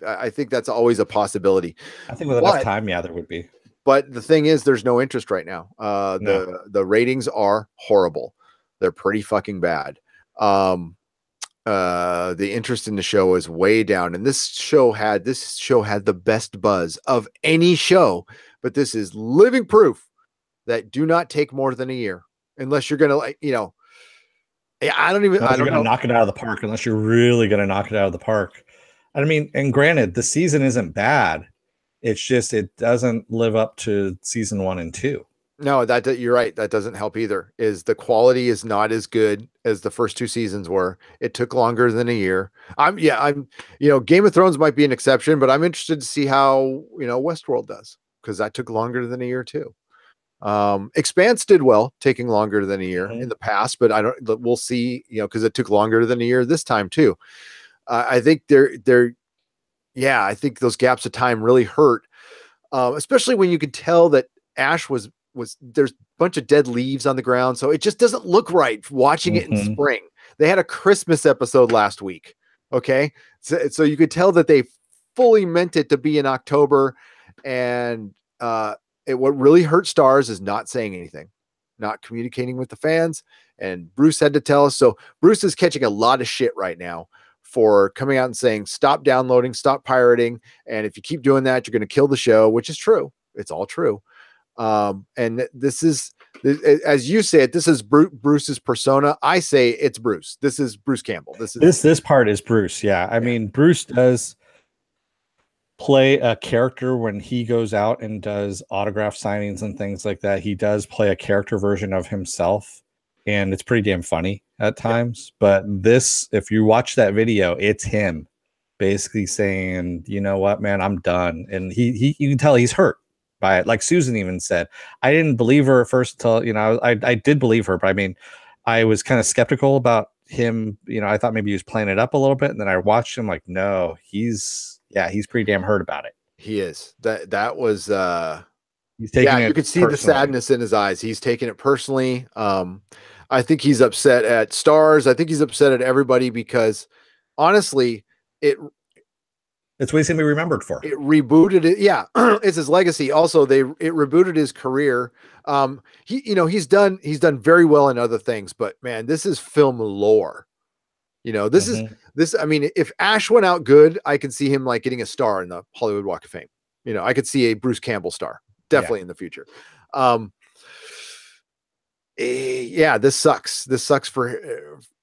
I think that's always a possibility. I think with enough time, there would be. But the thing is, there's no interest right now. The ratings are horrible. They're pretty fucking bad. The interest in the show is way down. And this show had the best buzz of any show. But this is living proof that do not take more than a year. Unless you're going to, I don't know. Knock it out of the park, unless you're really going to knock it out of the park. I mean, and granted, the season isn't bad. It's just, it doesn't live up to season 1 and 2. No, you're right. That doesn't help either. Is the quality is not as good as the first 2 seasons were. It took longer than a year. Game of Thrones might be an exception, but I'm interested to see how, Westworld does, because that took longer than a year too. Expanse did well, taking longer than a year in the past, but we'll see, because it took longer than a year this time too. I think I think those gaps of time really hurt, especially when you could tell that Ash was there's a bunch of dead leaves on the ground, so it just doesn't look right watching it in spring. They had a Christmas episode last week, okay, so you could tell that they fully meant it to be in October, and what really hurt Stars is not saying anything, not communicating with the fans, and Bruce had to tell us. So Bruce is catching a lot of shit right now for coming out and saying, stop downloading, stop pirating. And if you keep doing that, you're going to kill the show, which is true. It's all true. And this is, as you say it, this is Bruce's persona. I say it's Bruce. This is Bruce Campbell. This part is Bruce. Yeah. I mean, Bruce does play a character when he goes out and does autograph signings and things like that. He does play a character version of himself, and it's pretty damn funny at times. But this, if you watch that video, it's him basically saying, you know what, man, I'm done. And he you can tell he's hurt by it. Like Susan even said, I didn't believe her at first until, you know, I did believe her, but I mean, I was kind of skeptical about him. You know, I thought maybe he was playing it up a little bit, and then I watched him like, no, he's pretty damn hurt about it. He is. That was he's taking it you could see personally. the sadness in his eyes. He's taking it personally. I think he's upset at Starz. I think he's upset at everybody because honestly, it's what he's gonna be remembered for. It rebooted it. Yeah, it's his legacy. Also, it rebooted his career. He's done very well in other things, but man, this is film lore. You know, this is this. I mean, if Ash went out good, I could see him like getting a star in the Hollywood Walk of Fame. You know, I could see a Bruce Campbell star definitely in the future. Yeah, this sucks. This sucks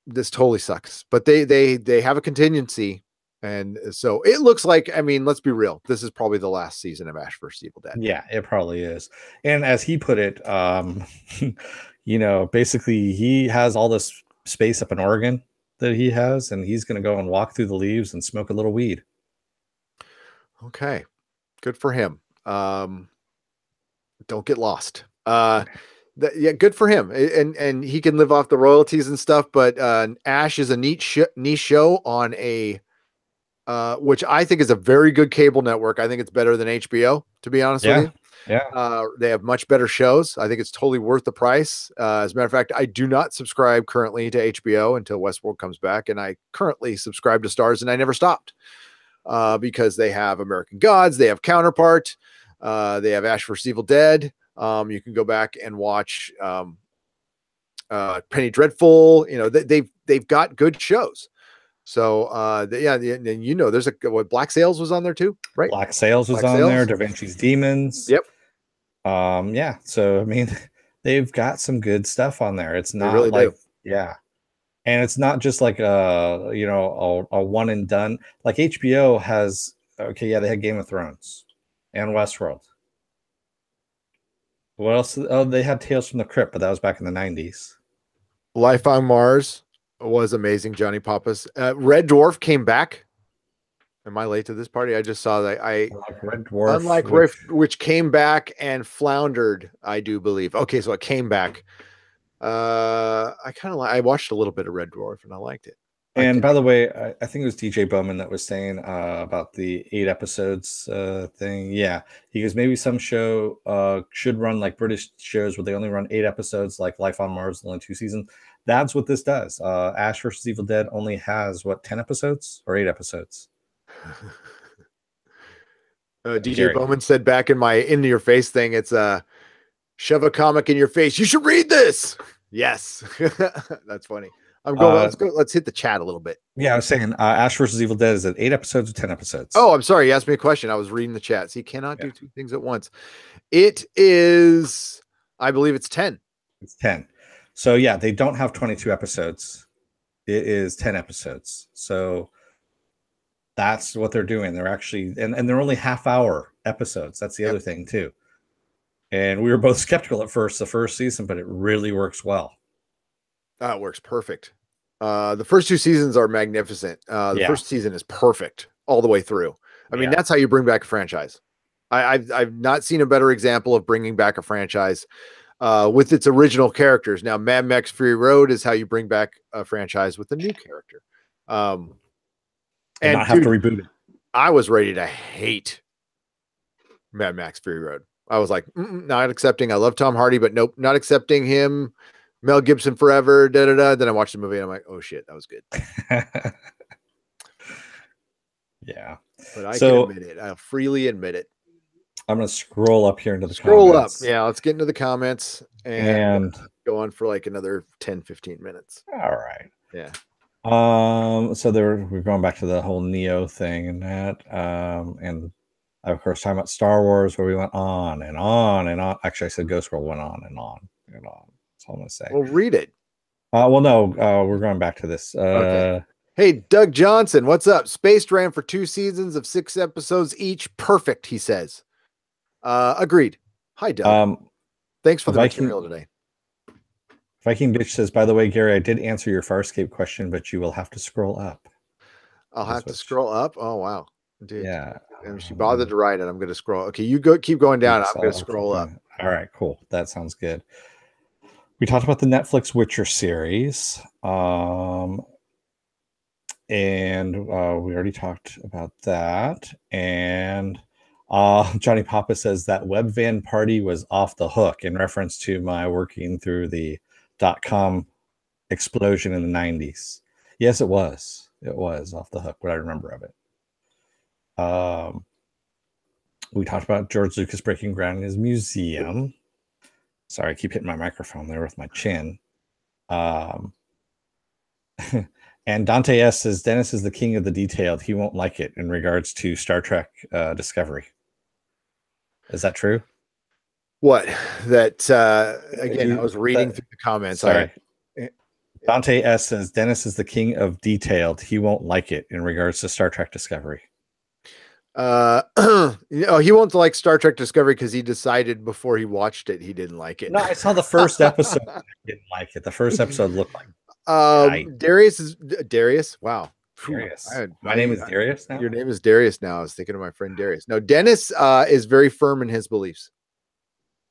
this totally sucks. But they have a contingency. And so it looks like, I mean, let's be real. This is probably the last season of Ash vs. Evil Dead. Yeah, it probably is. And as he put it, you know, basically he has all this space up in Oregon that he has, and he's going to go and walk through the leaves and smoke a little weed. Okay. Good for him. Don't get lost. Yeah, good for him. And he can live off the royalties and stuff, but Ash is a neat show on a which I think is a very good cable network. I think it's better than HBO, to be honest with you. Yeah. They have much better shows. I think it's totally worth the price. As a matter of fact, I do not subscribe currently to HBO until Westworld comes back. And I currently subscribe to Starz, and I never stopped because they have American Gods. They have Counterpart. They have Ash vs. Evil Dead. You can go back and watch Penny Dreadful. You know, they've got good shows. So, and you know, there's Black Sails was on there too, right? Black Sails was on there. Da Vinci's Demons. Yep. Yeah. So, I mean, they've got some good stuff on there. It's not really like, do. yeah. And it's not just like a one and done. Like HBO has, they had Game of Thrones and Westworld. What else? Oh, they had Tales from the Crypt, but that was back in the 90s. Life on Mars was amazing. Johnny Pappas. Red Dwarf came back. Am I late to this party? I just saw that. Red Dwarf, unlike which came back and floundered, I do believe. Okay, so it came back. I watched a little bit of Red Dwarf and I liked it. And by the way, I think it was DJ Bowman that was saying about the 8 episodes thing. Yeah, he goes, maybe some show should run like British shows where they only run 8 episodes, like Life on Mars, only 2 seasons. That's what this does. Ash vs. Evil Dead only has 10 episodes or 8 episodes. DJ Bowman said back in my into your face thing, it's shove a comic in your face. You should read this. Yes, that's funny. I'm going. Let's hit the chat a little bit. Yeah, I was saying Ash vs. Evil Dead is at 8 episodes or 10 episodes. Oh, I'm sorry. You asked me a question. I was reading the chat. So you cannot do 2 things at once. It is, I believe it's 10. It's 10. So yeah, they don't have 22 episodes. It is 10 episodes. So that's what they're doing. They're actually, and they're only half-hour episodes. That's the other thing too. And we were both skeptical at first, the first season, but it really works well. It works perfect. The first 2 seasons are magnificent. The first season is perfect all the way through. I mean, that's how you bring back a franchise. I've not seen a better example of bringing back a franchise with its original characters. Now, Mad Max Fury Road is how you bring back a franchise with a new character. And not have to reboot it. I was ready to hate Mad Max Fury Road. I was like, not accepting. I love Tom Hardy, but nope, not accepting him. Mel Gibson forever. Then I watched the movie and I'm like, oh shit, that was good. Yeah. But I can admit it. I'll freely admit it. I'm going to scroll up here into the comments. comments. Yeah, let's get into the comments and go on for like another 10, 15 minutes. All right. Yeah. So we're going back to the whole Neo thing and that. And of course, talking about Star Wars, where we went on and on and on. Actually, I said Ghost World went on and on and on. That's all I'm going to say. Well, read it. Well, no, we're going back to this. Okay. Hey, Doug Johnson, what's up? Spaced ran for 2 seasons of 6 episodes each. Perfect, he says. Agreed. Hi, Doug. Thanks for the material today. Viking Bitch says, by the way, Gary, I did answer your Farscape question, but you will have to scroll up. I'll have to scroll up. Oh, wow. Dude. Yeah. And she bothered to write it. I'm going to scroll. Okay, you go. Keep going down. I'm going to scroll up. All right, cool. That sounds good. We talked about the Netflix Witcher series. And we already talked about that. And Johnny Papa says that webvan party was off the hook in reference to my working through the .com explosion in the 90s. Yes, it was. It was off the hook, what I remember of it. We talked about George Lucas breaking ground in his museum. Sorry, I keep hitting my microphone there with my chin. And Dante S says, Dennis is the king of the detailed. He won't like it in regards to Star Trek Discovery. Is that true? What? That, again, I was reading through the comments. Sorry. Dante S says, Dennis is the king of detailed. He won't like it in regards to Star Trek Discovery. He won't like Star Trek Discovery because he decided before he watched it he didn't like it. No, I saw the first episode. I didn't like it. The first episode looked like Darius. Wow. Darius. My name is Darius now. Your name is Darius now. I was thinking of my friend Darius. No, Dennis is very firm in his beliefs.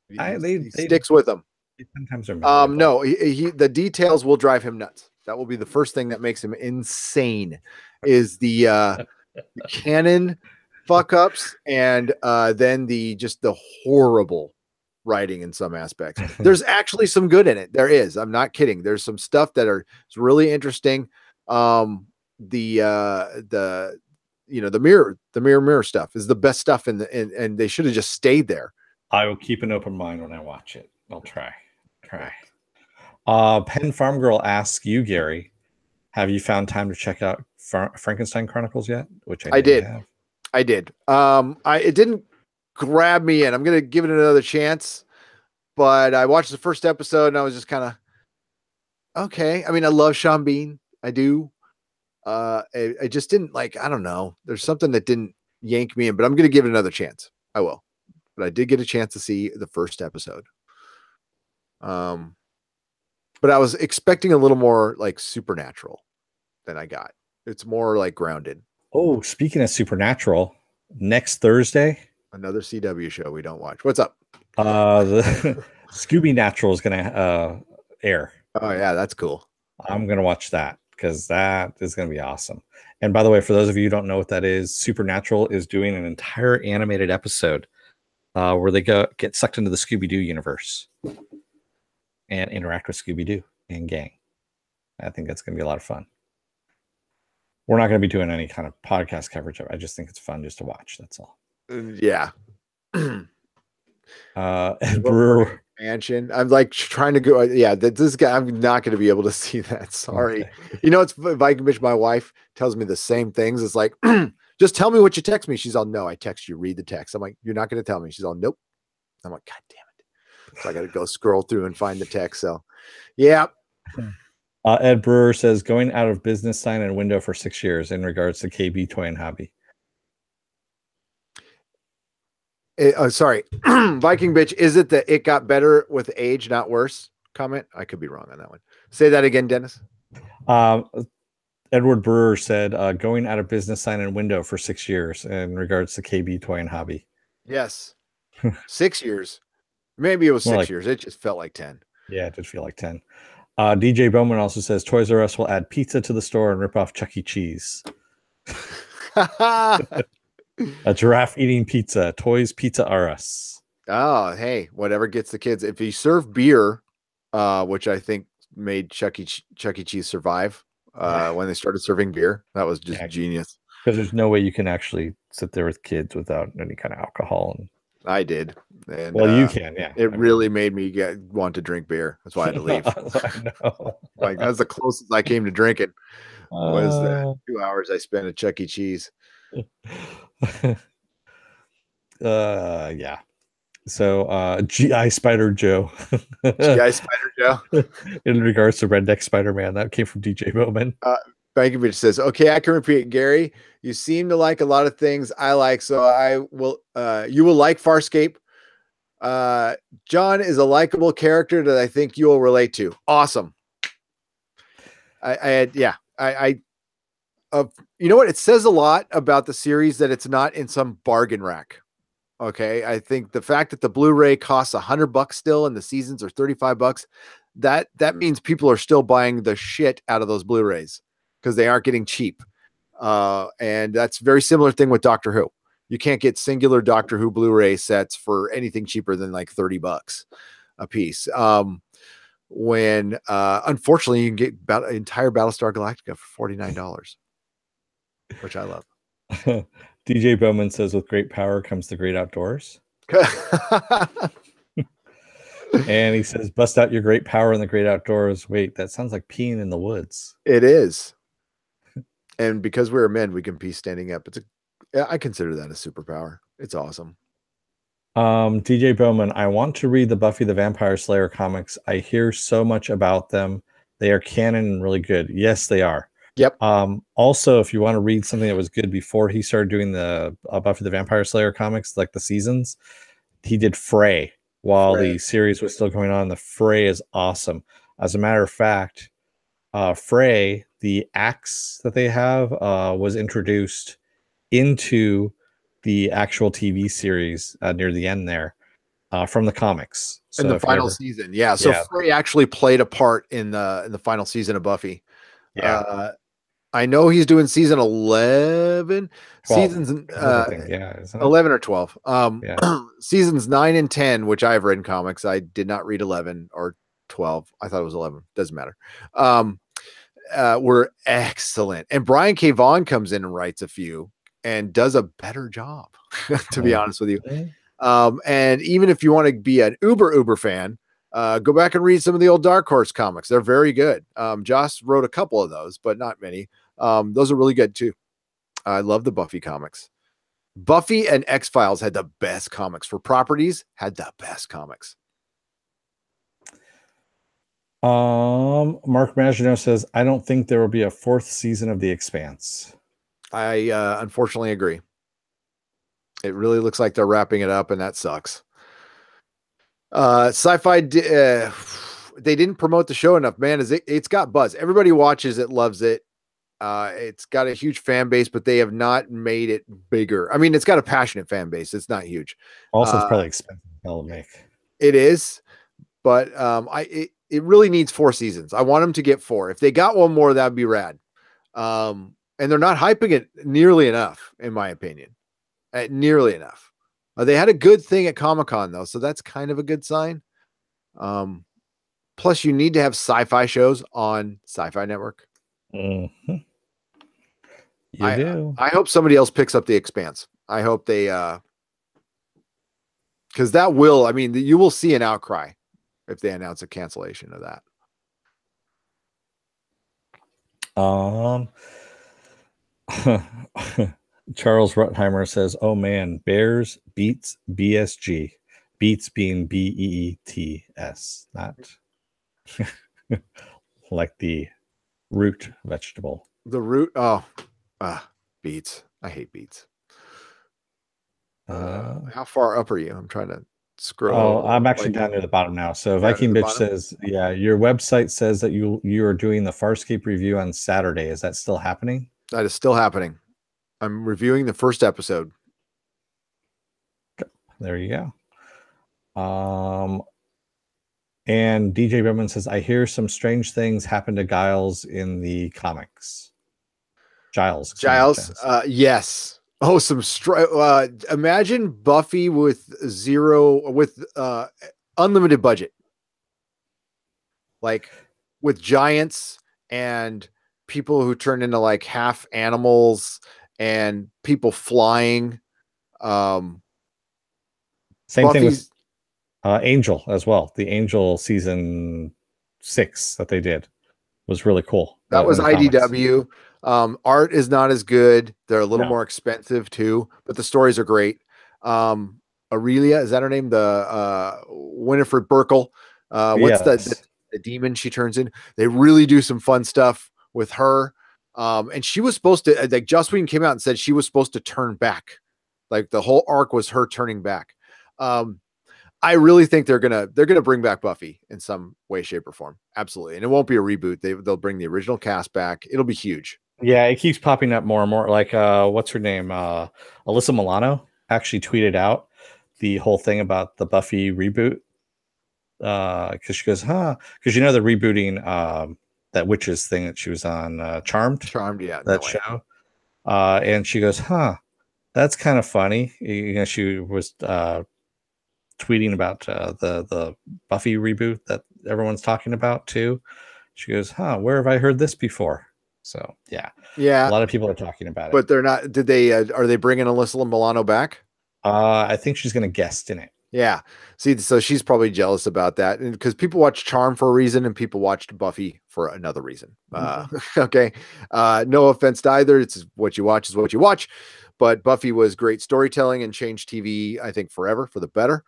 He sticks with them. Sometimes are no, he the details will drive him nuts. That will be the first thing that makes him insane. Is the canon fuck ups and then the horrible writing in some aspects. There's actually some good in it. There is. I'm not kidding. There's some stuff that is really interesting. The mirror stuff is the best stuff and they should have just stayed there. I will keep an open mind when I watch it. I'll try. Penn Farm Girl asks you, Gary, have you found time to check out Frankenstein Chronicles yet? Which I did. I did. It didn't grab me in. I'm gonna give it another chance, but I watched the first episode and I was just kind of okay. I mean, I love Sean Bean. I do. I just didn't like. I don't know. There's something that didn't yank me in, but I'm gonna give it another chance. I will. But I did get a chance to see the first episode. But I was expecting a little more like supernatural than I got. It's more like grounded. Oh, speaking of supernatural, next Thursday, another CW show we don't watch. What's up? The Scooby Natural is going to air. Oh yeah, that's cool. I'm going to watch that because that is going to be awesome. And by the way, for those of you who don't know what that is, Supernatural is doing an entire animated episode where they get sucked into the Scooby-Doo universe and interact with Scooby-Doo and gang. I think that's going to be a lot of fun. We're not going to be doing any kind of podcast coverage of it. I just think it's fun just to watch. That's all. Yeah. Brewer Mansion. I'm like trying to go. Yeah, this guy. I'm not going to be able to see that. Sorry. Okay. You know, it's Viking Bitch. My wife tells me the same things. It's like, just tell me what you text me. She's all, no, I text you. Read the text. I'm like, you're not going to tell me. She's all, nope. I'm like, God damn it. So I got to go scroll through and find the text. So, yeah. Ed Brewer says, going out of business sign and window for 6 years in regards to KB Toy and Hobby. Sorry, Viking Bitch. Is it that it got better with age, not worse? Comment. I could be wrong on that one. Say that again, Dennis. Edward Brewer said, going out of business sign and window for 6 years in regards to KB Toy and Hobby. Yes. 6 years. Maybe it was 6 years. It just felt like 10. Yeah, it did feel like 10. DJ Bowman also says Toys R Us will add pizza to the store and rip off Chuck E. Cheese. A giraffe eating pizza. Toys Pizza R Us. Oh, hey, whatever gets the kids. If you serve beer, which I think made Chuck E. Cheese survive when they started serving beer, that was just genius. Because there's no way you can actually sit there with kids without any kind of alcohol. And I did. And, well, you can, yeah. It really made me want to drink beer. That's why I had to leave. I know. Like that's the closest I came to drinking. Was the 2 hours I spent at Chuck E. Cheese. Yeah. So GI Spider Joe. GI Spider Joe. In regards to Redneck Spider-Man, that came from DJ Bowman. Bankovich says, okay, I can repeat, Gary. You seem to like a lot of things I like, so I will. You will like Farscape. John is a likable character that I think you will relate to. Awesome. You know what? It says a lot about the series that it's not in some bargain rack. Okay, I think the fact that the Blu-ray costs $100 still and the seasons are $35, that means people are still buying the shit out of those Blu-rays because they aren't getting cheap. And that's very similar thing with Doctor Who. You can't get singular Doctor Who Blu-ray sets for anything cheaper than like $30 a piece. When unfortunately you can get entire Battlestar Galactica for $49, which I love. DJ Bowman says, with great power comes the great outdoors. And he says, bust out your great power in the great outdoors. Wait, that sounds like peeing in the woods. It is. And because we're men, we can pee standing up. I consider that a superpower. It's awesome. DJ Bowman, I want to read the Buffy the Vampire Slayer comics. I hear so much about them. They are canon and really good. Yes, they are. Yep. Also, if you want to read something that was good before he started doing the Buffy the Vampire Slayer comics, like the seasons, he did Frey while the series was still going on. The Frey is awesome. As a matter of fact, Frey, the axe that they have, was introduced into the actual TV series near the end there from the comics. So in the final season. Yeah. So Frey actually played a part in the final season of Buffy. Yeah. I know he's doing season 11 12, seasons. 11 or 12. Seasons 9 and 10, which I've read in comics. I did not read 11 or 12. I thought it was 11. Doesn't matter. Were excellent. And Brian K. Vaughan comes in and writes a few and does a better job, to be honest with you. And even if you want to be an uber fan, go back and read some of the old Dark Horse comics. They're very good. Joss wrote a couple of those, but not many. Those are really good too. I love the Buffy comics. Buffy and X-Files had the best comics for properties, had the best comics. Mark Maginot says, I don't think there will be a 4th season of The Expanse. I unfortunately agree. It really looks like they're wrapping it up, and that sucks. Sci-Fi, they didn't promote the show enough, man. It's got buzz. Everybody watches it, loves it. It's got a huge fan base, but they have not made it bigger. I mean, it's got a passionate fan base. It's not huge. Also, it's probably expensive to make. It is, but it really needs 4 seasons. I want them to get 4. If they got one more, that'd be rad. And they're not hyping it nearly enough, in my opinion. Nearly enough. They had a good thing at Comic-Con, though, so that's kind of a good sign. Plus, you need to have sci-fi shows on Sci-Fi Network. Mm-hmm. You do. I hope somebody else picks up The Expanse. I hope they... because that will... I mean, you will see an outcry if they announce a cancellation of that. Charles Ruttheimer says, oh man, Bears beets BSG. Beets being BEETS, not like the root vegetable. The root, beets. I hate beets. How far up are you? I'm trying to scroll. Oh, I'm actually down near the bottom now. So Viking Bitch says, yeah, your website says that you are doing the Farscape review on Saturday. Is that still happening? That is still happening. I'm reviewing the first episode. There you go. And DJ Bowman says, I hear some strange things happen to Giles in the comics. Giles. Yes. Oh, imagine Buffy with unlimited budget. Like with giants and people who turn into like half animals and people flying. Same thing with Angel as well. The Angel season 6 that they did was really cool. That was IDW. Art is not as good. They're a little more expensive too, but the stories are great. Aurelia, is that her name? The Winifred Burkle. What's the demon she turns in? They really do some fun stuff with her. And she was supposed to, like, Joss Whedon came out and said she was supposed to turn back. Like the whole arc was her turning back. I really think they're gonna bring back Buffy in some way, shape, or form. Absolutely, and it won't be a reboot. They'll bring the original cast back. It'll be huge. Yeah, it keeps popping up more and more. Like, what's her name? Alyssa Milano actually tweeted out the whole thing about the Buffy reboot. Because she goes, because they're rebooting that witches thing that she was on, Charmed. Charmed, yeah, that show. And she goes, that's kind of funny. She was tweeting about the Buffy reboot that everyone's talking about too. She goes, where have I heard this before? So yeah, a lot of people are talking about it, but they're not. Did they? Are they bringing Alyssa Milano back? I think she's going to guest in it. Yeah. See, so she's probably jealous about that, and because people watch Charm for a reason, and people watched Buffy for another reason. Okay. No offense to either. It's what you watch is what you watch. But Buffy was great storytelling and changed TV, I think, forever for the better.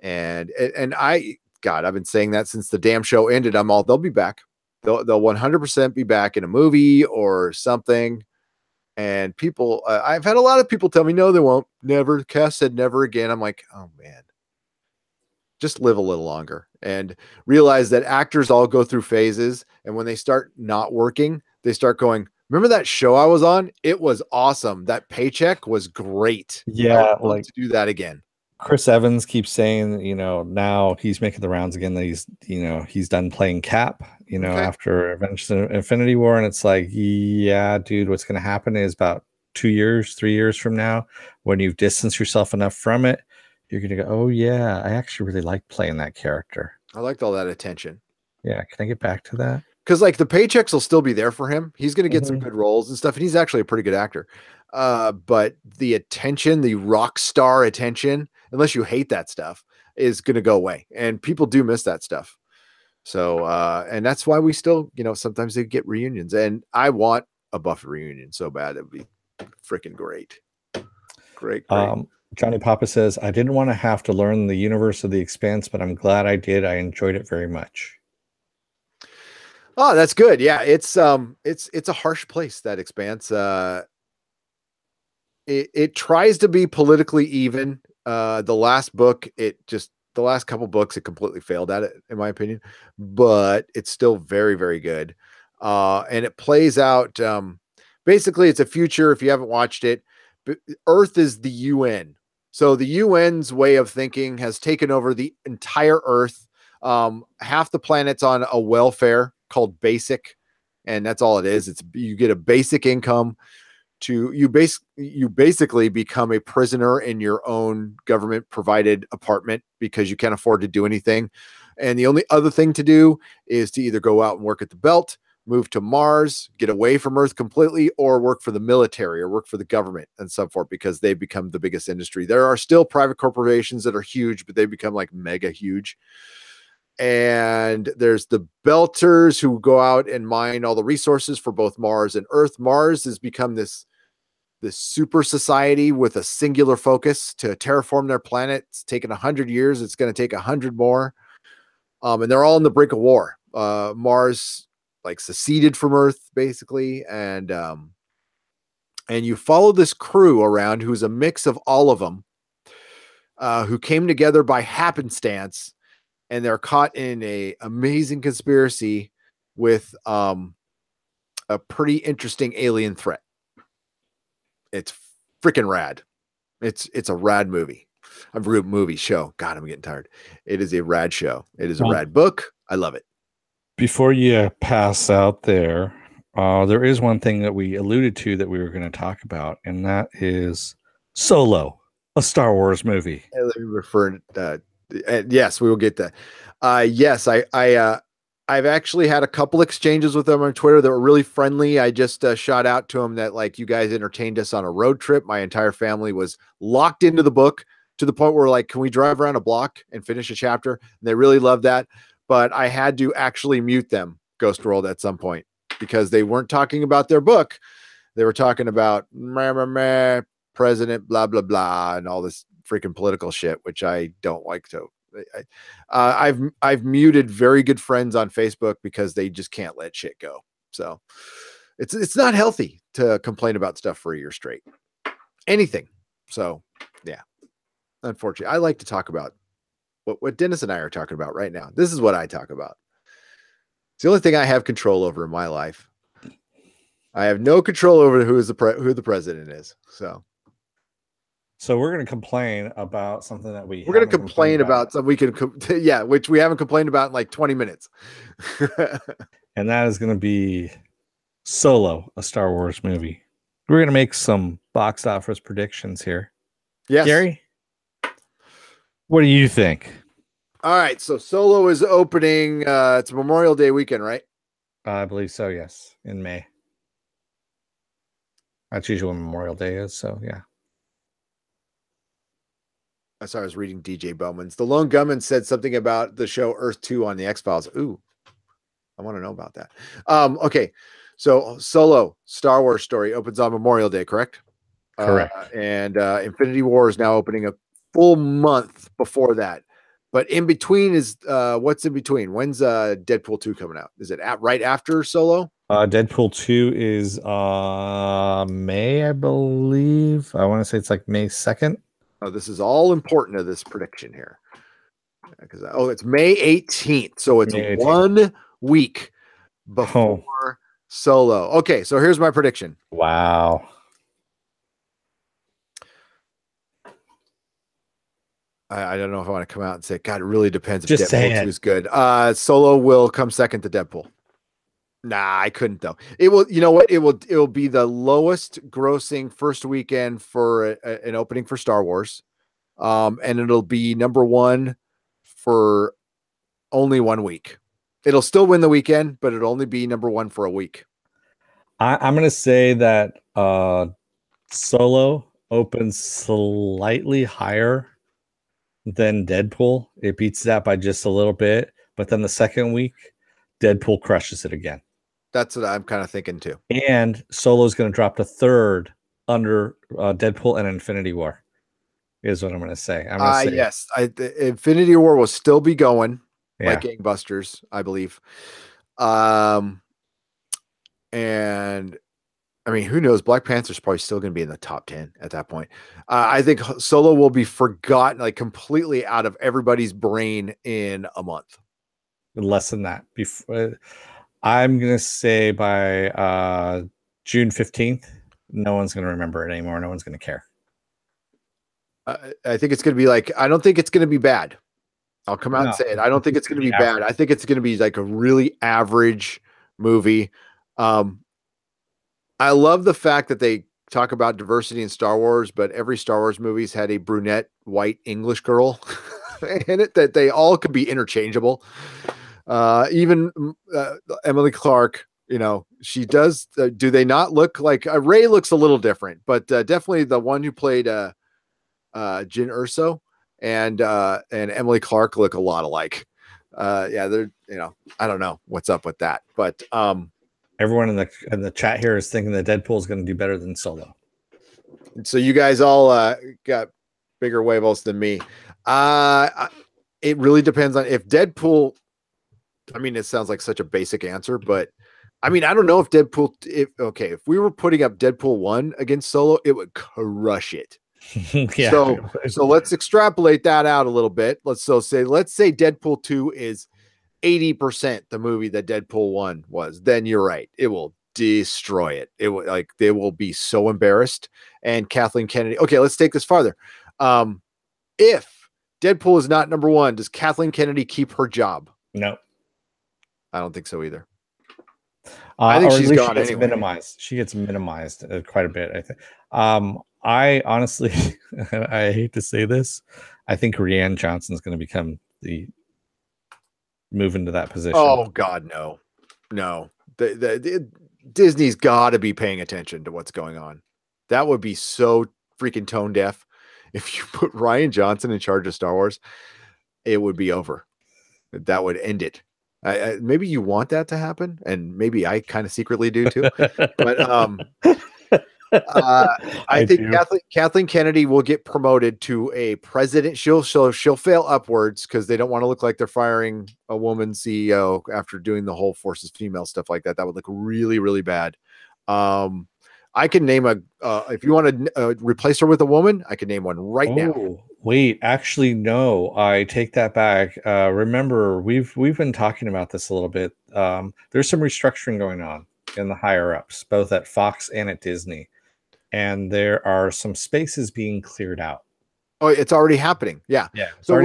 And I've been saying that since the damn show ended. They'll be back. They'll 100% be back in a movie or something. And people, I've had a lot of people tell me, no, they won't. Never. Cass said never again. I'm like, oh man, just live a little longer and realize that actors all go through phases. And when they start not working, they start going, remember that show I was on? It was awesome. That paycheck was great. Yeah. I want to do that again. Chris Evans keeps saying, now he's making the rounds again, that he's done playing Cap, after Infinity War. And it's like, yeah, dude, what's going to happen is about 3 years from now, when you've distanced yourself enough from it, you're going to go, oh yeah, I actually really like playing that character. I liked all that attention. Yeah. Can I get back to that? Because like the paychecks will still be there for him. He's going to get some good roles and stuff. And he's actually a pretty good actor. But the attention, the rock star attention, unless you hate that stuff, is going to go away. And people do miss that stuff. So, and that's why we still, sometimes they get reunions. And I want a Buffy reunion so bad. It would be freaking great. Great. Johnny Papa says, I didn't want to have to learn the universe of The Expanse, but I'm glad I did. I enjoyed it very much. Oh, that's good. Yeah, it's a harsh place, that Expanse. It tries to be politically even. The last book, the last couple books, it completely failed at it, in my opinion. But it's still very, very good. And it plays out. Basically, it's a future. If you haven't watched it, Earth is the UN. So the UN's way of thinking has taken over the entire Earth. Half the planet's on a welfare called basic, and that's all it is. You get a basic income you basically become a prisoner in your own government provided apartment because you can't afford to do anything. And the only other thing to do is to either go out and work at the belt, move to Mars, get away from Earth completely, or work for the military or work for the government and so forth, because they become the biggest industry. There are still private corporations that are huge, but they become like mega huge. And there's the Belters who go out and mine all the resources for both Mars and Earth. Mars has become this super society with a singular focus to terraform their planet. It's taken 100 years. It's going to take 100 more. And they're all on the brink of war. Mars like seceded from Earth basically. And you follow this crew around who's a mix of all of them, who came together by happenstance. And they're caught in a amazing conspiracy with a pretty interesting alien threat. It's freaking rad. It's a rad movie. A movie show. God, I'm getting tired. It is a rad show. It is a rad book. I love it. Before you pass out there is one thing that we alluded to that we were going to talk about, and that is Solo, a Star Wars movie. Let me refer to yes, we will get that. Yes, I've actually had a couple exchanges with them on Twitter that were really friendly. I just shot out to them that, like, you guys entertained us on a road trip. My entire family was locked into the book to the point where, like, can we drive around a block and finish a chapter? And they really loved that. But I had to actually mute them, Ghost World, at some point, because they weren't talking about their book. They were talking about president, blah, blah, blah, and all this freaking political shit, which I don't like to. I've muted very good friends on Facebook because they just can't let shit go. So it's not healthy to complain about stuff for a year straight. Anything. So yeah, unfortunately, I like to talk about what Dennis and I are talking about right now. This is what I talk about. It's the only thing I have control over in my life. I have no control over who the president is. So we're going to complain about something that we're going to complain about something we can, which we haven't complained about in like 20 minutes. And that is going to be Solo, a Star Wars movie. We're going to make some box office predictions here. Yes. Gary, what do you think? All right. So Solo is opening. It's Memorial Day weekend, right? I believe so. Yes. In May. That's usually when Memorial Day is. So yeah. I saw I was reading DJ Bowman's. The Lone Gunman said something about the show Earth 2 on the X-Files. Ooh, I want to know about that. Okay. So Solo, Star Wars story opens on Memorial Day, correct? Correct. And Infinity War is now opening a full month before that. But in between is what's in between? When's Deadpool 2 coming out? Is it right after Solo? Deadpool 2 is May, I believe. I want to say it's like May 2nd. Oh, this is all important to this prediction here. Because it's May 18th. So it's 1 week before Solo. Okay, so here's my prediction. Wow. I don't know if I want to come out and say, God, it really depends if Just Deadpool 2 is good. Solo will come second to Deadpool. Nah, I couldn't though. It will, you know what? It will be the lowest grossing first weekend for an opening for Star Wars. And it'll be number one for only 1 week. It'll still win the weekend, but it'll only be number one for a week. I'm going to say that Solo opens slightly higher than Deadpool. It beats that by just a little bit, but then the second week, Deadpool crushes it again. That's what I'm kind of thinking too. And Solo is going to drop to third under Deadpool and Infinity War, is what I'm going to say. Yes, Infinity War will still be going like gangbusters, I believe. And I mean, who knows? Black Panther's probably still going to be in the top 10 at that point. I think Solo will be forgotten, like completely out of everybody's brain in a month. Less than that. I'm going to say by June 15th, no one's going to remember it anymore. No one's going to care. I think it's going to be like, I don't think it's going to be bad. I'll come out and say it. I don't think it's going to be bad. I think it's going to be like a really average movie. I love the fact that they talk about diversity in Star Wars, but every Star Wars movie's had a brunette, white English girl in it, that they all could be interchangeable. Even Emily Clark, you know, she does. Do they not look like Rey looks a little different, but definitely the one who played Jyn Erso and Emily Clark look a lot alike. They're, you know, I don't know what's up with that, but everyone in the chat here is thinking that Deadpool is going to do better than Solo. So you guys all got bigger huevos than me. It really depends on if Deadpool. I mean, it sounds like such a basic answer, but I mean, I don't know if Deadpool. If we were putting up Deadpool 1 against Solo, it would crush it. Yeah. So let's extrapolate that out a little bit. Let's say Deadpool 2 is 80% the movie that Deadpool 1 was. Then you're right. It will destroy it. It will, like, they will be so embarrassed. And Kathleen Kennedy. Okay, let's take this farther. If Deadpool is not number one, does Kathleen Kennedy keep her job? No. I don't think so either. I think she's gone anyway. Minimized. She gets minimized quite a bit, I think. I honestly, I hate to say this, I think Rian Johnson's going to move into that position. Oh God, no. Disney's got to be paying attention to what's going on. That would be so freaking tone deaf if you put Rian Johnson in charge of Star Wars. It would be over. That would end it. Maybe you want that to happen, and maybe I kind of secretly do too. But I think Kathleen Kennedy will get promoted to a president. She'll fail upwards because they don't want to look like they're firing a woman CEO after doing the whole forces female stuff like that. That would look really, really bad. I can name if you want to replace her with a woman, I can name one right now. Wait, actually, no, I take that back. Remember, we've been talking about this a little bit. There's some restructuring going on in the higher ups, both at Fox and at Disney, and there are some spaces being cleared out. Oh, it's already happening. Yeah. So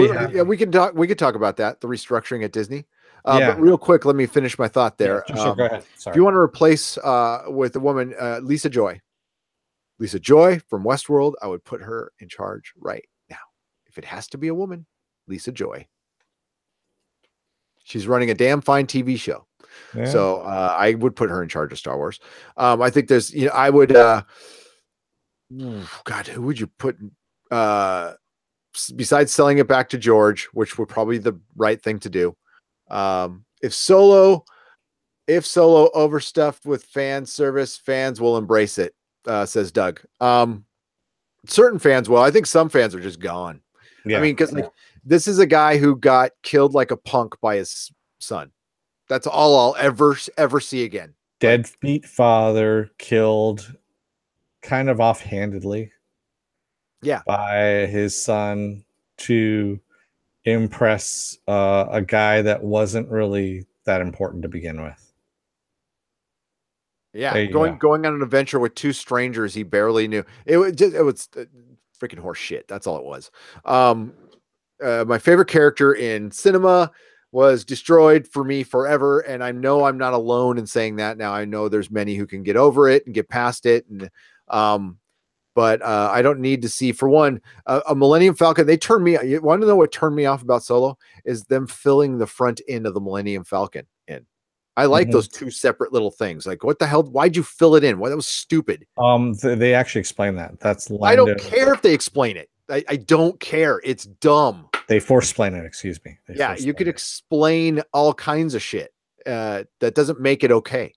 we can talk about that, the restructuring at Disney. But real quick, let me finish my thought there. Sure, go ahead. Sorry. If you want to replace with a woman, Lisa Joy from Westworld, I would put her in charge right now. If it has to be a woman, Lisa Joy. She's running a damn fine TV show. Yeah. So I would put her in charge of Star Wars. I think there's, I would, God, who would you put besides selling it back to George, which would probably be the right thing to do. If Solo overstuffed with fan service, fans will embrace it, says Doug. Certain fans will. I think some fans are just gone. Yeah. I mean, because this is a guy who got killed like a punk by his son. That's all I'll ever see again. Deadbeat father killed kind of offhandedly. Yeah. By his son to impress a guy that wasn't really that important to begin with. Yeah, going on an adventure with two strangers he barely knew. It was freaking horse shit. That's all it was. My favorite character in cinema was destroyed for me forever, and I know I'm not alone in saying that. Now I know there's many who can get over it and get past it, and but I don't need to see, for one, a Millennium Falcon. They turned me. You want to know what turned me off about Solo? Is them filling the front end of the Millennium Falcon in. I like those two separate little things. Like, what the hell? Why'd you fill it in? Well, that was stupid. They actually explain that. That's Lando. I don't care if they explain it. I don't care. It's dumb. They force-explain it. Excuse me. You could explain all kinds of shit. That doesn't make it okay.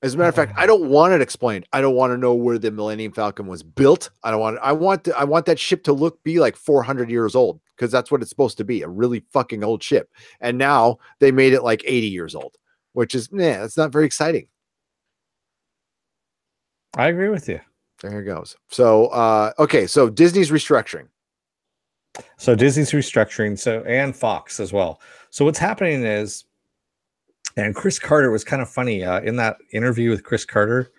As a matter of fact, I don't want it explained. I don't want to know where the Millennium Falcon was built. I want that ship to be like 400 years old, because that's what it's supposed to be, a really fucking old ship. And now they made it like 80 years old, which is, it's not very exciting. I agree with you. There it goes. So, okay. So Disney's restructuring. And Fox as well. So what's happening is, and Chris Carter was kind of funny in that interview with Chris Carter.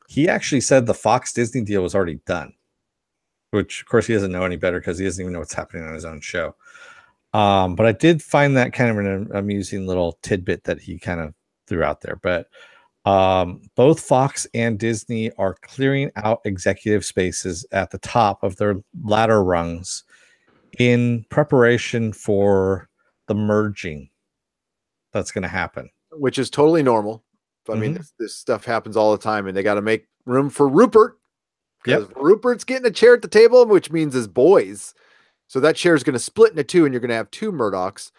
He actually said the Fox Disney deal was already done, which of course he doesn't know any better because he doesn't even know what's happening on his own show. But I did find that kind of an amusing little tidbit that he kind of threw out there. But both Fox and Disney are clearing out executive spaces at the top of their ladder rungs in preparation for the merging that's going to happen. Which is totally normal. I mean, this stuff happens all the time, and they got to make room for Rupert, because Rupert's getting a chair at the table, which means his boys. So that chair is going to split into two, and you're going to have two Murdochs.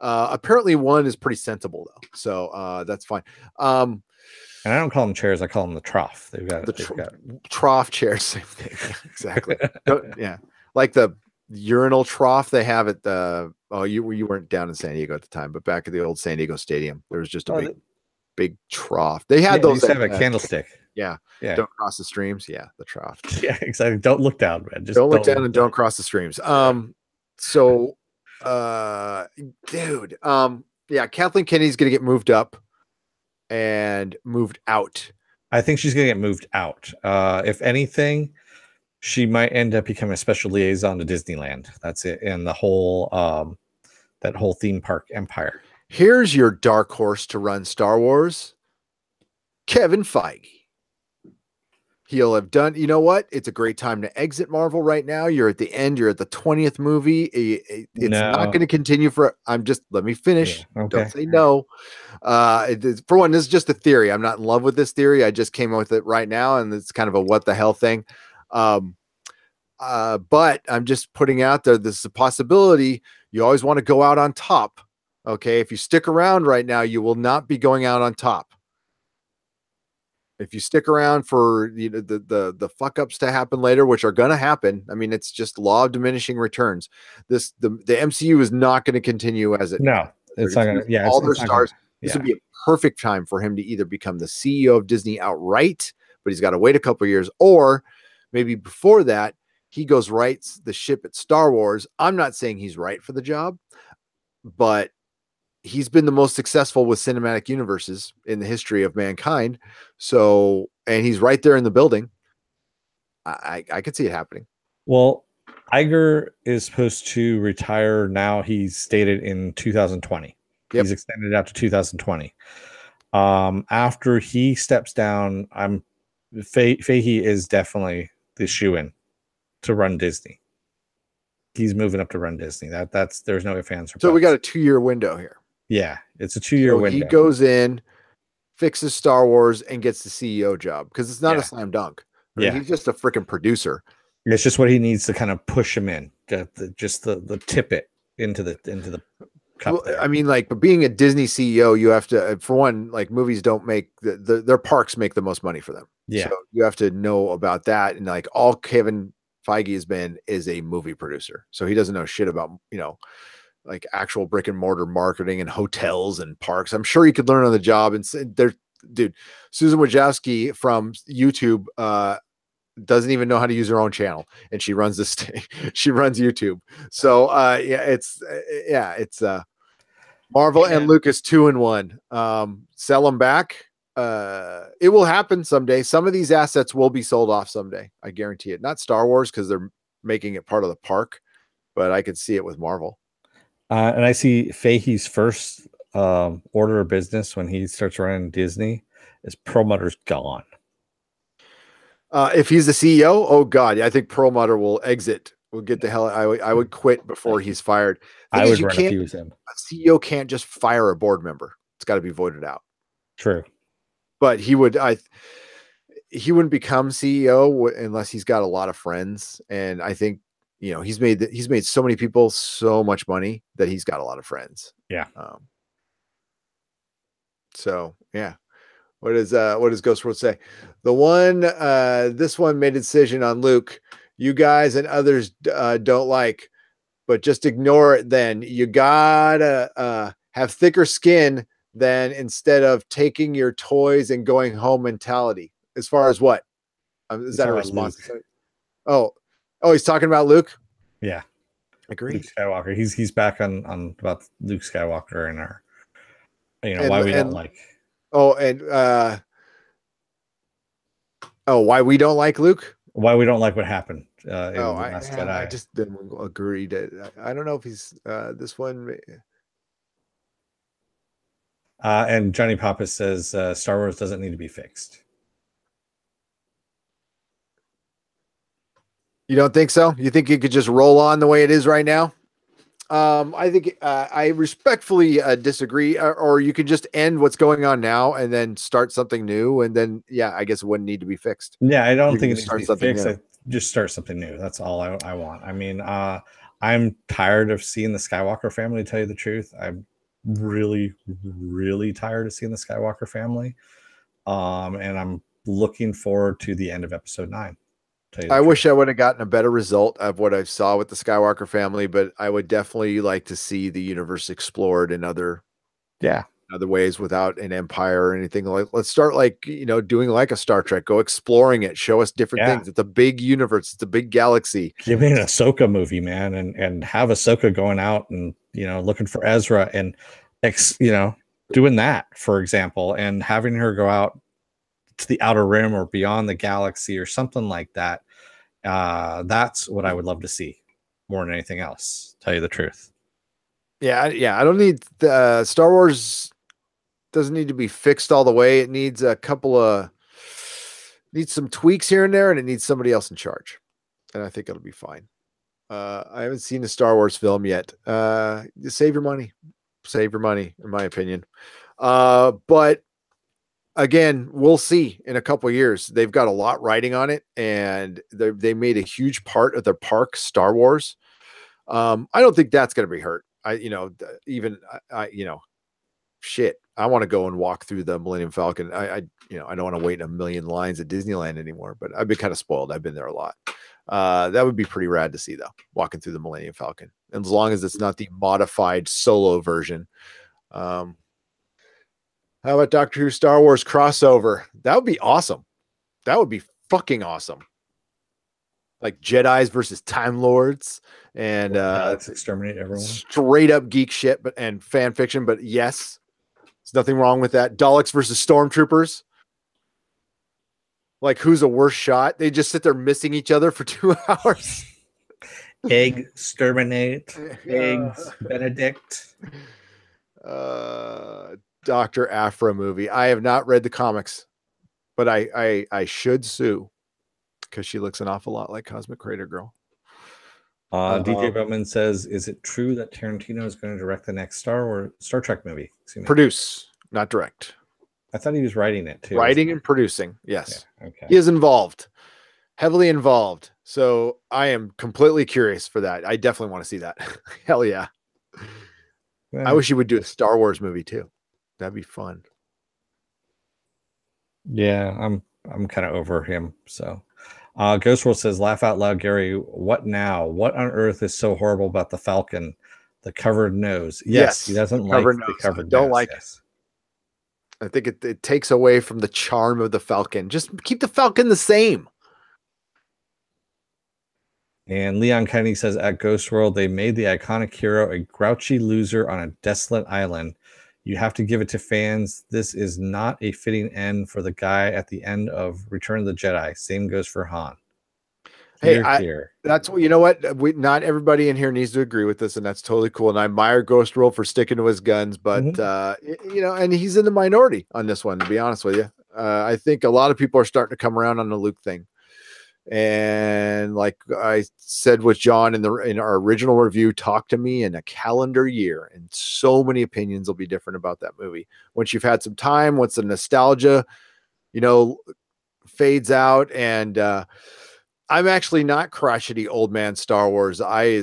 Apparently, one is pretty sensible though, so that's fine. And I don't call them chairs; I call them the trough. They've got trough chairs. Same thing, exactly. Like the urinal trough they have at the. Oh, you weren't down in San Diego at the time, but back at the old San Diego Stadium, there was just a big trough. They had those. They used to have a candlestick. Yeah. Don't cross the streams. Yeah, the trough. Yeah, exactly. Don't look down, man. Just don't look down and don't cross the streams. So, dude, Kathleen Kennedy's gonna get moved up and moved out. I think she's gonna get moved out. If anything, she might end up becoming a special liaison to Disneyland. That's it, and the whole that whole theme park empire. Here's your dark horse to run Star Wars, Kevin Feige. He'll have done, you know what? It's a great time to exit Marvel right now. You're at the end. You're at the 20th movie. It's not going to continue let me finish. Yeah, okay. Don't say no. For one, this is just a theory. I'm not in love with this theory. I just came up with it right now, and it's kind of a what the hell thing. But I'm just putting out there, this is a possibility. You always want to go out on top. Okay. If you stick around right now, you will not be going out on top. If you stick around for the fuck ups to happen later, which are going to happen. I mean, it's just law of diminishing returns. The MCU is not going to continue as it. No, it's not going to. Yeah, all their stars. This would be a perfect time for him to either become the CEO of Disney outright, but he's got to wait a couple of years, or maybe before that, he goes rights the ship at Star Wars. I'm not saying he's right for the job, but he's been the most successful with cinematic universes in the history of mankind. So, and he's right there in the building. I could see it happening. Well, Iger is supposed to retire now. He's stated in 2020. Yep. He's extended out to 2020. After he steps down, Fahey is definitely the shoe-in to run Disney. He's moving up to run Disney. There's no ifs, ands, or buts. So we got a 2-year window here. Yeah, it's a 2-year window. He goes in, fixes Star Wars, and gets the CEO job because it's not a slam dunk. Right? He's just a freaking producer. It's just what he needs to kind of push him in, just the tip it into the cup. Well, I mean, like, but being a Disney CEO, you have to, for one, like, movies don't make their parks make the most money for them. Yeah, so you have to know about that, and like all Kevin Feige has been is a movie producer, so he doesn't know shit about like actual brick and mortar marketing and hotels and parks. I'm sure he could learn on the job. And dude, Susan Wojcicki from YouTube doesn't even know how to use her own channel, and she runs this she runs YouTube. So it's Marvel and Lucas 2-in-1. Sell them back. It will happen someday. Some of these assets will be sold off someday. I guarantee it. Not Star Wars because they're making it part of the park, but I could see it with Marvel. And I see Fahey's first order of business when he starts running Disney is Perlmutter's gone. If he's the CEO, oh God, I think Perlmutter will exit. We'll get the hell. I would quit before he's fired. I would refuse him. A CEO can't just fire a board member. It's got to be voted out. True. But he wouldn't become CEO unless he's got a lot of friends. And I think, he's made so many people so much money that he's got a lot of friends. Yeah. So yeah. What does Ghost World say? This one made a decision on Luke. You guys and others don't like, but just ignore it. Then you gotta have thicker skin than instead of taking your toys and going home mentality. As far as what? Is that a response? Oh, he's talking about Luke. Yeah, agreed. Luke Skywalker. He's back on about Luke Skywalker and our, why we don't like. Oh, and why we don't like Luke? Why we don't like what happened in Last Jedi. I just didn't agree to. I don't know if he's this one. And Johnny Pappas says Star Wars doesn't need to be fixed. You don't think so? You think it could just roll on the way it is right now? I think I respectfully disagree, or you could just end what's going on now and then start something new. And then, I guess it wouldn't need to be fixed. Yeah, I don't think it needs to be fixed. Just start something new. That's all I want. I mean, I'm tired of seeing the Skywalker family, to tell you the truth. I'm really, really tired of seeing the Skywalker family. And I'm looking forward to the end of episode 9. I wish I would have gotten a better result of what I saw with the Skywalker family, but I would definitely like to see the universe explored in other ways without an empire or anything. Like, let's start doing like a Star Trek, go exploring it, show us different things. It's a big universe. It's a big galaxy. Give me an Ahsoka movie, man, and have Ahsoka going out and, looking for Ezra and, doing that, for example, and having her go out to the outer rim or beyond the galaxy or something like that. That's what I would love to see more than anything else, tell you the truth. I don't need Star Wars doesn't need to be fixed all the way. It needs needs some tweaks here and there, and it needs somebody else in charge, and I think it'll be fine. I haven't seen a Star Wars film yet. Save your money, in my opinion. But again, we'll see in a couple of years. They've got a lot riding on it, and they made a huge part of their park, Star Wars. I don't think that's going to be hurt. Shit. I want to go and walk through the Millennium Falcon. I don't want to wait in a million lines at Disneyland anymore, but I've been kind of spoiled. I've been there a lot. That would be pretty rad to see, though, walking through the Millennium Falcon. And as long as it's not the modified solo version. How about Doctor Who Star Wars crossover? That would be awesome. That would be fucking awesome. Like Jedis versus Time Lords and Alex exterminate everyone. Straight up geek shit, and fan fiction. But yes, there's nothing wrong with that. Daleks versus Stormtroopers. Like, who's a worse shot? They just sit there missing each other for 2 hours. Egg exterminate. Eggs Benedict. Dr. Aphra movie. I have not read the comics, but I should sue because she looks an awful lot like Cosmic Crater Girl. DJ Bowman says, is it true that Tarantino is going to direct the next Star Trek movie? Produce, not direct. I thought he was writing it too. Writing and producing, yes. Yeah, okay. He is involved, heavily involved. So I am completely curious for that. I definitely want to see that. Hell yeah. I wish he would do a Star Wars movie too. That'd be fun. Yeah, I'm kind of over him. So Ghost World says, laugh out loud, Gary. What now? What on earth is so horrible about the Falcon? The covered nose. Yes, he doesn't like the covered nose. Don't like it. I think it takes away from the charm of the Falcon. Just keep the Falcon the same. And Leon Kennedy says, at Ghost World, they made the iconic hero a grouchy loser on a desolate island. You have to give it to fans. This is not a fitting end for the guy at the end of Return of the Jedi. Same goes for Han. That's what, you know what? Not everybody in here needs to agree with this, and that's totally cool. And I admire Ghost World for sticking to his guns, but and he's in the minority on this one, to be honest with you. I think a lot of people are starting to come around on the Luke thing. And like I said with John in our original review, talk to me in a calendar year, and so many opinions will be different about that movie. Once you've had some time, once the nostalgia, fades out, and I'm actually not crotchety old man Star Wars. I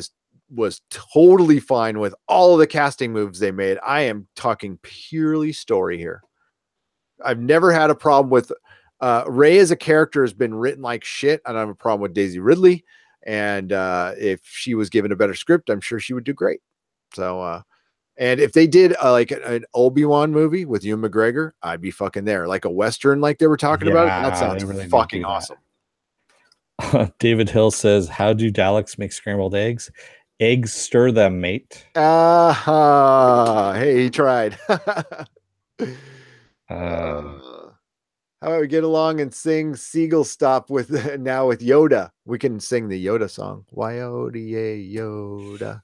was totally fine with all of the casting moves they made. I am talking purely story here. I've never had a problem with Rey as a character has been written like shit. I don't have a problem with Daisy Ridley. And if she was given a better script, I'm sure she would do great. So, and if they did like an Obi-Wan movie with Ewan McGregor, I'd be fucking there. Like a Western, like they were talking about. That sounds really fucking awesome. David Hill says, how do Daleks make scrambled eggs? Eggs stir them, mate. Hey, he tried. How about we get along and sing Seagull Stop with Yoda? We can sing the Yoda song. Yoda.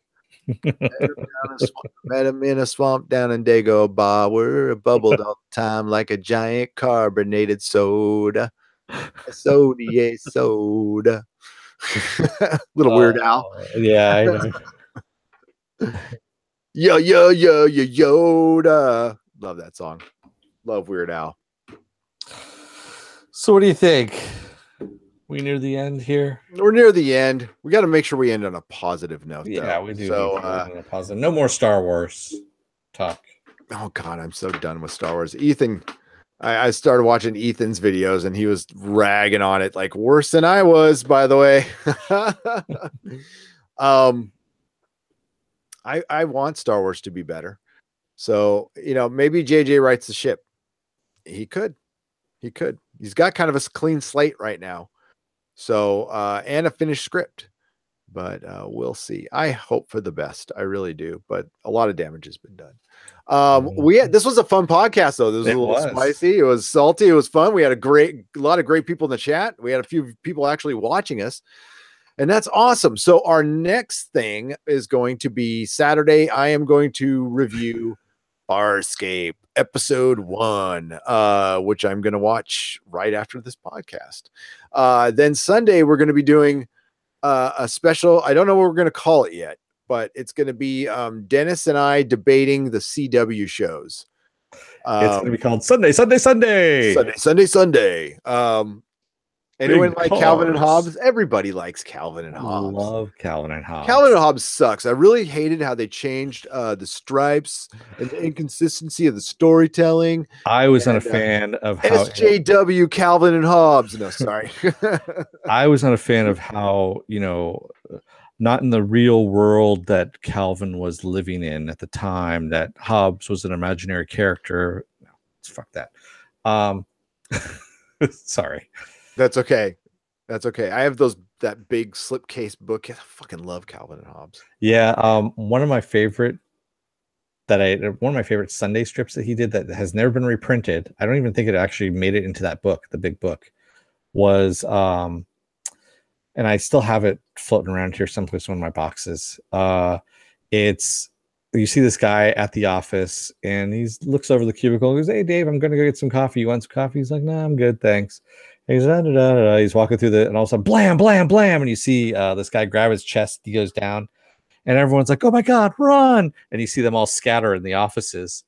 Met him in a swamp down in Dagobah, where it bubbled all the time like a giant carbonated soda. Soda. Little Weird Al. Yeah, I know. Yoda. Love that song. Love Weird Al. So what do you think? We near the end here? We're near the end. We got to make sure we end on a positive note. Yeah, we do. So on a positive. No more Star Wars talk. Oh God, I'm so done with Star Wars. Ethan, I started watching Ethan's videos, and he was ragging on it like worse than I was, by the way. I want Star Wars to be better. So, maybe JJ writes the ship. He could. He's got kind of a clean slate right now. So, and a finished script, but we'll see. I hope for the best. I really do, but a lot of damage has been done. This was a fun podcast though. This was a little spicy. It was salty. It was fun. We had a lot of great people in the chat. We had a few people actually watching us, and that's awesome. So our next thing is going to be Saturday. I am going to review Farscape episode 1, which I'm going to watch right after this podcast. Then Sunday, we're going to be doing a special. I don't know what we're going to call it yet, but it's going to be Dennis and I debating the CW shows. It's going to be called Sunday. Anyone like Calvin and Hobbes? Everybody likes Calvin and Hobbes. Love Calvin and Hobbes. Calvin and Hobbes sucks. I really hated how they changed the stripes and the inconsistency of the storytelling. I was not a fan of how SJW Calvin and Hobbes. No, sorry. I was not a fan of how, not in the real world that Calvin was living in at the time, that Hobbes was an imaginary character. fuck that. Sorry. That's okay. That's okay. I have that big slipcase book. I fucking love Calvin and Hobbes. Yeah. One of my favorite Sunday strips that he did that has never been reprinted. I don't even think it actually made it into that book, the big book, was and I still have it floating around here someplace in one of my boxes. It's, you see this guy at the office and he looks over the cubicle and goes, "Hey Dave, I'm gonna go get some coffee. You want some coffee?" He's like, "No, I'm good, thanks." And he's he's walking through and all of a sudden, blam, blam, blam, and you see this guy grab his chest. He goes down, and everyone's like, "Oh my god, run!" And you see them all scatter in the offices,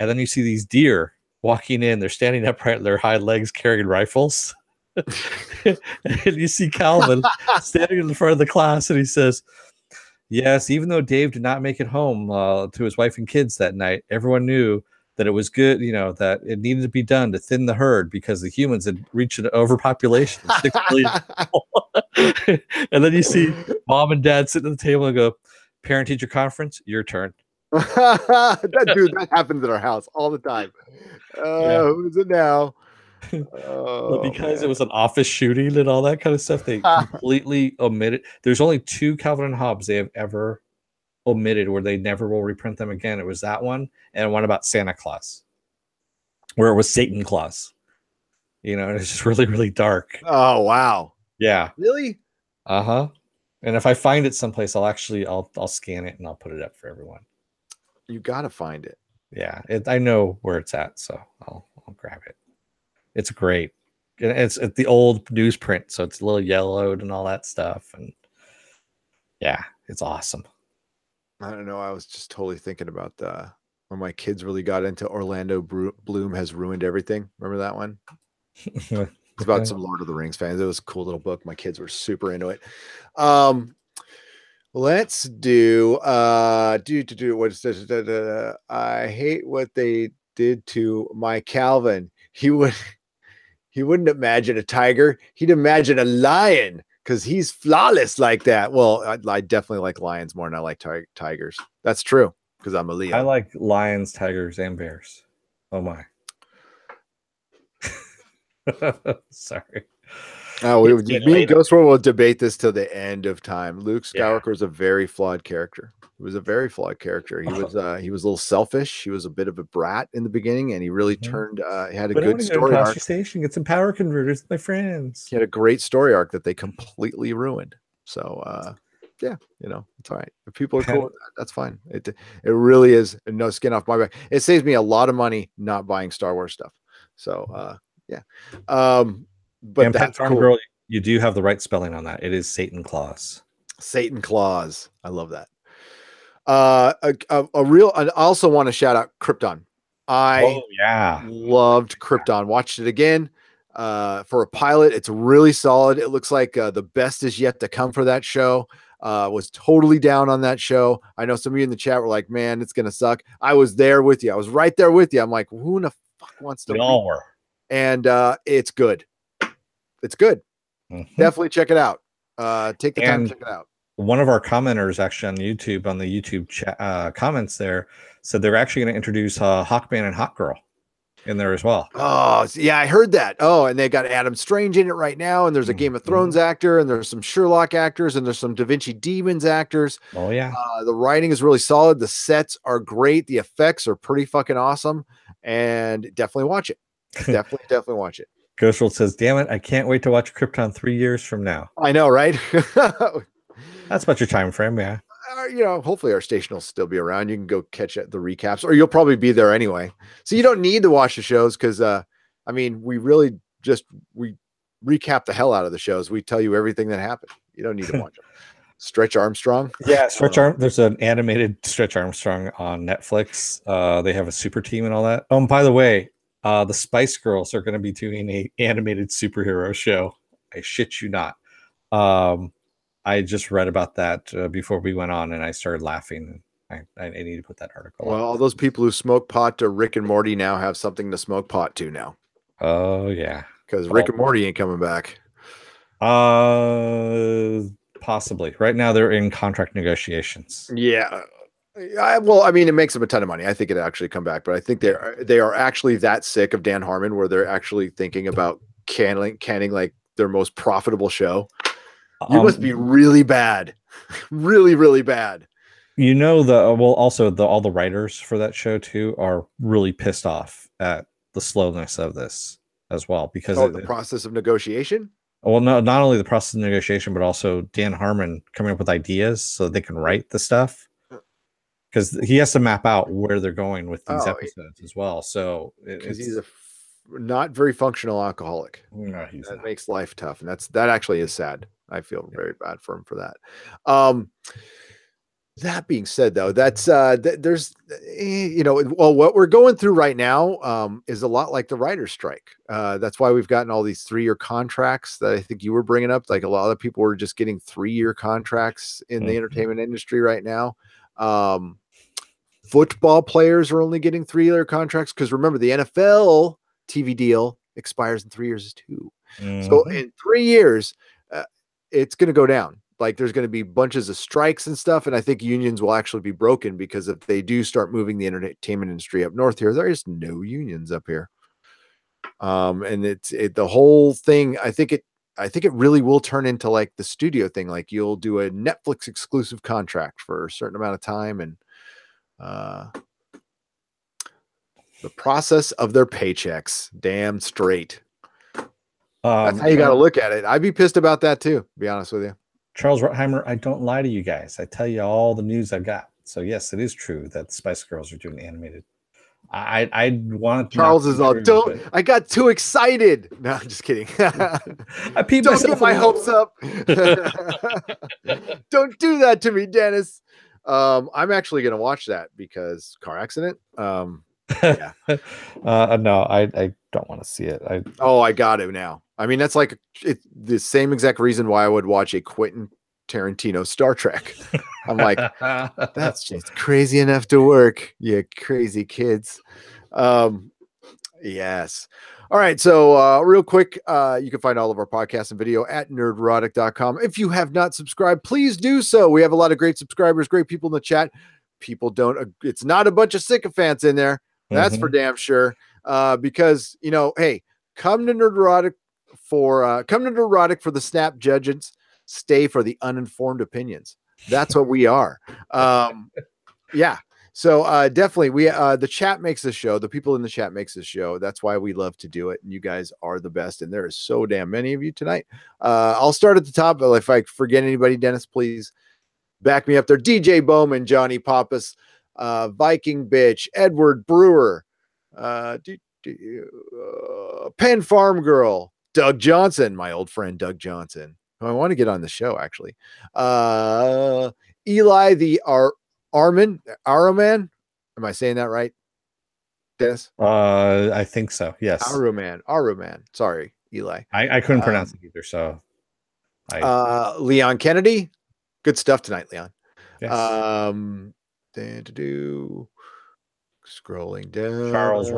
and then you see these deer walking in. They're standing upright, their hind legs carrying rifles. And you see Calvin standing in the front of the class, and he says, "Yes, even though Dave did not make it home to his wife and kids that night, everyone knew that it was good, that it needed to be done to thin the herd because the humans had reached an overpopulation of 6 billion people." And then you see mom and dad sitting at the table and go, "Parent-teacher conference, your turn." That happens at our house all the time. Who's it now? But because it was an office shooting and all that kind of stuff, they completely omitted. There's only 2 Calvin and Hobbes they have ever omitted where they never will reprint them again. It was that one and one about Santa Claus, where it was Satan Claus. And it's just really, really dark. Oh wow. Yeah. Really? Uh-huh. And if I find it someplace, I'll scan it and I'll put it up for everyone. You gotta find it. Yeah, I know where it's at, so I'll grab it. It's great. It's the old newsprint, so it's a little yellowed and all that stuff. And yeah, it's awesome. I don't know. I was just totally thinking about when my kids really got into Orlando Bloom Has Ruined Everything. Remember that one? It's about some Lord of the Rings fans. It was a cool little book. My kids were super into it. Let's do what's this? I hate what they did to my Calvin. He wouldn't imagine a tiger. He'd imagine a lion because he's flawless like that. Well, I definitely like lions more than I like tigers. That's true because I'm a Leo. I like lions, tigers, and bears. Oh my. Sorry. Me and Ghost World will debate this till the end of time. Luke Skywalker is a very flawed character. He was a very flawed character. He was a little selfish. He was a bit of a brat in the beginning, and he really turned. He had a good story arc. Station, get some power converters, my friends. He had a great story arc that they completely ruined. So, it's all right. If people are cool with that, that's fine. It really is no skin off my back. It saves me a lot of money not buying Star Wars stuff. So, yeah. But that's cool. Girl, you do have the right spelling on that. It is Satan Claus. Satan Claus. I love that. I also want to shout out Krypton. I loved Krypton. Watched it again for a pilot. It's really solid. It looks like the best is yet to come for that show. Was totally down on that show. I know some of you in the chat were like, "Man, it's gonna suck." I was there with you. I was right there with you. I'm like, who in the fuck wants to? We all were. And it's good. It's good. Definitely check it out. Take the time to check it out. One of our commenters actually on YouTube, on the YouTube chat, comments there, said they're actually going to introduce Hawkman and Hawkgirl in there as well. Oh, yeah, I heard that. Oh, and they got Adam Strange in it right now, and there's a Game of Thrones actor, and there's some Sherlock actors, and there's some Da Vinci Demons actors. Oh, yeah. The writing is really solid. The sets are great. The effects are pretty fucking awesome, and definitely watch it. Definitely watch it. Ghost World says, "Damn it, I can't wait to watch Krypton 3 years from now." I know, right? That's about your time frame, yeah. Hopefully our station will still be around. You can go catch the recaps, or you'll probably be there anyway. So you don't need to watch the shows because, we really we recap the hell out of the shows. We tell you everything that happened. You don't need to watch them. Stretch Armstrong. Yeah, there's an animated Stretch Armstrong on Netflix. They have a super team and all that. Oh, and by the way, the Spice Girls are going to be doing an animated superhero show. I shit you not. I just read about that before we went on, and I started laughing. I need to put that article. Well, all those people who smoke pot to Rick and Morty now have something to smoke pot to now. Oh yeah, because Rick and Morty ain't coming back. Possibly. Right now they're in contract negotiations. Yeah. Well, I mean, it makes them a ton of money. I think it actually come back, but I think they are actually that sick of Dan Harmon where they're actually thinking about canning like their most profitable show. You must be really bad, really, really bad. You know, also all the writers for that show too are really pissed off at the slowness of this as well, because the process of negotiation. Well, no, not only the process of negotiation, but also Dan Harmon coming up with ideas so they can write the stuff, because he has to map out where they're going with these episodes as well. So because he's a not very functional alcoholic. No, that makes life tough, and that actually is sad. I feel very bad for him for that. That being said, though, that's there's what we're going through right now is a lot like the writer's strike. That's why we've gotten all these 3-year contracts that I think you were bringing up. Like a lot of people are just getting 3-year contracts in the entertainment industry right now. Football players are only getting 3-year contracts because remember the NFL TV deal expires in 3 years too. So in 3 years, it's going to go down. Like there's going to be bunches of strikes and stuff. And I think unions will actually be broken because if they do start moving the entertainment industry up north here, there is no unions up here. And the whole thing, I think it really will turn into like the studio thing. Like you'll do a Netflix exclusive contract for a certain amount of time. And, the process of their paychecks, damn straight. That's how you got to look at it. I'd be pissed about that too, to be honest with you. Charles Rottheimer, I don't lie to you guys. I tell you all the news I've got. So yes, it is true that Spice Girls are doing animated. I want Charles is all don't. I got too excited. No, I'm just kidding. I peed don't get my hopes up. Don't do that to me, Dennis. I'm actually going to watch that because car accident. Yeah. No, I don't want to see it. I got it now. I mean, that's like the same exact reason why I would watch a Quentin Tarantino Star Trek. I'm like, that's just crazy enough to work. You crazy kids. Yes. All right. So real quick, you can find all of our podcasts and video at nerdrotic.com. If you have not subscribed, please do so. We have a lot of great subscribers, great people in the chat. People don't, it's not a bunch of sycophants in there. That's for damn sure. Because, hey, come to Nerdrotic for the snap judgments, stay for the uninformed opinions. That's what we are. Yeah. So definitely the chat makes this show. The people in the chat makes this show. That's why we love to do it. And you guys are the best. And there is so damn many of you tonight. I'll start at the top. But if I forget anybody, Dennis, please back me up there. DJ Bowman, Johnny Pappas, Viking Bitch, Edward Brewer, Penn Farm Girl, Doug Johnson, my old friend Doug Johnson, who I want to get on the show actually. Eli the Araman. Am I saying that right, Dennis? I think so. Yes. Aruman. Sorry, Eli. I couldn't pronounce it either. So Leon Kennedy. Good stuff tonight, Leon. Yes. Scrolling down. Charles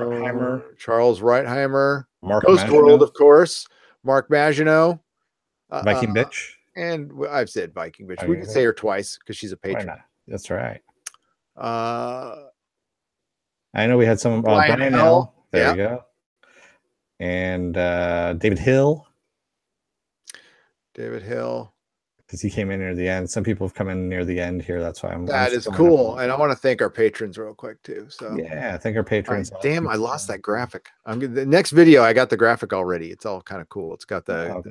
Rottheimer. Mark Ghost Maginot. World, of course. Mark Maginot. Viking Bitch. And I've said Viking Bitch. We can say her twice because she's a patron. That's right. I know we had some Brian L. There you go. And David Hill. Because he came in near the end. Some people have come in near the end here. That's why that is cool. And I want to thank our patrons real quick too. So yeah, thank our patrons. Right. Damn, I lost that graphic. The next video, I got the graphic already. It's all kind of cool. It's got so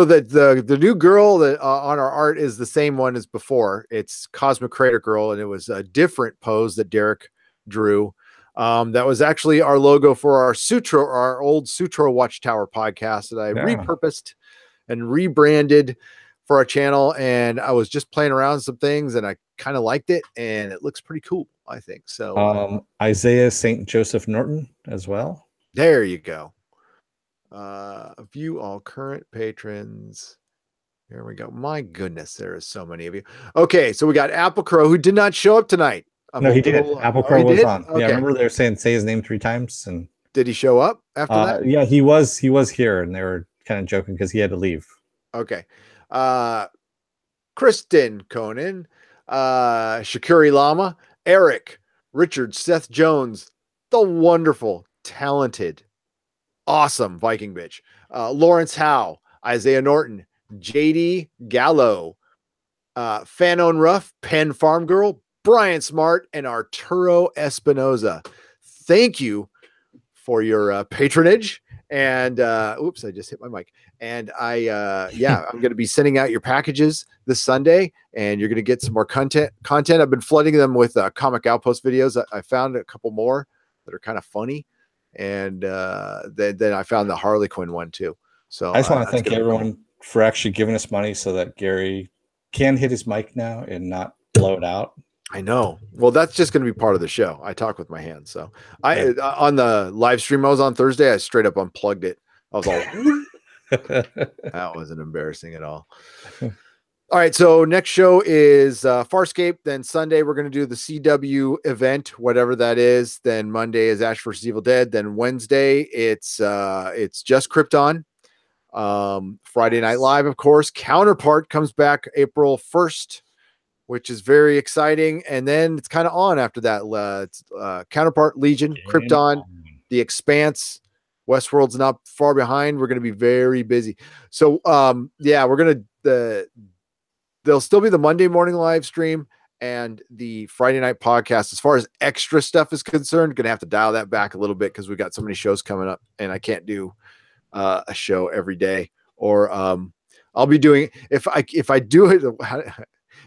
the new girl that on our art is the same one as before. It's Cosmic Crater Girl, and it was a different pose that Derek drew. That was actually our logo for our old Sutro Watchtower podcast that I repurposed and rebranded for our channel, and I was just playing around with some things and I kind of liked it, and it looks pretty cool, I think. So Isaiah St. Joseph Norton as well. There you go. View all current patrons. Here we go. My goodness, there is so many of you. Okay, so we got Apple Crow, who did not show up tonight. No, he did. Apple Crow was on. Okay. Yeah, I remember they were saying say his name 3 times. And did he show up after that? Yeah, he was here, and they were kind of joking because he had to leave. Okay. Kristen Conan, Shakuri Lama, Eric, Richard, Seth Jones, the wonderful, talented, awesome Viking bitch, Lawrence Howe, Isaiah Norton, JD Gallo, Fanon Ruff, Penn Farm Girl, Brian Smart, and Arturo Espinoza. Thank you for your patronage. And oops, I just hit my mic. And I'm going to be sending out your packages this Sunday, and you're going to get some more content. I've been flooding them with Comic Outpost videos. I found a couple more that are kind of funny, and then I found the Harley Quinn one too. So I just want to thank everyone for actually giving us money so that Gary can hit his mic now and not blow it out. I know. Well, that's just going to be part of the show. I talk with my hands. So on the live stream I was on Thursday, I straight up unplugged it. I was all, that wasn't embarrassing at all. All right. So next show is Farscape. Then Sunday, we're going to do the CW event, whatever that is. Then Monday is Ash vs. Evil Dead. Then Wednesday, it's just Krypton. Friday Night Live, of course. Counterpart comes back April 1st. Which is very exciting. And then it's kind of on after that. It's Counterpart, Legion, Krypton, The Expanse, Westworld's not far behind. We're going to be very busy. So, we're going to, there'll still be the Monday morning live stream and the Friday night podcast. As far as extra stuff is concerned, going to have to dial that back a little bit because we've got so many shows coming up and I can't do a show every day. Or I'll be doing, if I do it,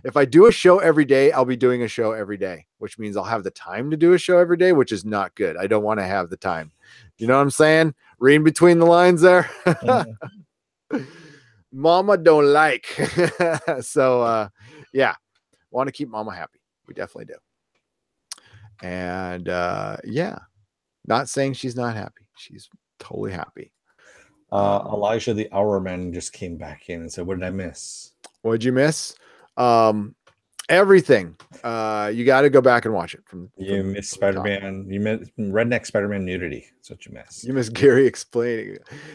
if I do a show every day, I'll be doing a show every day, which means I'll have the time to do a show every day, which is not good. I don't want to have the time. You know what I'm saying? Reading between the lines there. Mama don't like. So, want to keep Mama happy. We definitely do. And, not saying she's not happy. She's totally happy. Elijah the Hourman just came back in and said, what did I miss? What did you miss? Everything. You got to go back and watch it. You missed Spider-Man. You missed Redneck Spider-Man nudity. That's what you missed. You missed Gary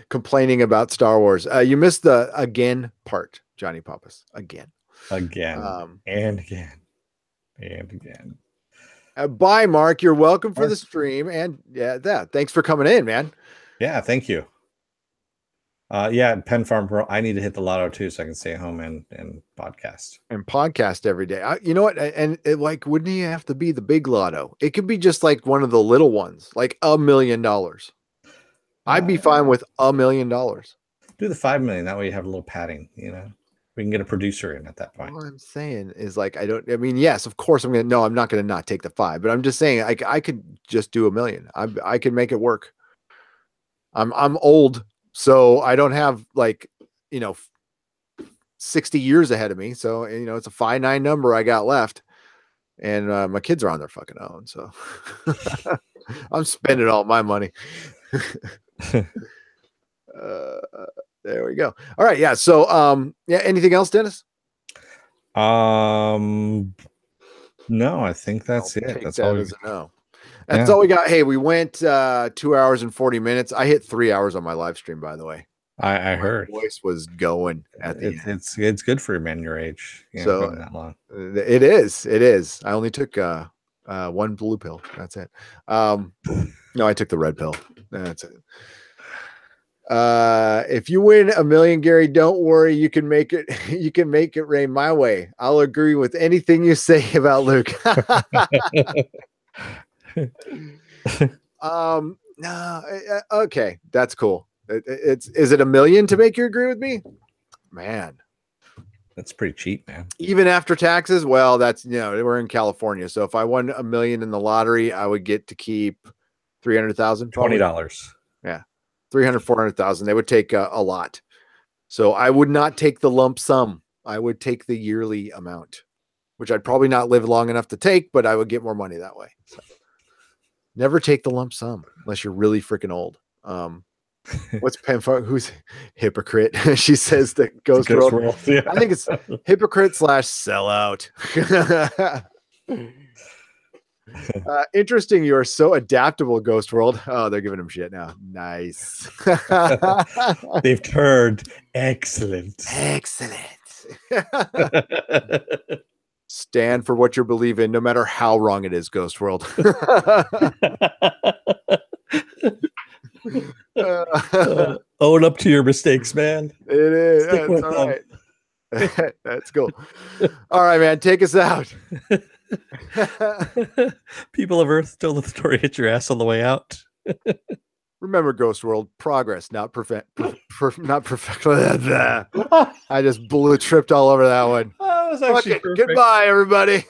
complaining about Star Wars. You missed the again part, Johnny Pappas. Again. And again. Bye, Mark. You're welcome for the stream. And thanks for coming in, man. Yeah, thank you. Penn Farm Pro. I need to hit the lotto too, so I can stay home and podcast. And podcast every day. You know what? And wouldn't you have to be the big lotto? It could be just like one of the little ones, like $1 million. I'd be fine with $1 million. Do the 5 million. That way you have a little padding. You know, we can get a producer in at that point. All I'm saying is yes, of course I'm not going to not take the 5, but I'm just saying I could just do $1 million. I could make it work. I'm old. So I don't have 60 years ahead of me. So, it's a 5-9 number I got left and my kids are on their fucking own. So I'm spending all my money. There we go. All right. Yeah. So, anything else, Dennis? No, I think that's it. That's all. No. That's all we got. Hey, we went 2 hours and 40 minutes. I hit 3 hours on my live stream, by the way. I heard. My voice was going at the end. It's good for a man your age. So that long. It is. I only took one blue pill. That's it. No, I took the red pill. That's it. If you win $1 million, Gary, don't worry. You can make it. You can make it rain my way. I'll agree with anything you say about Luke. No, okay, that's cool. Is it $1 million to make you agree with me? Man, that's pretty cheap, man. Even after taxes? Well, that's we're in California, so if I won $1 million in the lottery, I would get to keep $300,000, $20. Yeah, 300,000-400,000. They would take a lot. So I would not take the lump sum. I would take the yearly amount, which I'd probably not live long enough to take, but I would get more money that way. So. Never take the lump sum unless you're really freaking old. What's who's hypocrite? She says that Ghost World. Yeah. I think it's hypocrite / sellout. Interesting. You are so adaptable, Ghost World. Oh, they're giving him shit now. Nice. They've turned excellent. Excellent. Stand for what you believe in, no matter how wrong it is, Ghost World. Own up to your mistakes, man. It is. Stick with all right. That's cool. All right, man. Take us out. People of Earth, don't let the story hit your ass on the way out. Remember, Ghost World, progress, not perfect. Not perfect. I just tripped all over that one. Oh, that was actually perfect. Goodbye, everybody.